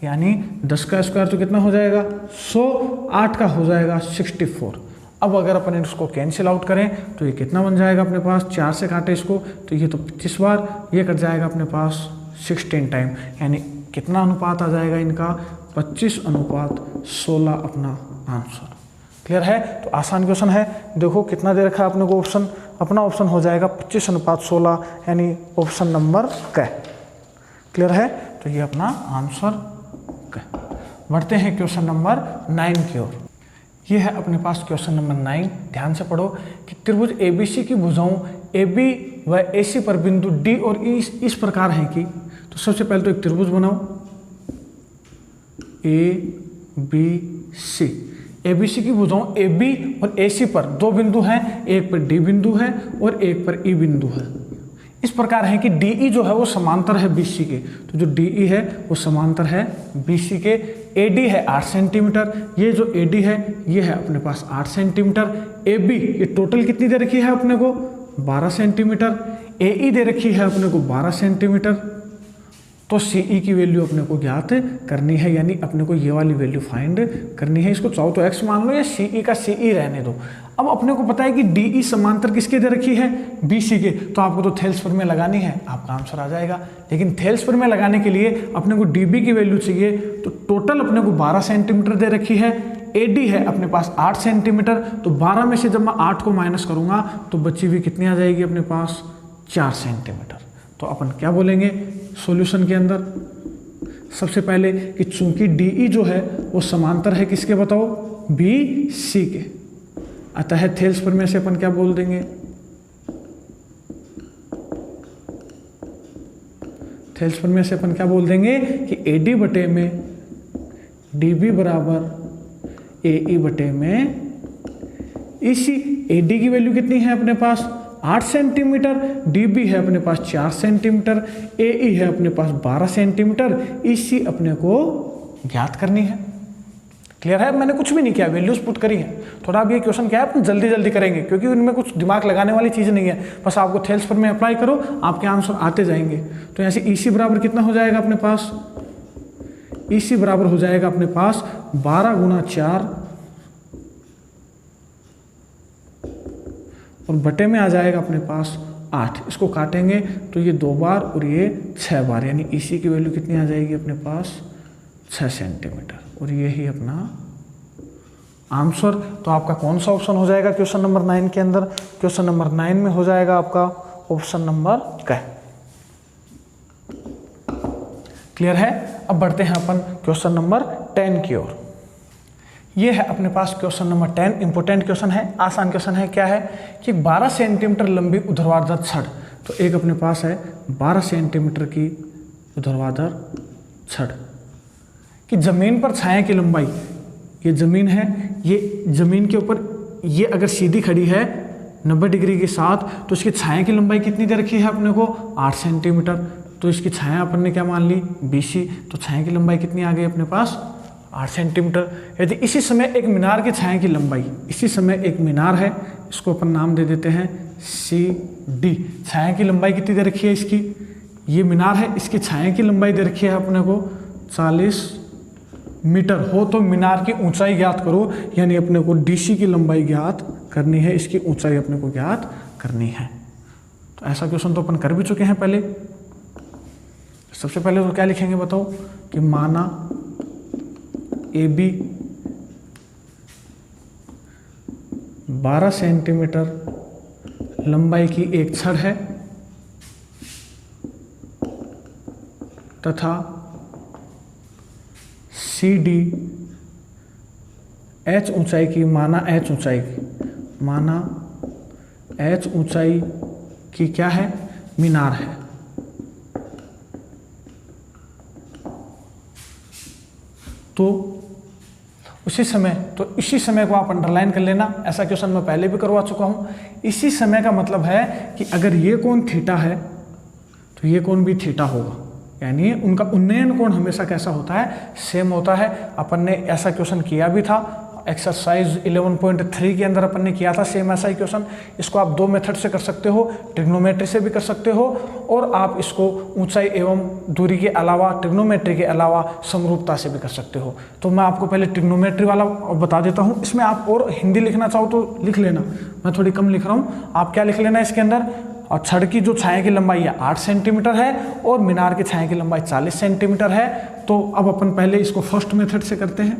यानी 10 का स्क्वायर तो कितना हो जाएगा 100, 8 का हो जाएगा 64। अब अगर अपन इसको कैंसिल आउट करें तो ये कितना बन जाएगा अपने पास, 4 से काटे इसको तो ये तो 25 बार, ये कट जाएगा अपने पास 16 टाइम। यानी कितना अनुपात आ जाएगा इनका 25:16 अपना आंसर। क्लियर है। तो आसान क्वेश्चन है। देखो कितना दे रखा है अपने को ऑप्शन, अपना ऑप्शन हो जाएगा 25:16 यानी ऑप्शन नंबर क। क्लियर है। तो ये अपना आंसर क। बढ़ते हैं क्वेश्चन नंबर 9 की ओर। ये है अपने पास क्वेश्चन नंबर 9। ध्यान से पढ़ो कि त्रिभुज ABC की भुजाओं AB व AC पर बिंदु D और E इस प्रकार हैं कि, तो सबसे पहले तो एक त्रिभुज बनाओ ABC। ABC की भुजाओं AB और AC पर दो बिंदु हैं, एक पर D बिंदु है और एक पर E बिंदु है। इस प्रकार है कि DE जो है वो समांतर है BC के, तो जो DE है वो समांतर है BC के। AD है 8 सेंटीमीटर, ये जो AD है ये है अपने पास 8 सेंटीमीटर। AB ये टोटल कितनी दे रखी है अपने को 12 सेंटीमीटर। AE दे रखी है अपने को 12 सेंटीमीटर। तो CE की वैल्यू अपने को ज्ञात करनी है, यानी अपने को ये वाली वैल्यू फाइंड करनी है। इसको चाहो तो x मान लो या CE का CE रहने दो। अब अपने को पता है कि DE समांतर किसके दे रखी है BC के, तो आपको तो थेल्स प्रमेय लगानी है, आपका आंसर आ जाएगा। लेकिन थेल्स प्रमेय लगाने के लिए अपने को DB की वैल्यू चाहिए, तो टोटल अपने को 12 सेंटीमीटर दे रखी है। AD है अपने पास 8 सेंटीमीटर, तो 12 में से जब मैं 8 को माइनस करूंगा तो बची हुई कितनी आ जाएगी अपने पास 4 सेंटीमीटर। तो अपन क्या बोलेंगे सॉल्यूशन के अंदर, सबसे पहले कि चूंकि DE जो है वो समांतर है किसके बताओ, BC के, अतः थेल्स प्रमेय से अपन क्या बोल देंगे, थेल्स प्रमेय से अपन क्या बोल देंगे कि AD बटे में DB बराबर AE बटे में EC। AD की वैल्यू कितनी है अपने पास 8 सेंटीमीटर, DB है अपने पास 4 सेंटीमीटर, AE है अपने पास 12 सेंटीमीटर, EC अपने को ज्ञात करनी है। क्लियर है, मैंने कुछ भी नहीं किया, वैल्यूज पुट करी है। थोड़ा अब ये क्वेश्चन क्या है अपन जल्दी जल्दी करेंगे क्योंकि उनमें कुछ दिमाग लगाने वाली चीज़ नहीं है, बस आपको थेल्स पर में अप्लाई करो, आपके आंसर आते जाएंगे। तो यहाँ से EC बराबर कितना हो जाएगा अपने पास, EC बराबर हो जाएगा अपने पास 12 गुना 4 और बटे में आ जाएगा अपने पास 8। इसको काटेंगे तो ये 2 बार और ये 6 बार, यानी EC की वैल्यू कितनी आ जाएगी अपने पास 6 सेंटीमीटर, और ये ही अपना आंसर। तो आपका कौन सा ऑप्शन हो जाएगा क्वेश्चन नंबर 9 के अंदर, क्वेश्चन नंबर 9 में हो जाएगा आपका ऑप्शन नंबर क। क्लियर है। अब बढ़ते हैं अपन क्वेश्चन नंबर 10 की ओर। ये है अपने पास क्वेश्चन नंबर 10, इंपॉर्टेंट क्वेश्चन है, आसान क्वेश्चन है। क्या है कि 12 सेंटीमीटर लंबी ऊर्ध्वाधर छड़, तो एक अपने पास है 12 सेंटीमीटर की ऊर्ध्वाधर छड़ कि जमीन पर छाया की लंबाई, ये जमीन है, ये जमीन के ऊपर ये अगर सीधी खड़ी है 90 डिग्री के साथ, तो इसकी छाया की लंबाई कितनी दे रखी है अपने को 8 सेंटीमीटर। तो इसकी छाया अपन ने क्या मान ली BC, तो छाया की लंबाई कितनी आ गई अपने पास 8 सेंटीमीटर। यदि इसी समय एक मीनार की छाया की लंबाई, इसी समय एक मीनार है, इसको अपन नाम दे देते हैं CD। छाया की लंबाई कितनी दे रखी है इसकी, ये मीनार है, इसकी छाया की लंबाई दे रखी है अपने को 40 मीटर हो, तो मीनार की ऊंचाई ज्ञात करो, यानी अपने को DC की लंबाई ज्ञात करनी है, इसकी ऊंचाई अपने को ज्ञात करनी है। तो ऐसा क्वेश्चन तो अपन कर भी चुके हैं पहले। सबसे पहले तो क्या लिखेंगे बताओ कि माना AB 12 सेंटीमीटर लंबाई की एक छड़ है तथा CD H ऊंचाई की, माना H ऊंचाई की क्या है मीनार है। तो उसी समय, तो इसी समय को आप अंडरलाइन कर लेना, ऐसा क्वेश्चन मैं पहले भी करवा चुका हूं। इसी समय का मतलब है कि अगर ये कोण थीटा है तो ये कोण भी थीटा होगा, यानी उनका उन्नयन कोण हमेशा कैसा होता है, सेम होता है। अपन ने ऐसा क्वेश्चन किया भी था एक्सरसाइज 11.3 के अंदर, अपन ने किया था सेम ऐसा ही क्वेश्चन। इसको आप 2 मेथड से कर सकते हो, ट्रिग्नोमेट्री से भी कर सकते हो, और आप इसको ऊंचाई एवं दूरी के अलावा, ट्रिग्नोमेट्री के अलावा समरूपता से भी कर सकते हो। तो मैं आपको पहले ट्रिग्नोमेट्री वाला बता देता हूँ। इसमें आप और हिंदी लिखना चाहो तो लिख लेना, मैं थोड़ी कम लिख रहा हूँ, आप क्या लिख लेना इसके अंदर। और छड़ की जो छाया की लंबाई है 8 सेंटीमीटर है और मीनार की छाया की लंबाई 40 सेंटीमीटर है। तो अब अपन पहले इसको फर्स्ट मेथड से करते हैं।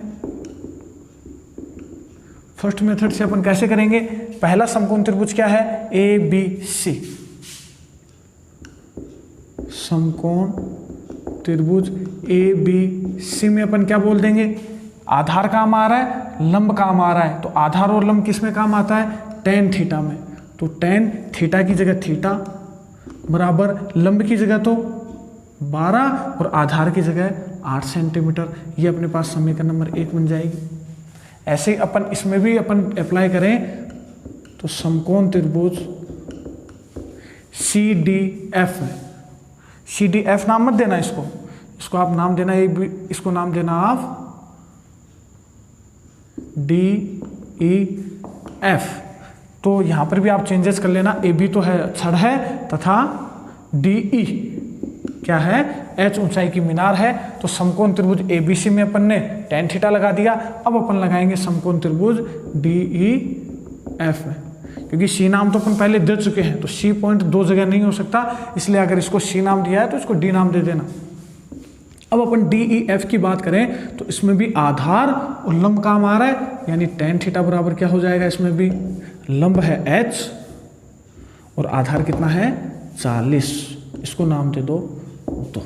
फर्स्ट मेथड से अपन कैसे करेंगे, पहला समकोण त्रिभुज क्या है ABC, समकोण त्रिभुज ABC में अपन क्या बोल देंगे, आधार काम आ रहा है, लंब काम आ रहा है। तो आधार और लंब किस में काम आता है, tan थीटा में। तो tan थीटा की जगह थीटा बराबर लंब की जगह तो 12 और आधार की जगह 8 सेंटीमीटर। ये अपने पास समीकरण नंबर 1 बन जाएगी। ऐसे ही अपन इसमें भी अपन अप्लाई करें तो समकोण त्रिभुज CDF में, CDF नाम मत देना इसको, इसको आप नाम देना, इसको नाम देना आप DEF। तो यहाँ पर भी आप चेंजेस कर लेना, AB तो है छड़ है तथा DE क्या है, H ऊंचाई की मीनार है। तो समकोण त्रिभुज ABC में अपन ने tan थीटा लगा दिया। अब अपन लगाएंगे समकोण त्रिभुज DEF में, क्योंकि C नाम तो अपन पहले दे चुके हैं, तो C पॉइंट 2 जगह नहीं हो सकता, इसलिए अगर इसको C नाम दिया है तो इसको D नाम दे देना। अब अपन DEF की बात करें तो इसमें भी आधार और लंब काम आ रहा है, यानी tan थीटा बराबर क्या हो जाएगा, इसमें भी लंब है H और आधार कितना है 40, इसको नाम दे दो 2।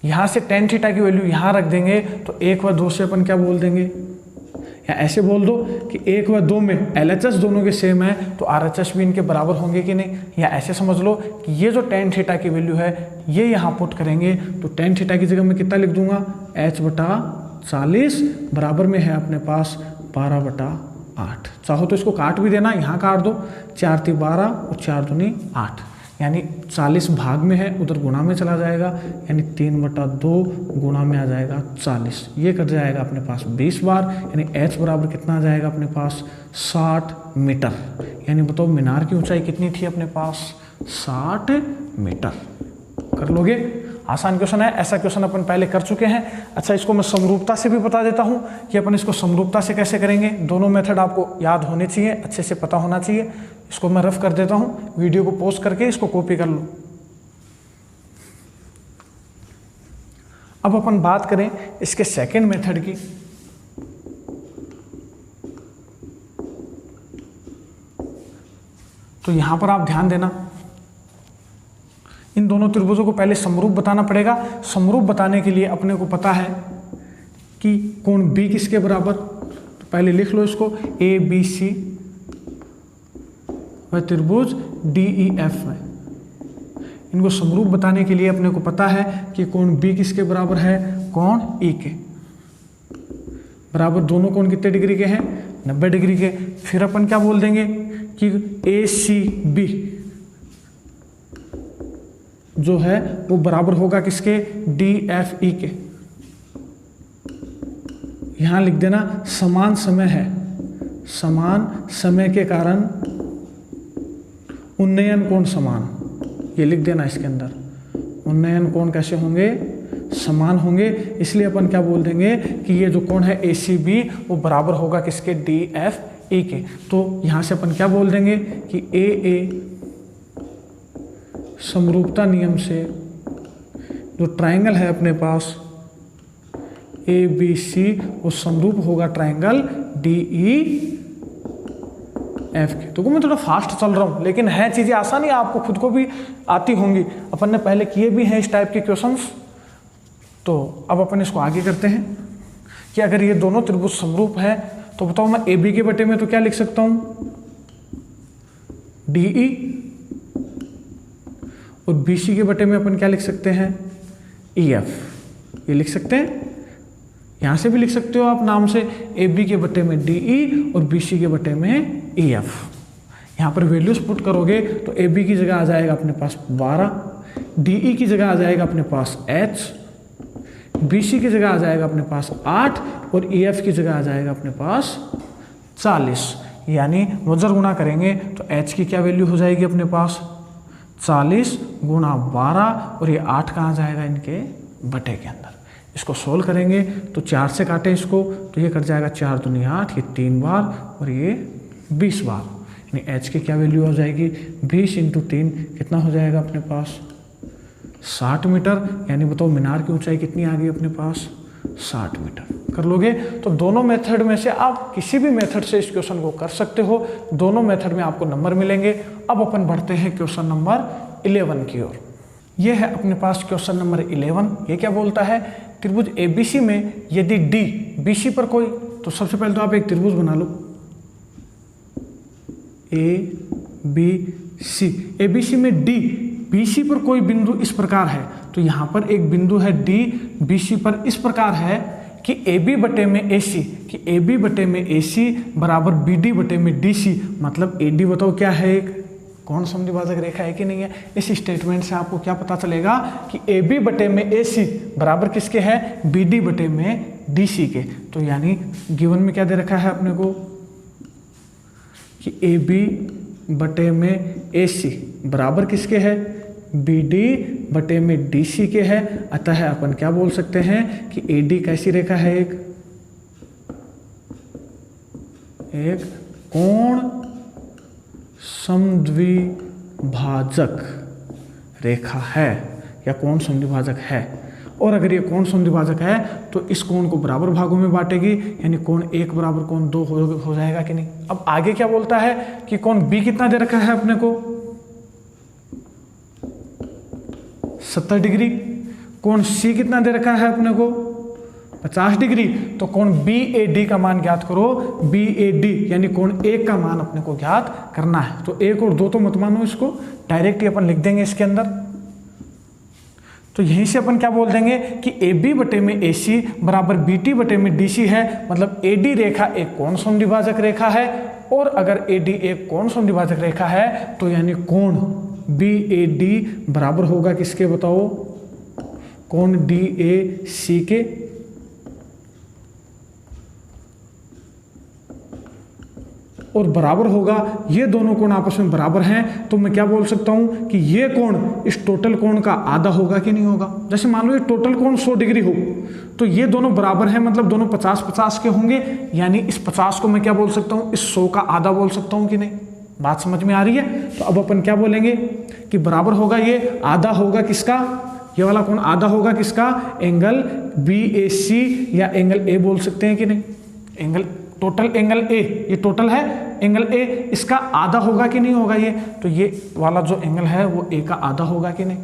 यहाँ से tan थीटा की वैल्यू यहाँ रख देंगे तो 1 व 2 से अपन क्या बोल देंगे, या ऐसे बोल दो कि 1 व 2 में LHS दोनों के सेम है तो RHS भी इनके बराबर होंगे कि नहीं, या ऐसे समझ लो कि ये जो tan थीटा की वैल्यू है ये यहाँ पुट करेंगे तो tan थीटा की जगह मैं कितना लिख दूंगा, h/40 बराबर में है अपने पास 12/8। चाहो तो इसको काट भी देना, यहाँ काट दो, 4 × 12 और 4 दूनी 8, यानी 40 भाग में है उधर गुणा में चला जाएगा, यानी 3/2 गुणा में आ जाएगा 40। ये कट जाएगा अपने पास 20 बार, यानी h बराबर कितना आ जाएगा अपने पास 60 मीटर। यानी बताओ मीनार की ऊंचाई कितनी थी अपने पास, 60 मीटर। कर लोगे, आसान क्वेश्चन है, ऐसा क्वेश्चन अपन पहले कर चुके हैं। अच्छा, इसको मैं समरूपता से भी बता देता हूँ कि अपन इसको समरूपता से कैसे करेंगे। दोनों मेथड आपको याद होने चाहिए, अच्छे से पता होना चाहिए। इसको मैं रफ कर देता हूँ, वीडियो को पॉज करके इसको कॉपी कर लो। अब अपन बात करें इसके सेकंड मेथड की। तो यहां पर आप ध्यान देना, इन दोनों त्रिभुजों को पहले समरूप बताना पड़ेगा। समरूप बताने के लिए अपने को पता है कि कोण B किसके बराबर, तो पहले लिख लो इसको, ABC वह त्रिभुज DEF है। इनको समरूप बताने के लिए अपने को पता है कि कोण B किसके बराबर है, कोण E के बराबर। दोनों कोण कितने डिग्री के हैं, 90 डिग्री के। फिर अपन क्या बोल देंगे कि ACB जो है वो बराबर होगा किसके, DFE के। यहां लिख देना समान समय है, समान समय के कारण उन्नयन कोण समान, ये लिख देना इसके अंदर। उन्नयन कोण कैसे होंगे, समान होंगे। इसलिए अपन क्या बोल देंगे कि ये जो कोण है ACB वो बराबर होगा किसके, DFE के। तो यहां से अपन क्या बोल देंगे कि AA समरूपता नियम से जो ट्रायंगल है अपने पास ABC वो समरूप होगा ट्रायंगल DEF के। तो मैं थोड़ा फास्ट चल रहा हूँ, लेकिन है चीज़ें आसान ही, आपको खुद को भी आती होंगी, अपन ने पहले किए भी हैं इस टाइप के क्वेश्चंस। तो अब अपन इसको आगे करते हैं कि अगर ये दोनों त्रिभुज समरूप है तो बताओ मैं AB के बटे में तो क्या लिख सकता हूँ, DE, और BC के बटे में अपन क्या लिख सकते हैं, EF। ये लिख सकते हैं, यहां से भी लिख सकते हो आप नाम से, AB के बटे में DE और BC के बटे में EF। यहां पर वैल्यूज पुट करोगे तो AB की जगह आ जाएगा अपने पास 12, DE की जगह आ जाएगा अपने पास H, BC की जगह आ जाएगा अपने पास 8 और EF की जगह आ जाएगा अपने पास 40। यानी वज्र गुणा करेंगे तो H की क्या वैल्यू हो जाएगी अपने पास, 40 गुणा 12, और ये 8 कहाँ जाएगा, इनके बटे के अंदर। इसको सोल्व करेंगे तो 4 से काटें इसको तो ये कट जाएगा 4 दूनी 8, ये 3 बार और ये 20 बार। यानी H की क्या वैल्यू हो जाएगी, 20 × 3 कितना हो जाएगा अपने पास, 60 मीटर। यानी बताओ मीनार की ऊंचाई कितनी आ गई अपने पास, 60 मीटर। कर लोगे। तो दोनों मेथड में से आप किसी भी मेथड से इस क्वेश्चन को कर सकते हो, दोनों मेथड में आपको नंबर मिलेंगे। अब अपन बढ़ते हैं क्वेश्चन नंबर 11 की ओर। ये है अपने पास क्वेश्चन नंबर 11। ये क्या बोलता है, त्रिभुज ABC में यदि D BC पर कोई, तो सबसे पहले तो आप एक त्रिभुज बना लो ABC। ABC में D BC पर कोई बिंदु इस प्रकार है, तो यहाँ पर एक बिंदु है D BC पर इस प्रकार है कि AB बटे में AC, कि AB बटे में AC बराबर BD बटे में DC। मतलब AD बताओ क्या है, एक कौन समद्विभाजक रेखा है कि नहीं है। इस स्टेटमेंट से आपको क्या पता चलेगा कि AB बटे में AC बराबर किसके है, BD बटे में DC के। तो यानी गिवन में क्या दे रखा है अपने को कि AB बटे में AC बराबर किसके है, BD बटे में DC के है। अतः अपन क्या बोल सकते हैं कि AD कैसी रेखा है, एक कोण समद्विभाजक रेखा है या कोण समद्विभाजक है। और अगर ये कोण समद्विभाजक है तो इस कोण को बराबर भागों में बांटेगी, यानी कोण 1 बराबर कोण 2 हो जाएगा कि नहीं। अब आगे क्या बोलता है कि कोण B कितना दे रखा है अपने को, 70 डिग्री। कोण सी कितना दे रखा है अपने को 50 डिग्री। तो कोण BAD का मान ज्ञात करो। BAD यानी कोण A का मान अपने को ज्ञात करना है। तो 1 और 2 तो मत मानो, इसको डायरेक्ट ही अपन लिख देंगे इसके अंदर। तो यहीं से अपन क्या बोल देंगे कि AB बटे में AC बराबर BT बटे में DC है। मतलब AD रेखा एक कोण समद्विभाजक रेखा है, और अगर AD एक कोण समद्विभाजक रेखा है तो यानी कोण BAD बराबर होगा किसके बताओ, कोण DAC के। और बराबर होगा, ये दोनों कोण आपस में बराबर हैं, तो मैं क्या बोल सकता हूं कि ये कोण इस टोटल कोण का आधा होगा कि नहीं होगा। जैसे मान लो ये टोटल कोण 100 डिग्री हो, तो ये दोनों बराबर हैं, मतलब दोनों 50-50 के होंगे। यानी इस 50 को मैं क्या बोल सकता हूं, इस 100 का आधा बोल सकता हूं कि नहीं। बात समझ में आ रही है। तो अब अपन क्या बोलेंगे कि बराबर होगा, ये आधा होगा किसका, ये वाला कोण आधा होगा किसका, एंगल BAC या एंगल A बोल सकते हैं कि नहीं। एंगल टोटल एंगल A, ये टोटल है एंगल A, इसका आधा होगा कि नहीं होगा ये। तो ये वाला जो एंगल है वो A का आधा होगा कि नहीं।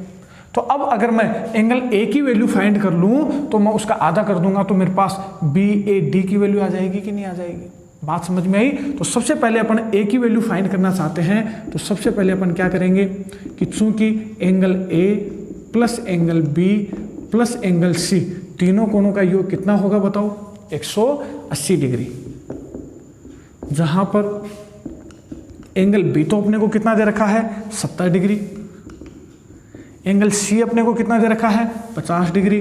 तो अब अगर मैं एंगल A की वैल्यू फाइंड कर लूं तो मैं उसका आधा कर दूंगा, तो मेरे पास BAD की वैल्यू आ जाएगी कि नहीं आ जाएगी। बात समझ में आई। तो सबसे पहले अपन A की वैल्यू फाइंड करना चाहते हैं, तो सबसे पहले अपन क्या करेंगे कि चूंकि angle A plus angle B plus angle C तीनों कोणों का योग कितना होगा बताओ, 180 डिग्री। जहां पर एंगल B तो अपने को कितना दे रखा है 70 डिग्री, एंगल C अपने को कितना दे रखा है 50 डिग्री।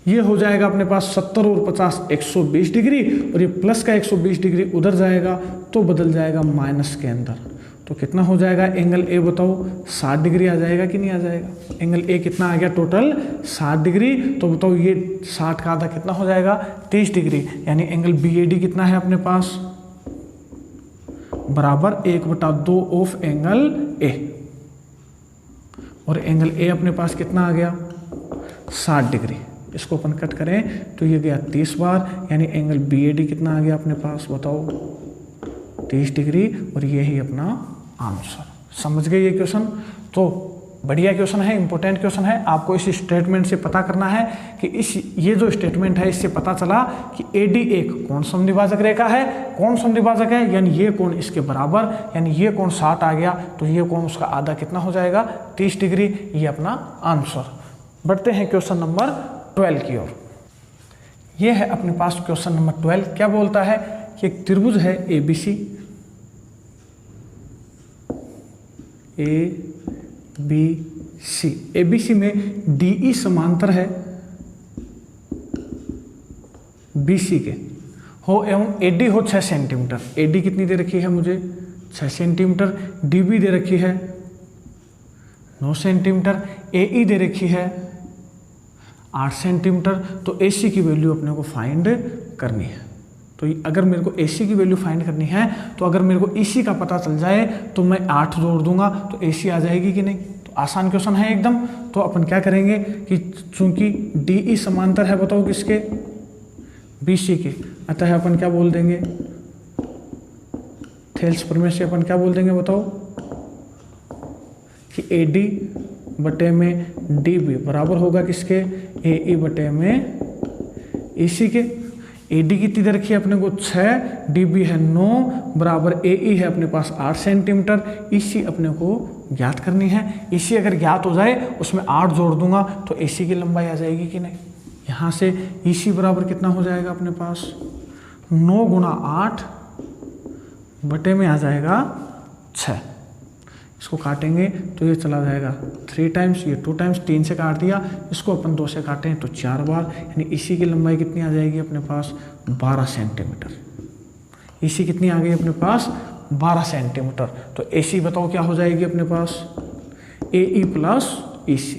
ये हो जाएगा अपने पास 70 और 50 120 डिग्री, और ये प्लस का 120 डिग्री उधर जाएगा तो बदल जाएगा माइनस के अंदर। तो कितना हो जाएगा एंगल A बताओ 60 डिग्री आ जाएगा कि नहीं आ जाएगा। एंगल A कितना आ गया टोटल 60 डिग्री। तो बताओ ये 60 का आधा कितना हो जाएगा 30 डिग्री। यानी एंगल BAD कितना है अपने पास, बराबर 1/2 ऑफ एंगल A। और एंगल A अपने पास कितना आ गया 60 डिग्री। इसको अपन कट करें तो ये गया 30 बार, यानी एंगल BAD कितना आ गया अपने पास बताओ 30 डिग्री। और ये ही अपना आंसर। समझ गए ये क्वेश्चन। तो बढ़िया क्वेश्चन है, इंपॉर्टेंट क्वेश्चन है। आपको इस स्टेटमेंट से पता करना है कि ये जो स्टेटमेंट है इससे पता चला कि AD एक कोण समद्विभाजक रेखा है। कौन समद्विभाजक है, यानी ये कोण इसके बराबर, यानी ये कोण 60 आ गया तो ये कोण उसका आधा कितना हो जाएगा 30 डिग्री। ये अपना आंसर। बढ़ते हैं क्वेश्चन नंबर 12 की ओर। ये है अपने पास क्वेश्चन नंबर 12। क्या बोलता है कि एक त्रिभुज है ABC, ABC में DE समांतर है BC के हो, एवं AD हो 6 सेंटीमीटर। AD कितनी दे रखी है मुझे 6 सेंटीमीटर। DB दे रखी है 9 सेंटीमीटर। AE दे रखी है 8 सेंटीमीटर। तो AC की वैल्यू अपने को फाइंड करनी है। तो अगर मेरे को AC की वैल्यू फाइंड करनी है, तो अगर मेरे को EC का पता चल जाए तो मैं 8 जोड़ दूंगा तो AC आ जाएगी कि नहीं। तो आसान क्वेश्चन है एकदम। तो अपन क्या करेंगे कि चूंकि DE समांतर है बताओ किसके BC के, अतः अपन क्या बोल देंगे थेल्स प्रमेय से अपन क्या बोल देंगे बताओ कि AD बटे में DB बराबर होगा किसके AE बटे में EC के। AD कितनी दे रखी है अपने को 6, DB है 9, बराबर AE है अपने पास 8 सेंटीमीटर। EC अपने को ज्ञात करनी है। EC अगर ज्ञात हो जाए उसमें 8 जोड़ दूंगा तो AC की लंबाई आ जाएगी कि नहीं। यहाँ से EC बराबर कितना हो जाएगा अपने पास 9 गुणा 8 बटे में आ जाएगा 6। इसको काटेंगे तो ये चला जाएगा 3 टाइम्स, ये 2 टाइम्स, 3 से काट दिया। इसको अपन 2 से काटें तो 4 बार, यानी EC की लंबाई कितनी आ जाएगी अपने पास 12 सेंटीमीटर। EC कितनी आ गई अपने पास 12 सेंटीमीटर। तो AC बताओ क्या हो जाएगी अपने पास AE प्लस EC।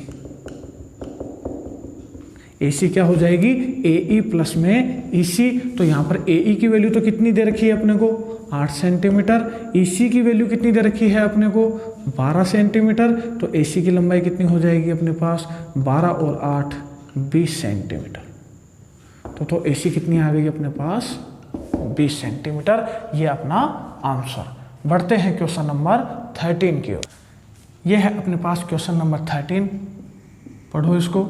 AC क्या हो जाएगी AE प्लस में EC। तो यहाँ पर AE की वैल्यू तो कितनी दे रखी है अपने को 8 सेंटीमीटर। EC की वैल्यू कितनी दे रखी है अपने को 12 सेंटीमीटर। तो AC की लंबाई कितनी हो जाएगी अपने पास 12 और 8 20 सेंटीमीटर। तो AC कितनी आ गई अपने पास 20 सेंटीमीटर। ये अपना आंसर। बढ़ते हैं क्वेश्चन नंबर 13 की ओर। ये है अपने पास क्वेश्चन नंबर 13, पढ़ो इसको,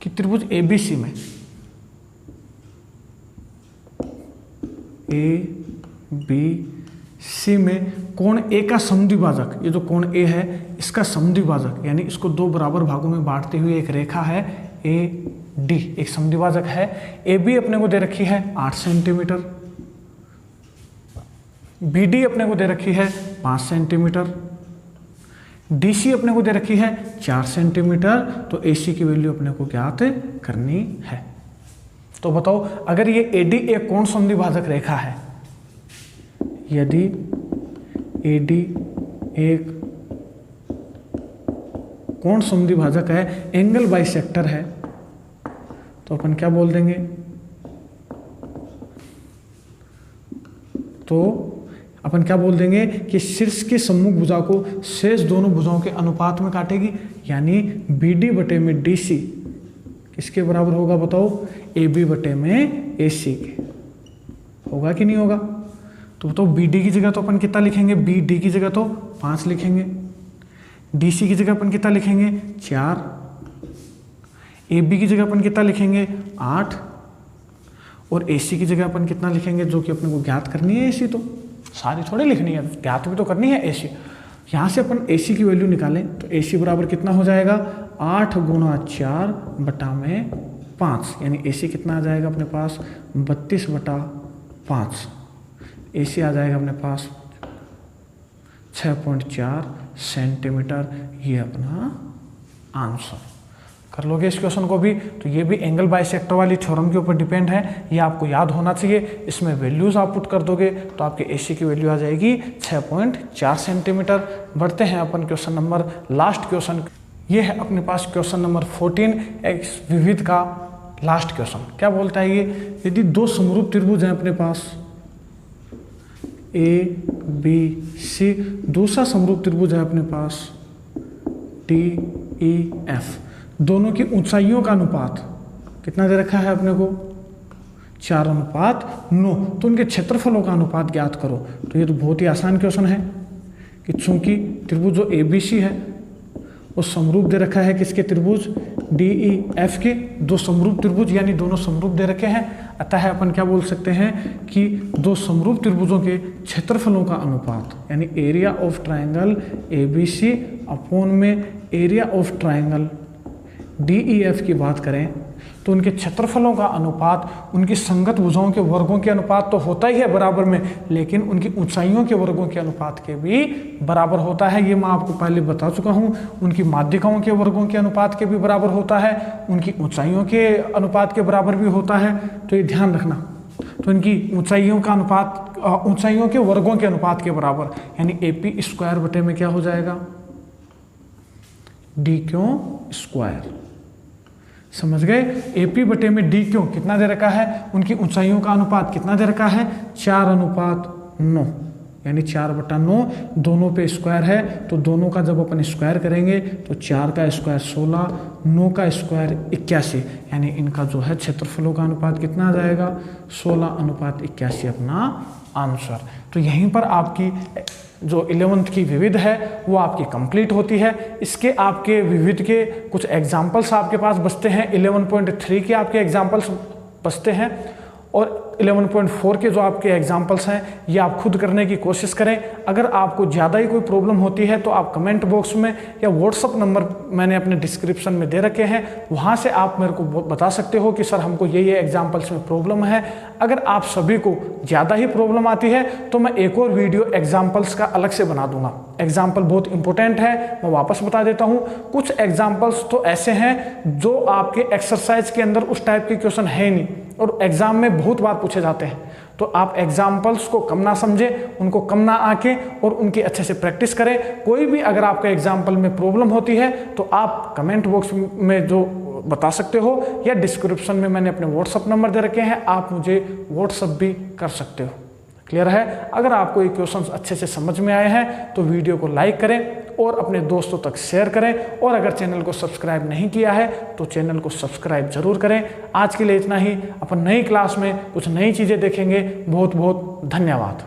कि त्रिभुज ABC में ABC में कोण A का समद्विभाजक, ये जो कोण A है इसका समद्विभाजक, यानी इसको दो बराबर भागों में बांटते हुए एक रेखा है AD, एक समद्विभाजक है। AB अपने को दे रखी है 8 सेंटीमीटर, BD अपने को दे रखी है 5 सेंटीमीटर, DC अपने को दे रखी है 4 सेंटीमीटर। तो AC की वैल्यू अपने को ज्ञात करनी है। तो बताओ, अगर ये AD एक कोण समद्विभाजक रेखा है, यदि AD एक कोण समद्विभाजक है, एंगल बाइसेक्टर है, तो अपन क्या बोल देंगे, तो अपन क्या बोल देंगे कि शीर्ष के सम्मुख भुजा को शेष दोनों भुजाओं के अनुपात में काटेगी, यानी BD बटे में DC किसके बराबर होगा बताओ, AB बटे में AC के, होगा कि नहीं होगा। तो बताओ BD की जगह तो अपन कितना लिखेंगे, BD की जगह तो 5 लिखेंगे, DC की जगह अपन कितना लिखेंगे 4, AB की जगह अपन कितना लिखेंगे 8, और AC की जगह अपन कितना लिखेंगे, जो कि अपने को ज्ञात करनी है AC, तो सारी थोड़ी लिखनी है, ज्ञात भी तो करनी है AC। यहाँ से अपन AC की वैल्यू निकालें तो AC बराबर कितना हो जाएगा 8 गुणा 4 बटा में 5, यानी AC कितना आ जाएगा अपने पास 32 बटा 5, AC आ जाएगा अपने पास 6.4 सेंटीमीटर। ये अपना आंसर कर लोगे इस क्वेश्चन को भी। तो ये भी एंगल बाइसेक्टर वाली थ्योरम के ऊपर डिपेंड है, ये आपको याद होना चाहिए। इसमें वैल्यूज आप पुट कर दोगे तो आपके AC की वैल्यू आ जाएगी 6.4 सेंटीमीटर। बढ़ते हैं अपन क्वेश्चन नंबर लास्ट क्वेश्चन, ये है अपने पास क्वेश्चन नंबर 14, एक्स विविध का लास्ट क्वेश्चन। क्या बोलता है ये, यदि दो समरूप त्रिभुज हैं अपने पास ABC, दूसरा समरूप त्रिभुज है अपने पास DEF, दोनों की ऊंचाइयों का अनुपात कितना दे रखा है अपने को 4:9, तो उनके क्षेत्रफलों का अनुपात ज्ञात करो। तो ये तो बहुत ही आसान क्वेश्चन है कि चूंकि त्रिभुज जो ABC है वो समरूप दे रखा है किसके, त्रिभुज DEF के, दो समरूप त्रिभुज यानी दोनों समरूप दे रखे हैं, अतः अपन क्या बोल सकते हैं कि दो समरूप त्रिभुजों के क्षेत्रफलों का अनुपात, यानी area of triangle ABC upon में एरिया ऑफ ट्रायंगल DEF की बात करें तो उनके क्षेत्रफलों का अनुपात उनकी संगत भुजाओं के वर्गों के अनुपात तो होता ही है बराबर में, लेकिन उनकी ऊंचाइयों के वर्गों के अनुपात के भी बराबर होता है। ये मैं आपको पहले बता चुका हूँ। उनकी माध्यिकाओं के वर्गों के अनुपात के भी बराबर होता है, उनकी ऊंचाइयों के अनुपात के बराबर भी होता है, तो ये ध्यान रखना। तो इनकी ऊंचाइयों का अनुपात ऊंचाइयों के वर्गों के अनुपात के बराबर, यानी AP स्क्वायर बटे में क्या हो जाएगा D क्यों स्क्वायर, समझ गए। AP बटे में D क्यों कितना दे रखा है, उनकी ऊंचाइयों का अनुपात कितना दे रखा है 4:9, यानी 4/9, दोनों पे स्क्वायर है तो दोनों का जब अपन स्क्वायर करेंगे तो 4 का स्क्वायर 16, 9 का स्क्वायर 81, यानी इनका जो है क्षेत्रफलों का अनुपात कितना आ जाएगा 16:81 अपना आंसर। तो यहीं पर आपकी जो 11th की विविध है वो आपकी कंप्लीट होती है। इसके आपके विविध के कुछ एग्जाम्पल्स आपके पास बचते हैं, 11.3 के आपके एग्जाम्पल्स बचते हैं, और 11.4 के जो आपके एग्जाम्पल्स हैं ये आप खुद करने की कोशिश करें। अगर आपको ज़्यादा ही कोई प्रॉब्लम होती है तो आप कमेंट बॉक्स में या व्हाट्सअप नंबर मैंने अपने डिस्क्रिप्शन में दे रखे हैं, वहाँ से आप मेरे को बता सकते हो कि सर हमको ये एग्जाम्पल्स में प्रॉब्लम है। अगर आप सभी को ज़्यादा ही प्रॉब्लम आती है तो मैं एक और वीडियो एग्जाम्पल्स का अलग से बना दूंगा। एग्जाम्पल बहुत इंपॉर्टेंट है, मैं वापस बता देता हूँ। कुछ एग्जाम्पल्स तो ऐसे हैं जो आपके एक्सरसाइज के अंदर उस टाइप के क्वेश्चन है नहीं और एग्जाम में बहुत बार पूछे जाते हैं, तो आप एग्जाम्पल्स को कम ना समझें, उनको कम ना आके और उनकी अच्छे से प्रैक्टिस करें। कोई भी अगर आपका एग्जाम्पल में प्रॉब्लम होती है तो आप कमेंट बॉक्स में जो बता सकते हो या डिस्क्रिप्शन में मैंने अपने व्हाट्सअप नंबर दे रखे हैं, आप मुझे व्हाट्सअप भी कर सकते हो। क्लियर है। अगर आपको ये क्वेश्चंस अच्छे से समझ में आए हैं तो वीडियो को लाइक करें और अपने दोस्तों तक शेयर करें, और अगर चैनल को सब्सक्राइब नहीं किया है तो चैनल को सब्सक्राइब जरूर करें। आज के लिए इतना ही। अपन नई क्लास में कुछ नई चीज़ें देखेंगे। बहुत बहुत धन्यवाद।